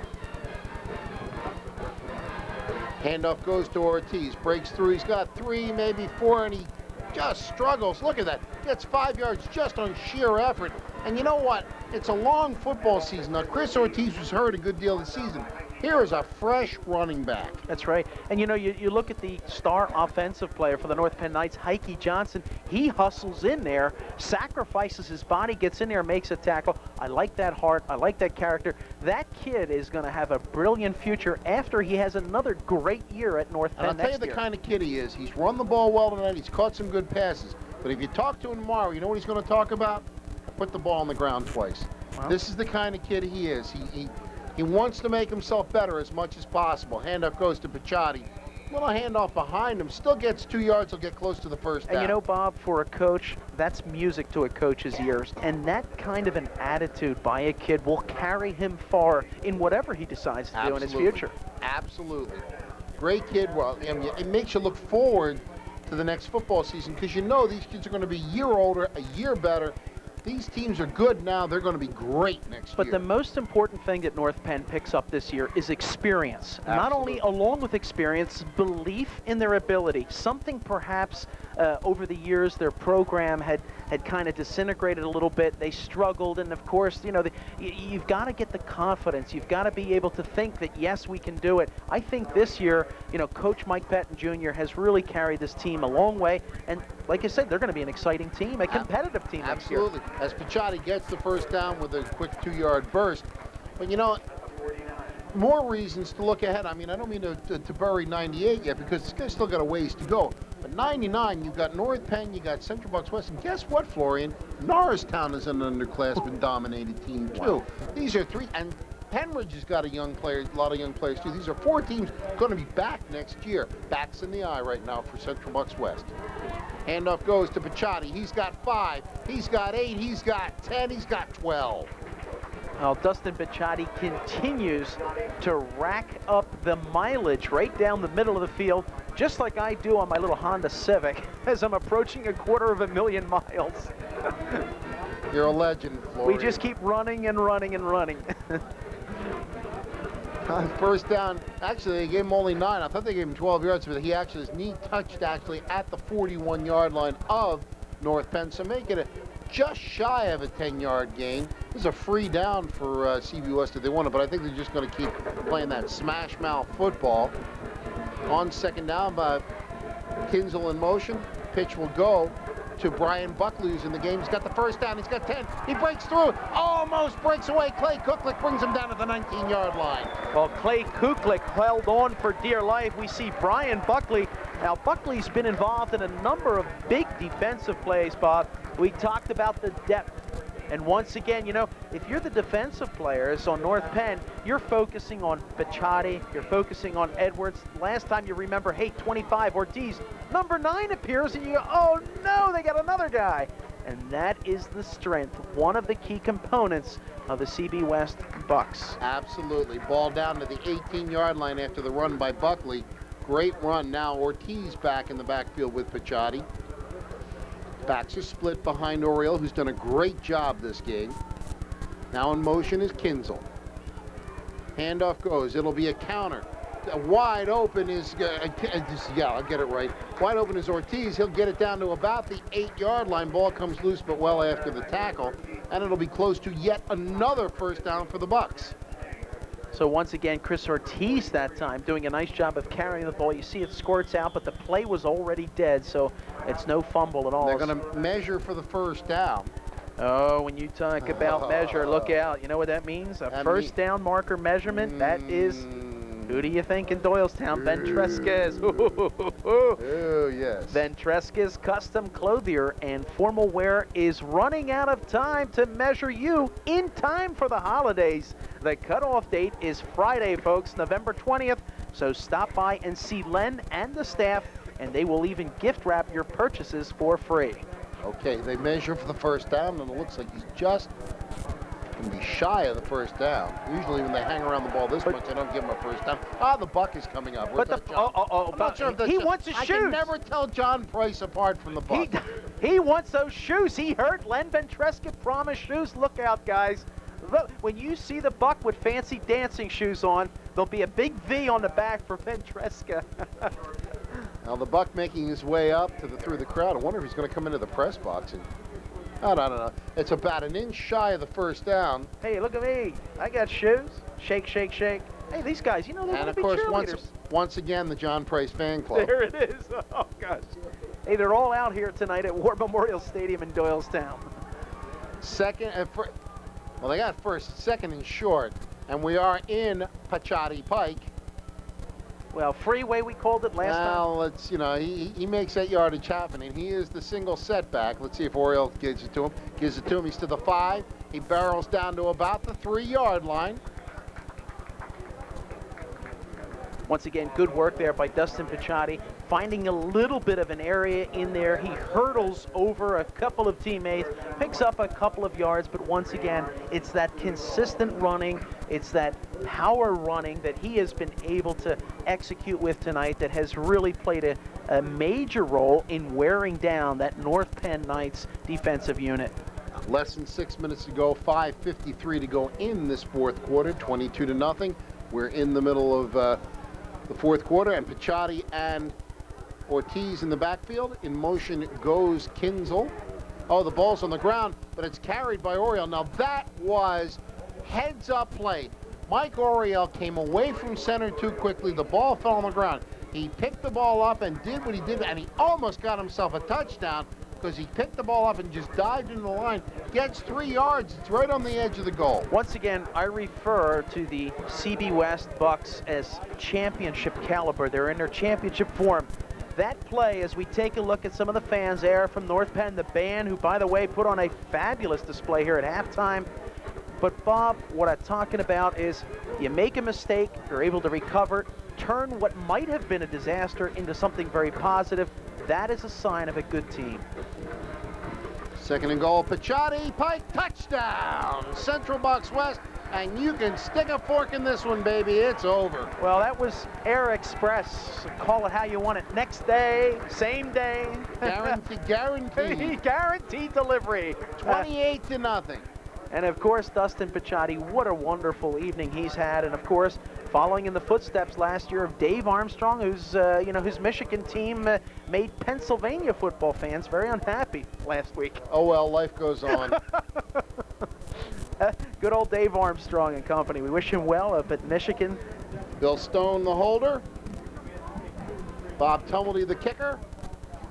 Handoff goes to Ortiz, breaks through. He's got 3, maybe 4, and he just struggles. Look at that. Gets 5 yards just on sheer effort. And you know what? It's a long football season. Now, Chris Ortiz was hurt a good deal of the season. Here is a fresh running back. That's right. And, you know, you look at the star offensive player for the North Penn Knights, Heike Johnson. He hustles in there, sacrifices his body, gets in there, makes a tackle. I like that heart. I like that character. That kid is going to have a brilliant future after he has another great year at North Penn And I'll tell you the kind of kid he is. He's run the ball well tonight. He's caught some good passes. But if you talk to him tomorrow, you know what he's going to talk about? Put the ball on the ground twice. Well, this is the kind of kid he is. He wants to make himself better as much as possible. Handoff goes to Picciotti. Little handoff behind him. Still gets 2 yards. He'll get close to the first down. And you know, Bob, for a coach, that's music to a coach's ears. And that kind of an attitude by a kid will carry him far in whatever he decides to do in his future. Absolutely. Great kid. Well, it makes you look forward to the next football season because you know these kids are going to be a year older, a year better. These teams are good now. They're going to be great next year. But the most important thing that North Penn picks up this year is experience. Absolutely. Not only along with experience, belief in their ability. Something perhaps over the years their program had kind of disintegrated a little bit. They struggled, and of course, you know, you've got to get the confidence. You've got to be able to think that, yes, we can do it. I think this year, you know, Coach Mike Pettin Jr. has really carried this team a long way, and like I said, they're going to be an exciting team, a competitive team next year. Absolutely. As Picciotti gets the first down with a quick 2-yard burst. But, you know, more reasons to look ahead. I mean, I don't mean to bury 98 yet because this guy's still got a ways to go. But 99, you've got North Penn, you got Central Bucks West, and guess what, Florian? Norristown is an underclassmen-dominated team, too. Wow. These are 3, and Penridge has got a lot of young players, too. These are 4 teams going to be back next year. Backs in the eye right now for Central Bucks West. Handoff goes to Picciotti. He's got 5, he's got 8, he's got 10, he's got 12. Well, Dustin Picciotti continues to rack up the mileage right down the middle of the field, just like I do on my little Honda Civic as I'm approaching 250,000 miles. You're a legend, Florian. We just keep running and running and running. On first down, actually, they gave him only 9. I thought they gave him 12 yards, but his knee touched actually at the 41-yard line of North Penn, so make it just shy of a 10-yard gain. This is a free down for CB West if they want it, but I think they're just going to keep playing that smash mouth football. On second down by Kinzel in motion. Pitch will go to Brian Buckley, who's in the game. He's got the first down. He's got 10. He breaks through. Almost breaks away. Clay Kuklik brings him down to the 19-yard line. Well, Clay Kuklik held on for dear life. We see Brian Buckley. Now, Buckley's been involved in a number of big defensive plays, Bob. We talked about the depth. And once again, you know, if you're the defensive players on North Penn, you're focusing on Picciotti, you're focusing on Edwards. Last time you remember, hey, 25, Ortiz, number 9 appears, and you go, oh no, they got another guy. And that is the strength, one of the key components of the CB West Bucks. Absolutely. Ball down to the 18-yard line after the run by Buckley. Great run. Now Ortiz back in the backfield with Picciotti. Backs are split behind Oriel, who's done a great job this game. Now in motion is Kinzel. Handoff goes. It'll be a counter. wide open is, I'll get it right. Wide open is Ortiz. He'll get it down to about the 8-yard line. Ball comes loose, but well after the tackle. And it'll be close to yet another first down for the Bucks. So once again, Chris Ortiz that time doing a nice job of carrying the ball. You see it squirts out, but the play was already dead, so it's no fumble at all. They're going to measure for the first down. Oh, when you talk about measure, look out. You know what that means? A first down marker measurement. That is, who do you think in Doylestown? Ventresca's. Oh, yes. Ventresca's Custom Clothier and Formal Wear is running out of time to measure you in time for the holidays. The cutoff date is Friday, folks, November 20th. So stop by and see Len and the staff, and they will even gift wrap your purchases for free. Okay, they measure for the first down, and it looks like he's just going to be shy of the first down. Usually when they hang around the ball this much, they don't give him a first down. The buck is coming up. But I'm not sure if that's he wants his shoes. I can never tell John Price apart from the buck. He wants those shoes. He heard Len Ventresca promise shoes. Look out, guys. Look, when you see the buck with fancy dancing shoes on, there'll be a big V on the back for Ventresca. Now the buck making his way up through the crowd. I wonder if he's going to come into the press box. And I don't know. It's about an inch shy of the first down. Hey, look at me. I got shoes. Shake, shake, shake. Hey, these guys, you know they're going to be cheerleaders. And of course, once again, the John Price fan club. There it is. Oh, gosh. Hey, they're all out here tonight at War Memorial Stadium in Doylestown. Well, they got second and short, and we are in Pachati Pike. Well, freeway we called it last time. Well, it's, he makes that yardage happen, and he is the single setback. Let's see if Oriole gives it to him. Gives it to him. He's to the 5. He barrels down to about the 3-yard line. Once again, good work there by Dustin Pachati, finding a little bit of an area in there. He hurdles over a couple of teammates, picks up a couple of yards, but once again, it's that consistent running, it's that power running that he has been able to execute with tonight that has really played a major role in wearing down that North Penn Knights defensive unit. Less than 6 minutes to go, 5:53 to go in this fourth quarter, 22-0. We're in the middle of the fourth quarter, and Pachati and Ortiz in the backfield. In motion goes Kinzel. Oh, the ball's on the ground, but it's carried by Oriole. Now that was heads-up play. Mike Oriole came away from center too quickly. The ball fell on the ground. He picked the ball up and did what he did, and he almost got himself a touchdown because he picked the ball up and just dived into the line. Gets 3 yards. It's right on the edge of the goal. Once again, I refer to the CB West Bucks as championship caliber. They're in their championship form. That play, as we take a look at some of the fans there from North Penn, the band, who, by the way, put on a fabulous display here at halftime. But, Bob, what I'm talking about is you make a mistake, you're able to recover, turn what might have been a disaster into something very positive. That is a sign of a good team. Second and goal, Pachati, Pike, touchdown! Central Bucks West, and you can stick a fork in this one, baby. It's over. Well, that was Air Express. Call it how you want it. Next day, same day. Guaranteed. Guaranteed delivery. 28-0. And, of course, Dustin Pachati, what a wonderful evening he's had. And, of course, following in the footsteps last year of Dave Armstrong, who's, whose Michigan team made Pennsylvania football fans very unhappy last week. Oh, well, life goes on. Good old Dave Armstrong and company. We wish him well up at Michigan. Bill Stone, the holder. Bob Tumblety, the kicker,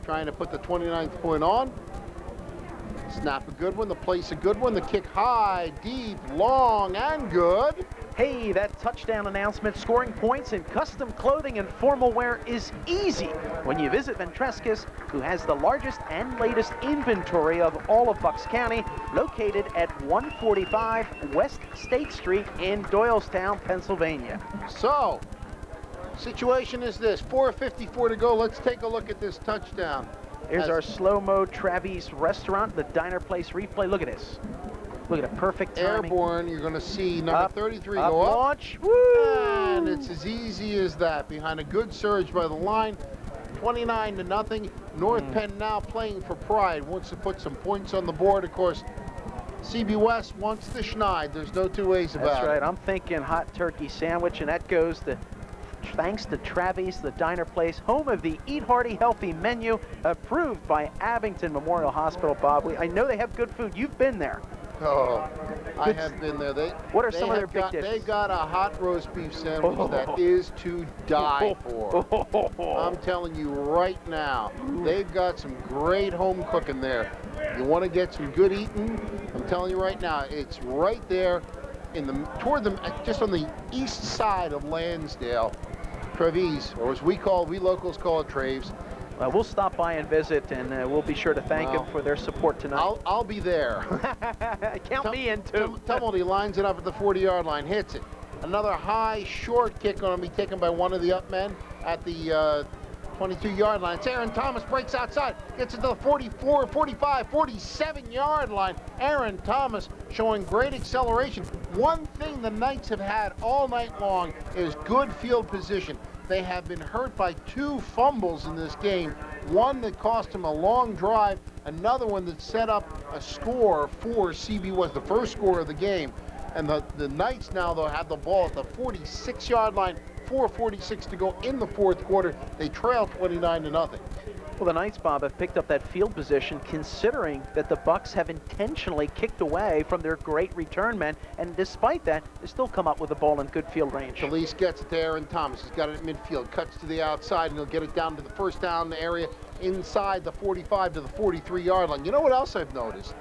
trying to put the 29th point on. Snap a good one, the place a good one, the kick high, deep, long, and good. Hey, that touchdown announcement, scoring points in custom clothing and formal wear is easy when you visit Ventresca's, who has the largest and latest inventory of all of Bucks County, located at 145 West State Street in Doylestown, Pennsylvania. So, situation is this, 4:54 to go. Let's take a look at this touchdown. Here's our slow-mo Travis restaurant, the diner place replay. Look at this. Look at a perfect timing. Airborne, you're going to see number 33 go up. Launch. Woo! And it's as easy as that. Behind a good surge by the line, 29-0. North Penn now playing for pride. Wants to put some points on the board. Of course, CB West wants the schneid. There's no two ways about it. That's right. I'm thinking hot turkey sandwich, and that goes to thanks to Travis, the diner place, home of the Eat Hearty Healthy menu, approved by Abington Memorial Hospital. Bob, I know they have good food. You've been there. Oh, I have been there. What are some of their big dishes? They've got a hot roast beef sandwich that is to die for. I'm telling you right now, they've got some great home cooking there. You want to get some good eating? I'm telling you right now, it's right there just on the east side of Lansdale, Travis, or as we locals call it, Traves. We'll stop by and visit, and we'll be sure to thank them for their support tonight. I'll be there. Count me in, too. Tumulty lines it up at the 40-yard line, hits it. Another high, short kick going to be taken by one of the up men at the 22-yard line. It's Aaron Thomas, breaks outside, gets it to the 44, 45, 47-yard line. Aaron Thomas showing great acceleration. One thing the Knights have had all night long is good field position. They have been hurt by 2 fumbles in this game. One that cost them a long drive, another one that set up a score for CB, was the first score of the game. And the Knights now, though, have the ball at the 46-yard line, 4:46 to go in the fourth quarter. They trail 29-0. Well, the Knights, Bob, have picked up that field position considering that the Bucks have intentionally kicked away from their great return men, and despite that, they still come up with the ball in good field range. Talise gets it to Aaron Thomas. He's got it at midfield, cuts to the outside, and he'll get it down to the first down area inside the 45 to the 43-yard line. You know what else I've noticed?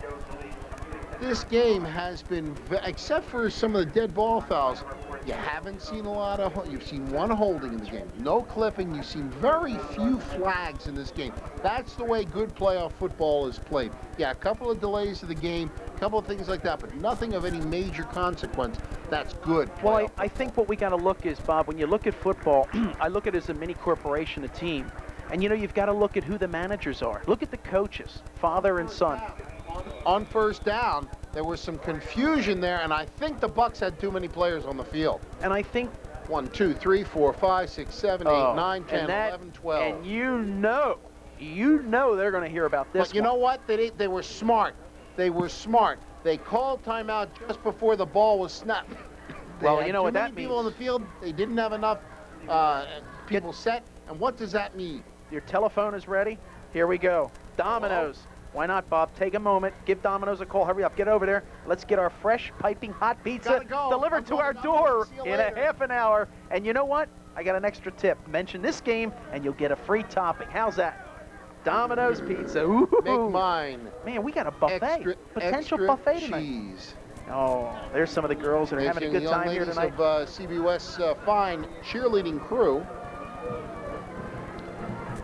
This game has been, except for some of the dead ball fouls, you haven't seen a lot of, you've seen 1 holding in the game. No clipping, you've seen very few flags in this game. That's the way good playoff football is played. Yeah, a couple of delays of the game, a couple of things like that, but nothing of any major consequence. That's good. Well, I think what we got to look is, Bob, when you look at football, I look at it as a mini corporation, a team. And, you know, you've got to look at who the managers are. Look at the coaches, father and son. On first down, there was some confusion there, and I think the Bucks had too many players on the field. And I think 1, 2, 3, 4, 5, 6, 7, 8, 9, 10, 11, 12. And you know they're going to hear about this. But you know what? They were smart. They were smart. They called timeout just before the ball was snapped. Well, you know what that means. People on the field, they didn't have enough people set. And what does that mean? Your telephone is ready. Here we go. Domino's. Hello? Why not, Bob? Take a moment. Give Domino's a call. Hurry up. Get over there. Let's get our fresh, piping hot pizza delivered to our door in a half an hour. And you know what? I got an extra tip. Mention this game, and you'll get a free topping. How's that? Domino's pizza. Ooh. Make mine. Man, we got a buffet. Potential buffet tonight. Cheese. Oh, there's some of the girls that are having a good time here tonight. Of CBW's fine cheerleading crew.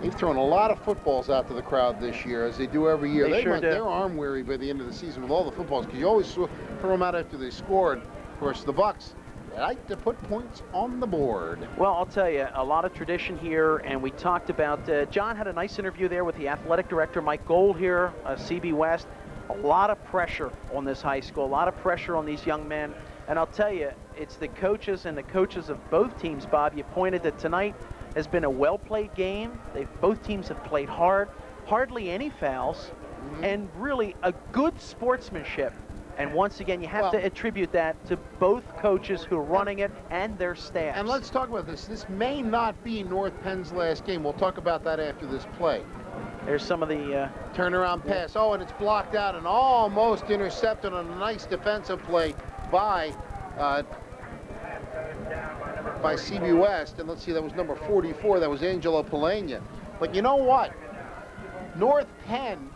They've thrown a lot of footballs out to the crowd this year, as they do every year. They're arm weary by the end of the season with all the footballs, because you always throw them out after they scored. Of course, the Bucks, they like to put points on the board. Well, I'll tell you, a lot of tradition here, and we talked about, John had a nice interview there with the athletic director, Mike Gold here, CB West. A lot of pressure on this high school, a lot of pressure on these young men. And I'll tell you, it's the coaches and the coaches of both teams, Bob. You pointed that tonight has been a well-played game. Both teams have played hard, hardly any fouls, and really a good sportsmanship. And once again, you have to attribute that to both coaches who are running it and their staffs. And let's talk about this. This may not be North Penn's last game. We'll talk about that after this play. There's some of the turnaround pass. Oh, and it's blocked out and almost intercepted on a nice defensive play by CB West. And let's see, that was number 44. That was Angelo Pelagna. But you know what? North Penn,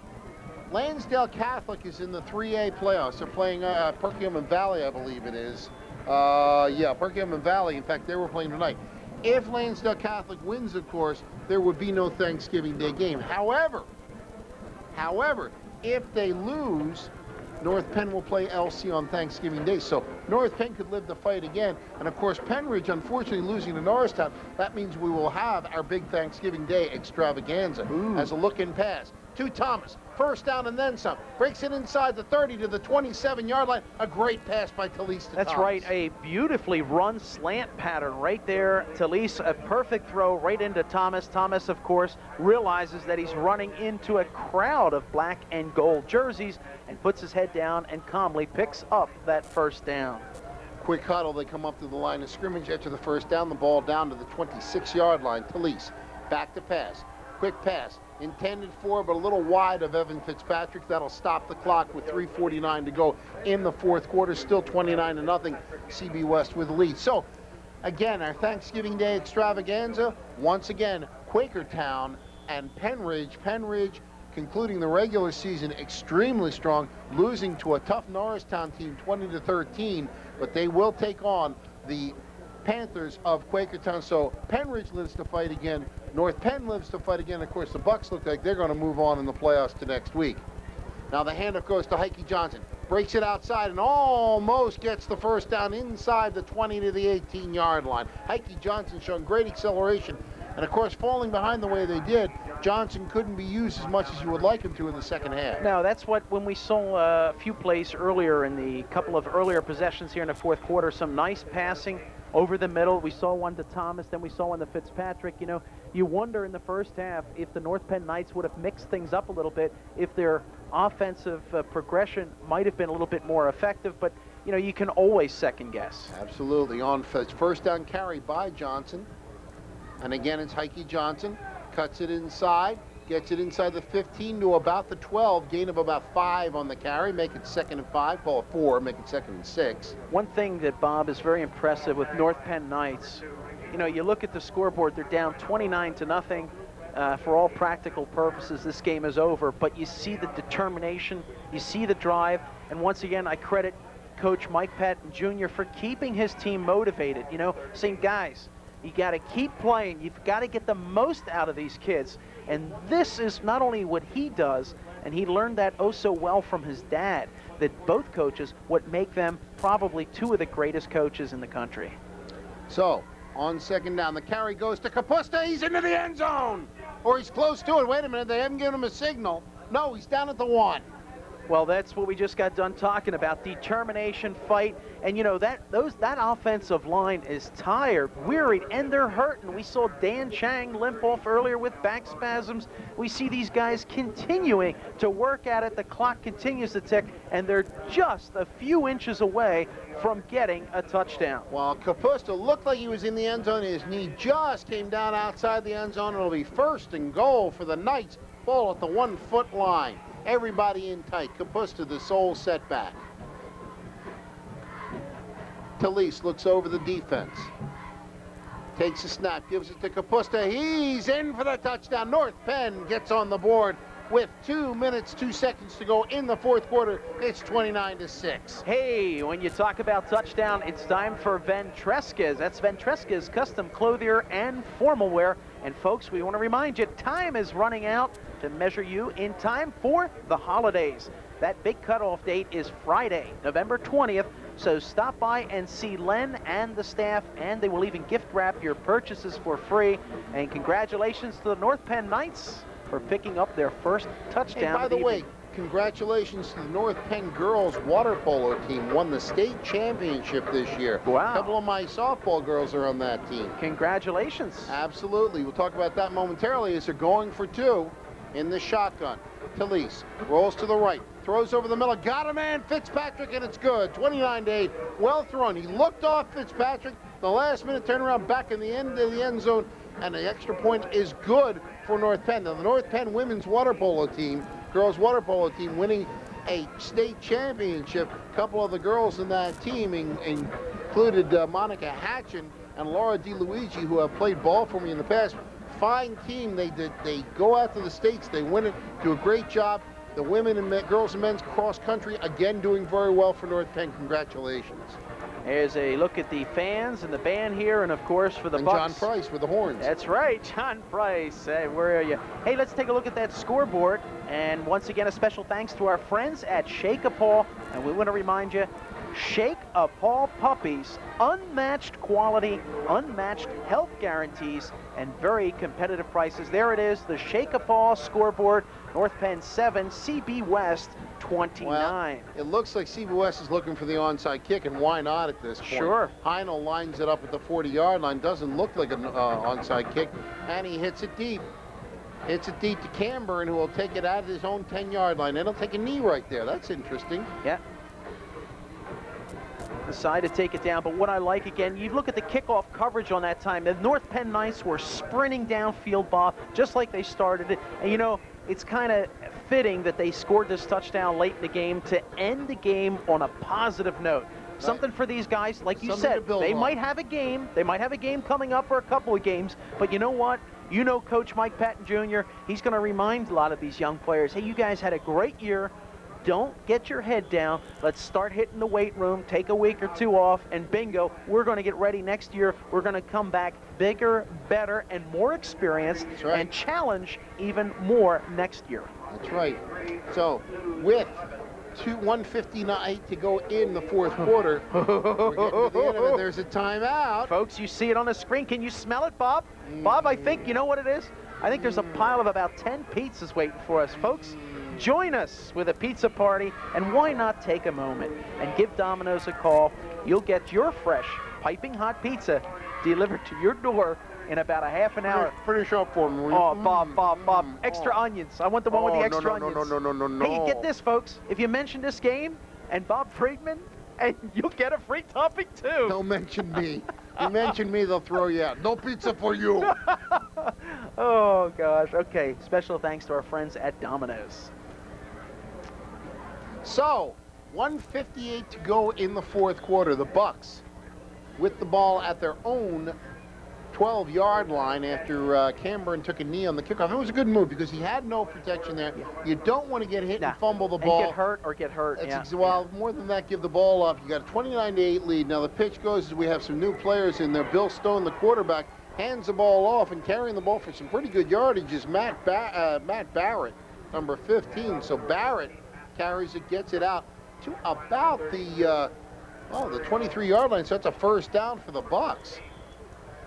Lansdale Catholic is in the 3A playoffs. They're playing Perkiomen and Valley, I believe it is. Yeah, Perkiomen and Valley. In fact, they were playing tonight. If Lansdale Catholic wins, of course, there would be no Thanksgiving Day game. However, if they lose, North Penn will play LC on Thanksgiving Day. So North Penn could live the fight again. And of course, Penridge, unfortunately, losing to Norristown. That means we will have our big Thanksgiving Day extravaganza as a look-in pass to Thomas. First down and then some. Breaks it inside the 30 to the 27-yard line. A great pass by Talise to That's Thomas. right, a beautifully run slant pattern right there. Talise, a perfect throw right into Thomas. Thomas, of course, realizes that he's running into a crowd of black and gold jerseys and puts his head down and calmly picks up that first down. Quick huddle, they come up to the line of scrimmage after the first down, the ball down to the 26-yard line. Talise, back to pass. Quick pass, intended for, but a little wide of Evan Fitzpatrick. That'll stop the clock with 3:49 to go in the fourth quarter. Still 29-0, CB West with the lead. So, again, our Thanksgiving Day extravaganza, once again, Quakertown and Penn Ridge. Penn Ridge concluding the regular season extremely strong, losing to a tough Norristown team 20-13, but they will take on the Panthers of Quakertown. So Penn Ridge lives to fight again. North Penn lives to fight again. Of course, the Bucks look like they're going to move on in the playoffs to next week. Now the handoff goes to Heike Johnson. Breaks it outside and almost gets the first down inside the 20 to the 18-yard line. Heike Johnson showing great acceleration. And of course, falling behind the way they did, Johnson couldn't be used as much as you would like him to in the second half. No, that's what, when we saw a few plays earlier in the couple of earlier possessions here in the fourth quarter, some nice passing over the middle. We saw one to Thomas, then we saw one to Fitzpatrick. You know, you wonder in the first half if the North Penn Knights would have mixed things up a little bit, if their offensive progression might have been a little bit more effective, but you know, you can always second guess. Absolutely. On first down carry by Johnson. And again, it's Heike Johnson. Cuts it inside, gets it inside the 15 to about the 12, gain of about 5 on the carry, make it 2nd and 5, call it 4, make it 2nd and 6. One thing that, Bob, is very impressive with North Penn Knights, you know, you look at the scoreboard, they're down 29-0. For all practical purposes, this game is over, but you see the determination, you see the drive, and once again, I credit Coach Mike Patton Jr. for keeping his team motivated, you know, saying, guys, you got to keep playing. You've got to get the most out of these kids. And this is not only what he does, and he learned that oh so well from his dad, that both coaches would make them probably 2 of the greatest coaches in the country. So, on second down, the carry goes to Kapusta. He's into the end zone. Or he's close to it. Wait a minute, they haven't given him a signal. No, he's down at the 1. Well, that's what we just got done talking about, determination, fight, and you know that offensive line is tired, wearied, and they're hurting. We saw Dan Chang limp off earlier with back spasms. We see these guys continuing to work at it. The clock continues to tick, and they're just a few inches away from getting a touchdown. Well, Kapusta looked like he was in the end zone. His knee just came down outside the end zone. It'll be 1st and goal for the Knights. Ball at the 1-foot line. Everybody in tight. Kapusta, the sole setback. Talise looks over the defense. Takes a snap, gives it to Kapusta. He's in for the touchdown. North Penn gets on the board with 2 minutes, 2 seconds to go in the fourth quarter. It's 29-6. Hey, when you talk about touchdown, it's time for Ventresca's. That's Ventresca's custom clothier and formal wear. And folks, we want to remind you, time is running out to measure you in time for the holidays. That big cutoff date is Friday, November 20th. So stop by and see Len and the staff, and they will even gift wrap your purchases for free. And congratulations to the North Penn Knights for picking up their first touchdown. Hey, by the way, congratulations to the North Penn girls water polo team. Won the state championship this year. Wow. A couple of my softball girls are on that team. Congratulations. Absolutely. We'll talk about that momentarily as they're going for 2 in the shotgun. Talise rolls to the right, throws over the middle, got a man, Fitzpatrick, and it's good. 29-8, well thrown. He looked off Fitzpatrick, the last minute turnaround back in the end of the end zone, and the extra point is good for North Penn. Now, the North Penn women's water polo team, girls water polo team, winning a state championship. A couple of the girls in that team included Monica Hatchin and Laura DeLuigi, who have played ball for me in the past. Fine team. They go out to the states, they win it, do a great job. The women and girls and men's cross country, again, doing very well for North Penn. Congratulations. There's a look at the fans and the band here, and of course for the Bucks. John Price with the horns. That's right, John Price. Hey, where are you? Hey, let's take a look at that scoreboard. And once again, a special thanks to our friends at Shake a Paw. And we want to remind you, Shake a Paw puppies, unmatched quality, unmatched health guarantees, and very competitive prices. There it is, the Shake a Paw scoreboard. North Penn 7, CB West 29. Well, it looks like CB West is looking for the onside kick, and why not at this point? Sure. Heinel lines it up at the 40-yard line. Doesn't look like an onside kick, and he hits it deep. Hits it deep to Camburn, who will take it out of his own 10-yard line. It'll take a knee right there. That's interesting. Yeah. decide to take it down. But what I like, again, you look at the kickoff coverage on that time. The North Penn Knights were sprinting downfield, Bob, just like they started it. And, you know, it's kind of fitting that they scored this touchdown late in the game to end the game on a positive note. Right. Something for these guys, like you said, they might have a game. They might have a game coming up or a couple of games. But you know what? You know Coach Mike Patton Jr., he's going to remind a lot of these young players, hey, you guys had a great year. Don't get your head down. Let's start hitting the weight room, take a week or two off, and bingo, we're going to get ready next year. We're going to come back bigger, better, and more experienced, and challenge even more next year. That's right. So with 1:59 to go in the fourth quarter, we're getting to the end of it. There's a timeout. Folks, you see it on the screen. Can you smell it, Bob? Bob, I think, you know what it is? I think there's a pile of about 10 pizzas waiting for us. Folks, join us with a pizza party, and why not take a moment and give Domino's a call. You'll get your fresh, piping hot pizza delivered to your door in about a half an hour. Finish up for me. Oh, Bob. Extra onions. I want the one with the extra onions. No. Hey, get this, folks. If you mention this game and Bob Friedman, and you'll get a free topping, too. Don't mention me. You mention me, they'll throw you out. No pizza for you. Oh, gosh. Okay, special thanks to our friends at Domino's. So, 1:58 to go in the fourth quarter. The Bucks with the ball at their own 12-yard line after Camburn took a knee on the kickoff. It was a good move because he had no protection there. You don't want to get hit and fumble the ball. And get hurt. Well, more than that, give the ball up. You got a 29-8 lead. Now the pitch goes as we have some new players in there. Bill Stone, the quarterback, hands the ball off, and carrying the ball for some pretty good yardage is Matt Barrett, number 15. So Barrett carries it, gets it out to about the 23-yard line. So that's a first down for the Bucks.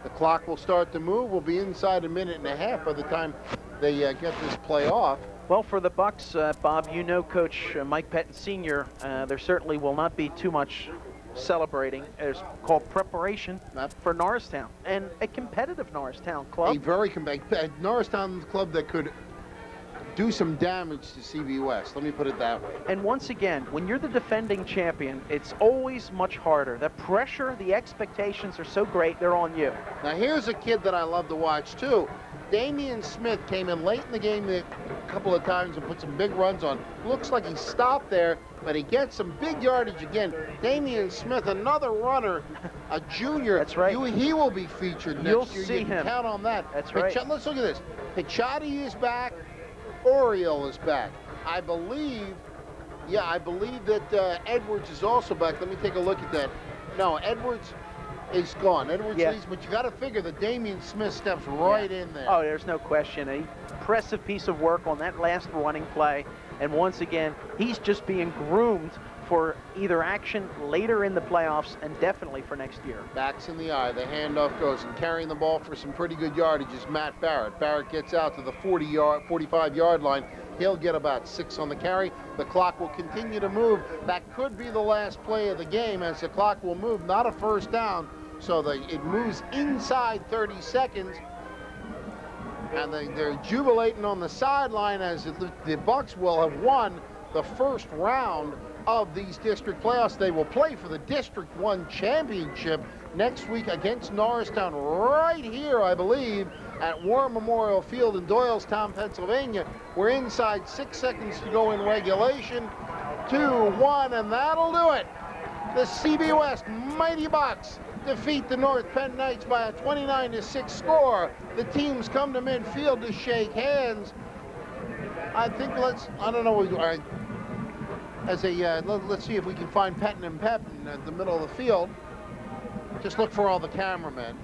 The clock will start to move. We'll be inside a minute and a half by the time they get this play off. Well, for the Bucks, Bob, you know Coach Mike Patton Sr., there certainly will not be too much celebrating. It's called preparation for Norristown, and a competitive Norristown club. A very competitive Norristown club that could do some damage to CB West. Let me put it that way. And once again, when you're the defending champion, it's always much harder. The pressure, the expectations are so great, they're on you. Now here's a kid that I love to watch too. Damian Smith came in late in the game a couple of times and put some big runs on. Looks like he stopped there, but he gets some big yardage again. Damian Smith, another runner, a junior. That's right. He will be featured next year. See you can him. count on that. That's right. Let's look at this. Pichotti is back. Oriole is back. I believe that Edwards is also back. Let me take a look at that. No, Edwards is gone. Edwards leaves, but you got to figure that Damian Smith steps right in there. Oh, there's no question. An impressive piece of work on that last running play. And once again, he's just being groomed for either action later in the playoffs and definitely for next year. Backs in the eye. The handoff goes, and carrying the ball for some pretty good yardage is Matt Barrett. Barrett gets out to the 45-yard line. He'll get about 6 on the carry. The clock will continue to move. That could be the last play of the game as the clock will move. Not a first down, so it moves inside 30 seconds. And they're jubilating on the sideline as the Bucks will have won the first round of these district playoffs. They will play for the District 1 championship next week against Norristown right here, I believe, at War Memorial Field in Doylestown, Pennsylvania. We're inside 6 seconds to go in regulation. 2-1, and that'll do it. The CB West Mighty Bucks defeat the North Penn Knights by a 29-6 score. The teams come to midfield to shake hands. I think let's see if we can find Penn and Pep in the middle of the field. Just look for all the cameramen.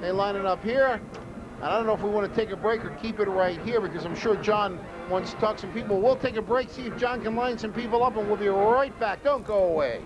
They line it up here. And I don't know if we want to take a break or keep it right here because I'm sure John wants to talk to some people. We'll take a break, see if John can line some people up, and we'll be right back. Don't go away.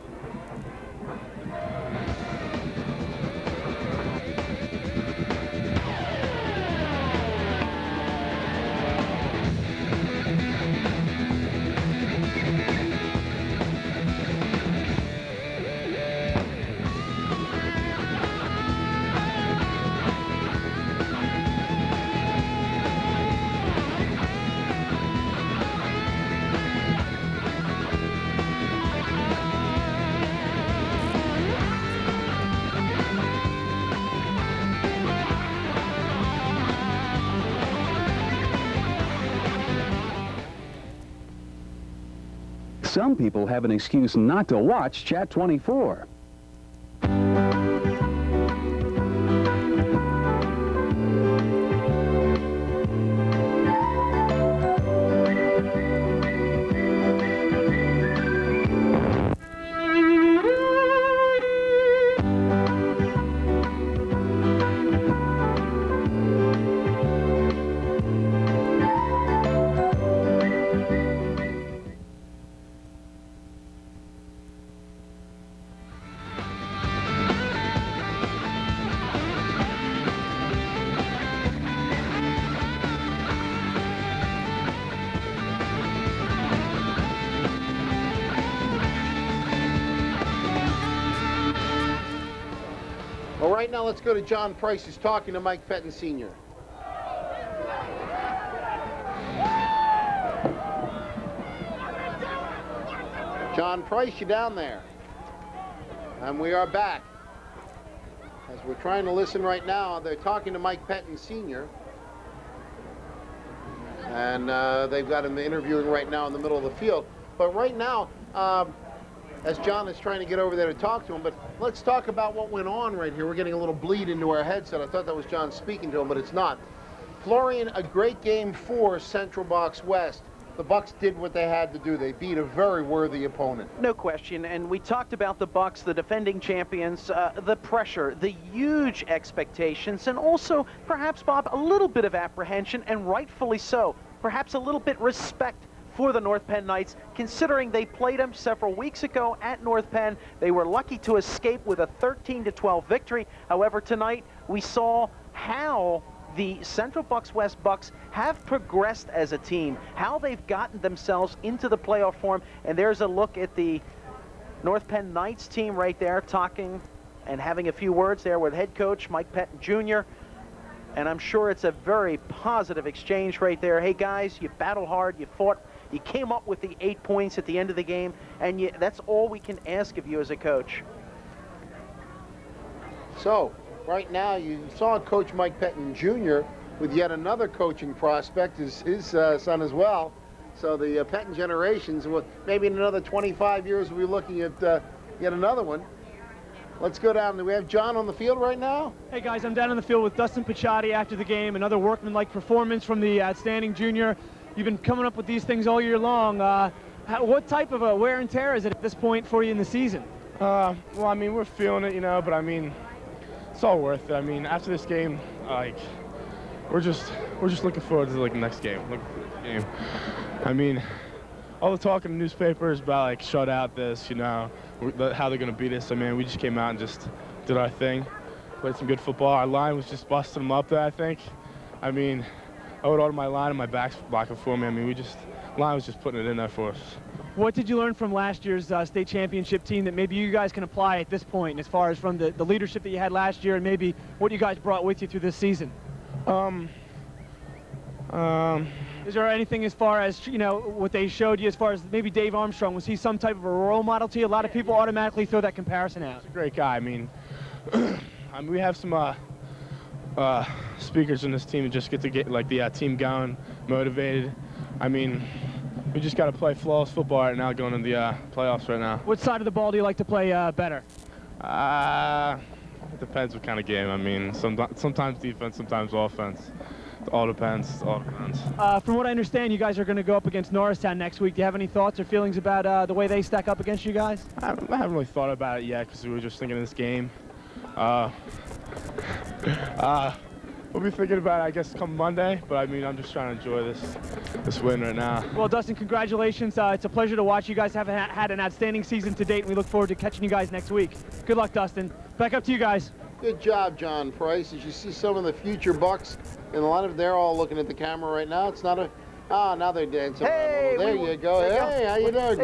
Some people have an excuse not to watch Chat 24. Well, right now, let's go to John Price, who's talking to Mike Penn Sr. John Price, you down there? And we are back. As we're trying to listen right now, they're talking to Mike Penn Sr. And they've got him interviewing right now in the middle of the field. But right now, as John is trying to get over there to talk to him, but let's talk about what went on right here. We're getting a little bleed into our headset. I thought that was John speaking to him, but it's not. Florian, a great game for Central Box West. The Bucks did what they had to do. They beat a very worthy opponent. No question, and we talked about the Bucks, the defending champions, the pressure, the huge expectations, and also, perhaps, Bob, a little bit of apprehension, and rightfully so. Perhaps a little bit respect for the North Penn Knights, considering they played them several weeks ago at North Penn. They were lucky to escape with a 13-12 victory. However, tonight we saw how the Central Bucks West Bucks have progressed as a team, how they've gotten themselves into the playoff form. And there's a look at the North Penn Knights team right there, talking and having a few words there with head coach Mike Penn Jr. And I'm sure it's a very positive exchange right there. Hey guys, you battled hard, you fought, you came up with the 8 points at the end of the game, and that's all we can ask of you as a coach. So, right now, you saw Coach Mike Penn Jr. with yet another coaching prospect, his son as well. So the Penn generations, maybe in another 25 years, we'll be looking at yet another one. Let's go down. Do we have John on the field right now? Hey guys, I'm down on the field with Dustin Picciotti after the game. Another workmanlike performance from the outstanding junior. You've been coming up with these things all year long. What type of a wear and tear is it at this point for you in the season? Well, I mean, we're feeling it, you know, but I mean, it's all worth it. I mean, after this game, like, we're just looking forward to like the next game. I mean, all the talk in the newspapers about like shutout this, you know, how they're gonna beat us. I mean, we just came out and just did our thing, played some good football. Our line was just busting them up there, I think. I mean, I would order my line and my back's blocking for me. I mean, line was just putting it in there for us. What did you learn from last year's state championship team that maybe you guys can apply at this point, as far as from the leadership that you had last year and maybe what you guys brought with you through this season? Is there anything as far as, you know, what they showed you as far as maybe Dave Armstrong? Was he some type of a role model to you? A lot of people automatically throw that comparison out. He's a great guy. I mean, we have some speakers in this team that just get like the team going, motivated. I mean, we just got to play flawless football right now, going into the playoffs right now. What side of the ball do you like to play better? It depends what kind of game. I mean, sometimes defense, sometimes offense. It all depends. It all depends. From what I understand, you guys are going to go up against Doylestown next week. Do you have any thoughts or feelings about the way they stack up against you guys? I haven't really thought about it yet because we were just thinking of this game. We'll be thinking about it, I guess, come Monday. But I mean, I'm just trying to enjoy this win right now. Well, Dustin, congratulations. It's a pleasure to watch. You guys have had an outstanding season to date, and we look forward to catching you guys next week. Good luck, Dustin. Back up to you guys. Good job, John Price. As you see some of the future Bucks, and a lot of they're all looking at the camera right now. It's not a. Now they're dancing. Hey, there you go. Hey, how you doing?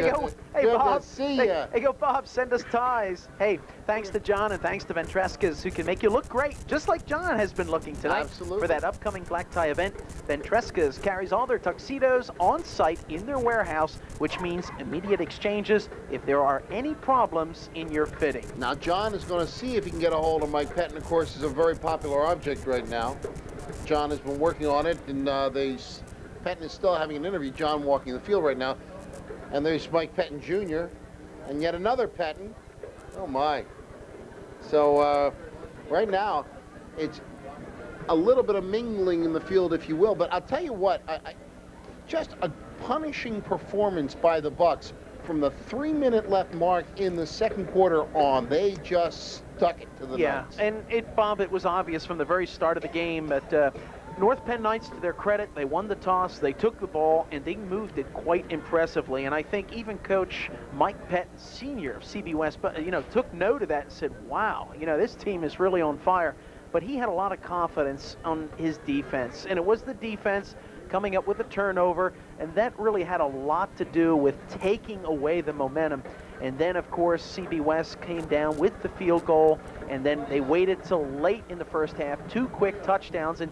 Hey, Bob. To see ya. Hey, go, Bob. Send us ties. Hey, thanks to John and thanks to Ventrescas, who can make you look great, just like John has been looking tonight. Absolutely. For that upcoming black tie event. Ventrescas carries all their tuxedos on site in their warehouse, which means immediate exchanges if there are any problems in your fitting. Now, John is going to see if he can get a hold of Mike Penn. Of course, is a very popular object right now. John has been working on it, and Penn is still having an interview. John walking the field right now. And there's Mike Penn Jr. and yet another Penn. Oh my. So right now, it's a little bit of mingling in the field, if you will. But I'll tell you what, just a punishing performance by the Bucks from the 3-minute left mark in the second quarter on. They just stuck it to the Knights. And Bob, it was obvious from the very start of the game that North Penn Knights, to their credit, they won the toss, they took the ball, and they moved it quite impressively. And I think even Coach Mike Penn, Sr. of CB West, took note of that and said, wow, this team is really on fire. But he had a lot of confidence on his defense, and it was the defense coming up with a turnover, and that really had a lot to do with taking away the momentum. And then, of course, CB West came down with the field goal, and then they waited till late in the first half, 2 quick touchdowns. And,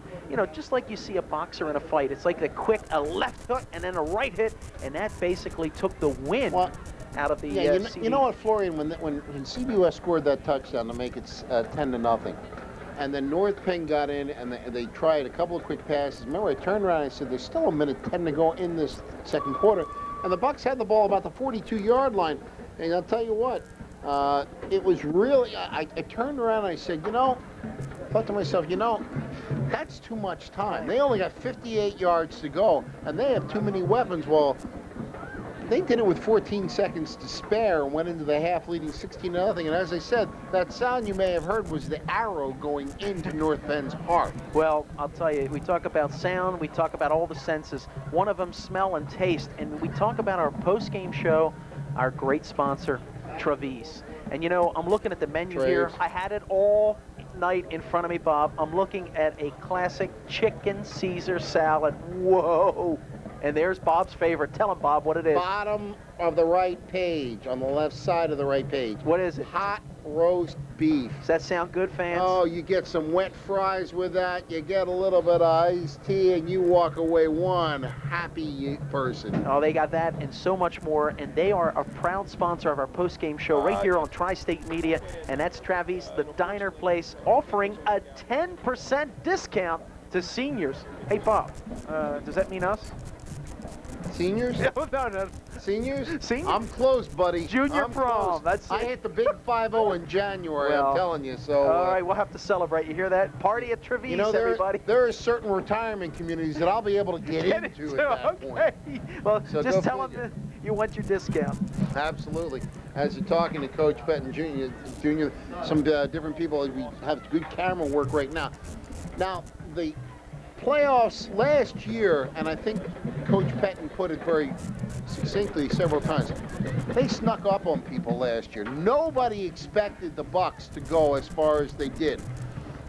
just like you see a boxer in a fight, it's like a left hook and then a right hit, and that basically took the win out of the CB. You know what, Florian, when CB West scored that touchdown to make it 10-0, and then North Penn got in, and they tried a couple of quick passes. Remember, I turned around and I said, there's still 1:10 to go in this second quarter. And the Bucks had the ball about the 42-yard line. And I'll tell you what, it was really, I turned around and I said, thought to myself, that's too much time. They only got 58 yards to go, and they have too many weapons. Well, they did it with 14 seconds to spare and went into the half leading 16-0. And as I said, that sound you may have heard was the arrow going into North Penn's heart. Well, I'll tell you, we talk about sound, we talk about all the senses. One of them, smell and taste. And we talk about our post-game show, our great sponsor, Travis. And I'm looking at the menu here. I had it all night in front of me, Bob. I'm looking at a classic chicken Caesar salad. Whoa. And there's Bob's favorite. Tell him, Bob, what it is. Bottom of the right page, on the left side of the right page. What is it? Hot roast beef. Does that sound good, fans? Oh, you get some wet fries with that. You get a little bit of iced tea, and you walk away one happy person. Oh, they got that and so much more. And they are a proud sponsor of our post-game show right here on Tri-State Media. And that's Travis, the diner place, offering a 10% discount to seniors. Hey, Bob, does that mean us? Seniors? No. Seniors? Seniors? I'm close, buddy. Junior prom. That's I hit the big 5-0 in January, I'm telling you. So. All right, we'll have to celebrate. You hear that? Party at Travis, everybody. There are certain retirement communities that I'll be able to get into at that point. Well, so just tell them that you want your discount. Absolutely. As you're talking to Coach Penn Jr., some different people, we have good camera work right now. Now, the playoffs last year, and I think Coach Penn put it very succinctly several times, they snuck up on people last year. Nobody expected the Bucks to go as far as they did.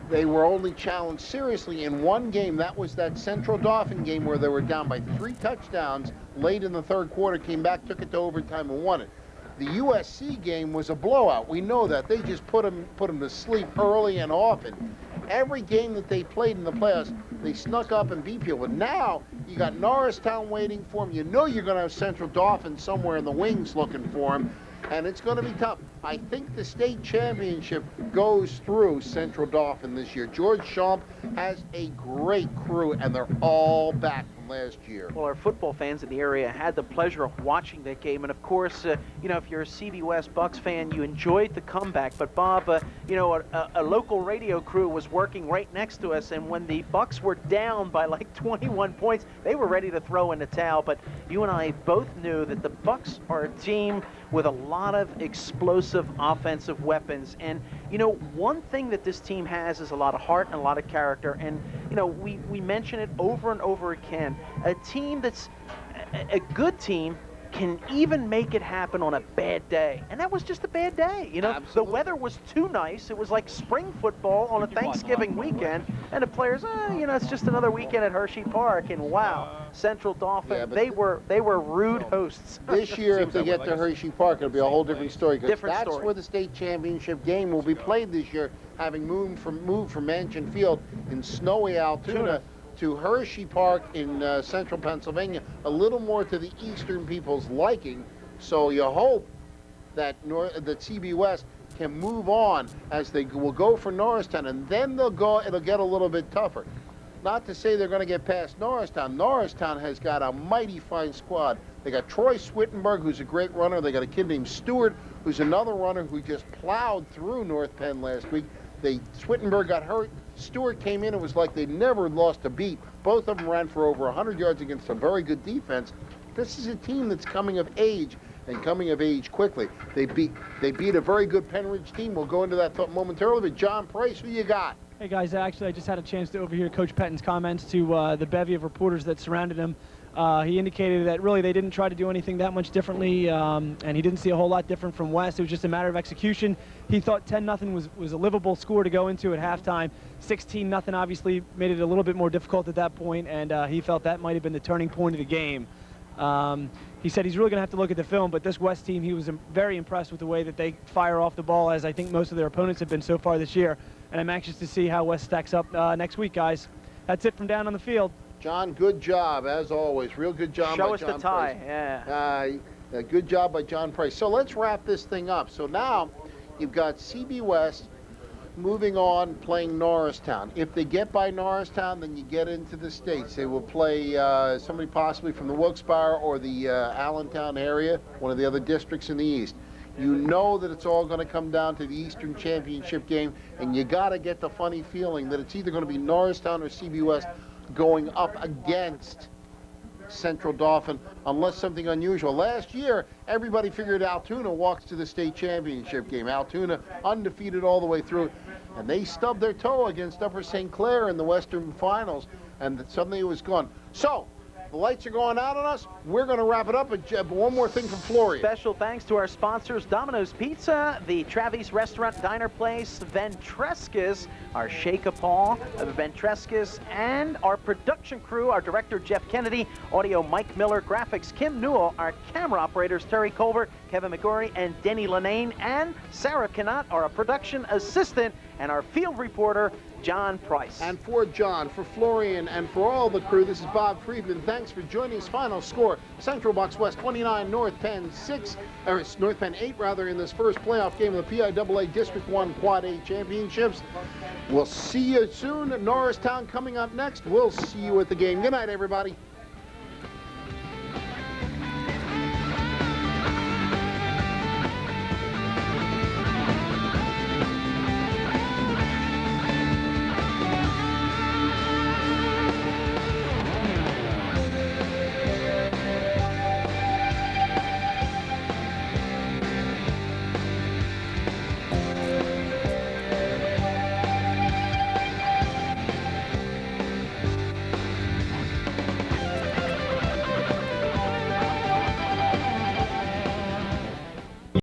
They were only challenged seriously in one game. That was that Central Dauphin game where they were down by 3 touchdowns late in the third quarter, came back, took it to overtime, and won it. The USC game was a blowout. We know that. They just put them to sleep early and often. Every game that they played in the playoffs, they snuck up and beat people. But now you got Norristown waiting for them. You know you're going to have Central Dauphin somewhere in the wings looking for them, and it's going to be tough. I think the state championship goes through Central Dauphin this year. George Champ has a great crew, and they're all back from last year. Well, our football fans in the area had the pleasure of watching that game, and of course, if you're a CB West Bucks fan, you enjoyed the comeback. But Bob, a local radio crew was working right next to us, and when the Bucks were down by like 21 points, they were ready to throw in the towel. But you and I both knew that the Bucks are a team with a lot of explosive offensive weapons. And, one thing that this team has is a lot of heart and a lot of character. And, we mention it over and over again. A team that's a good team can even make it happen on a bad day. And that was just a bad day. The weather was too nice. It was like spring football on a Thanksgiving weekend. And the players, it's just another weekend at Hershey Park. And wow, Central Dauphin, they were rude hosts. This year, if they get to Hershey Park, it'll be a whole different story. Because that's where the state championship game will be played this year, having moved from Mansion Field in snowy Altoona to Hershey Park in central Pennsylvania, a little more to the eastern people's liking. So you hope that CB West can move on as they will go for Norristown, and then it'll get a little bit tougher. not to say they're going to get past Norristown. Norristown has got a mighty fine squad. They got Troy Swittenberg, who's a great runner. They got a kid named Stewart, who's another runner who just plowed through North Penn last week. Swittenberg got hurt. Stewart came in. It was like they never lost a beat. Both of them ran for over 100 yards against a very good defense. This is a team that's coming of age, and coming of age quickly. They beat a very good Penn Ridge team. We'll go into that thought momentarily. But John Price, who you got? Hey guys, actually I just had a chance to overhear Coach Pettin's comments to the bevy of reporters that surrounded him. He indicated that really they didn't try to do anything that much differently, and he didn't see a whole lot different from West. It was just a matter of execution. He thought 10-0 was a livable score to go into at halftime. 16-0 obviously made it a little bit more difficult at that point, and he felt that might have been the turning point of the game. He said he's really going to have to look at the film, but this West team, he was very impressed with the way that they fire off the ball, as I think most of their opponents have been so far this year. And I'm anxious to see how West stacks up next week, guys. That's it from down on the field. John, good job, as always. Real good job by John Price. Show us the tie, yeah. Good job by John Price. So let's wrap this thing up. So now you've got CB West moving on, playing Norristown. If they get by Norristown, then you get into the states. They will play somebody possibly from the Wilkes-Barre or the Allentown area, one of the other districts in the east. You know that it's all going to come down to the Eastern Championship game, and you got to get the funny feeling that it's either going to be Norristown or CB West going up against Central Dauphin, unless something unusual. Last year, everybody figured Altoona walks to the state championship game. Altoona undefeated all the way through, and they stubbed their toe against Upper St. Clair in the Western Finals, and suddenly it was gone. So, the lights are going out on us. We're going to wrap it up. But one more thing from Florian. Special thanks to our sponsors, Domino's Pizza, the Travis Restaurant Diner Place, Ventrescas, our Shake-a Paul, Ventrescas, and our production crew, our director, Jeff Kennedy, audio, Mike Miller, graphics, Kim Newell, our camera operators, Terry Colbert, Kevin McGorry, and Denny Lanane, and Sarah Cannot, our production assistant, and our field reporter, John Price. And for John, for Florian, and for all the crew, this is Bob Friedman. Thanks for joining us. Final score, Central Bucks West 29, North Penn 6, or North Penn 8 rather, in this first playoff game of the PIAA District 1 Quad A Championships. We'll see you soon. Norristown coming up next. We'll see you at the game. Good night, everybody.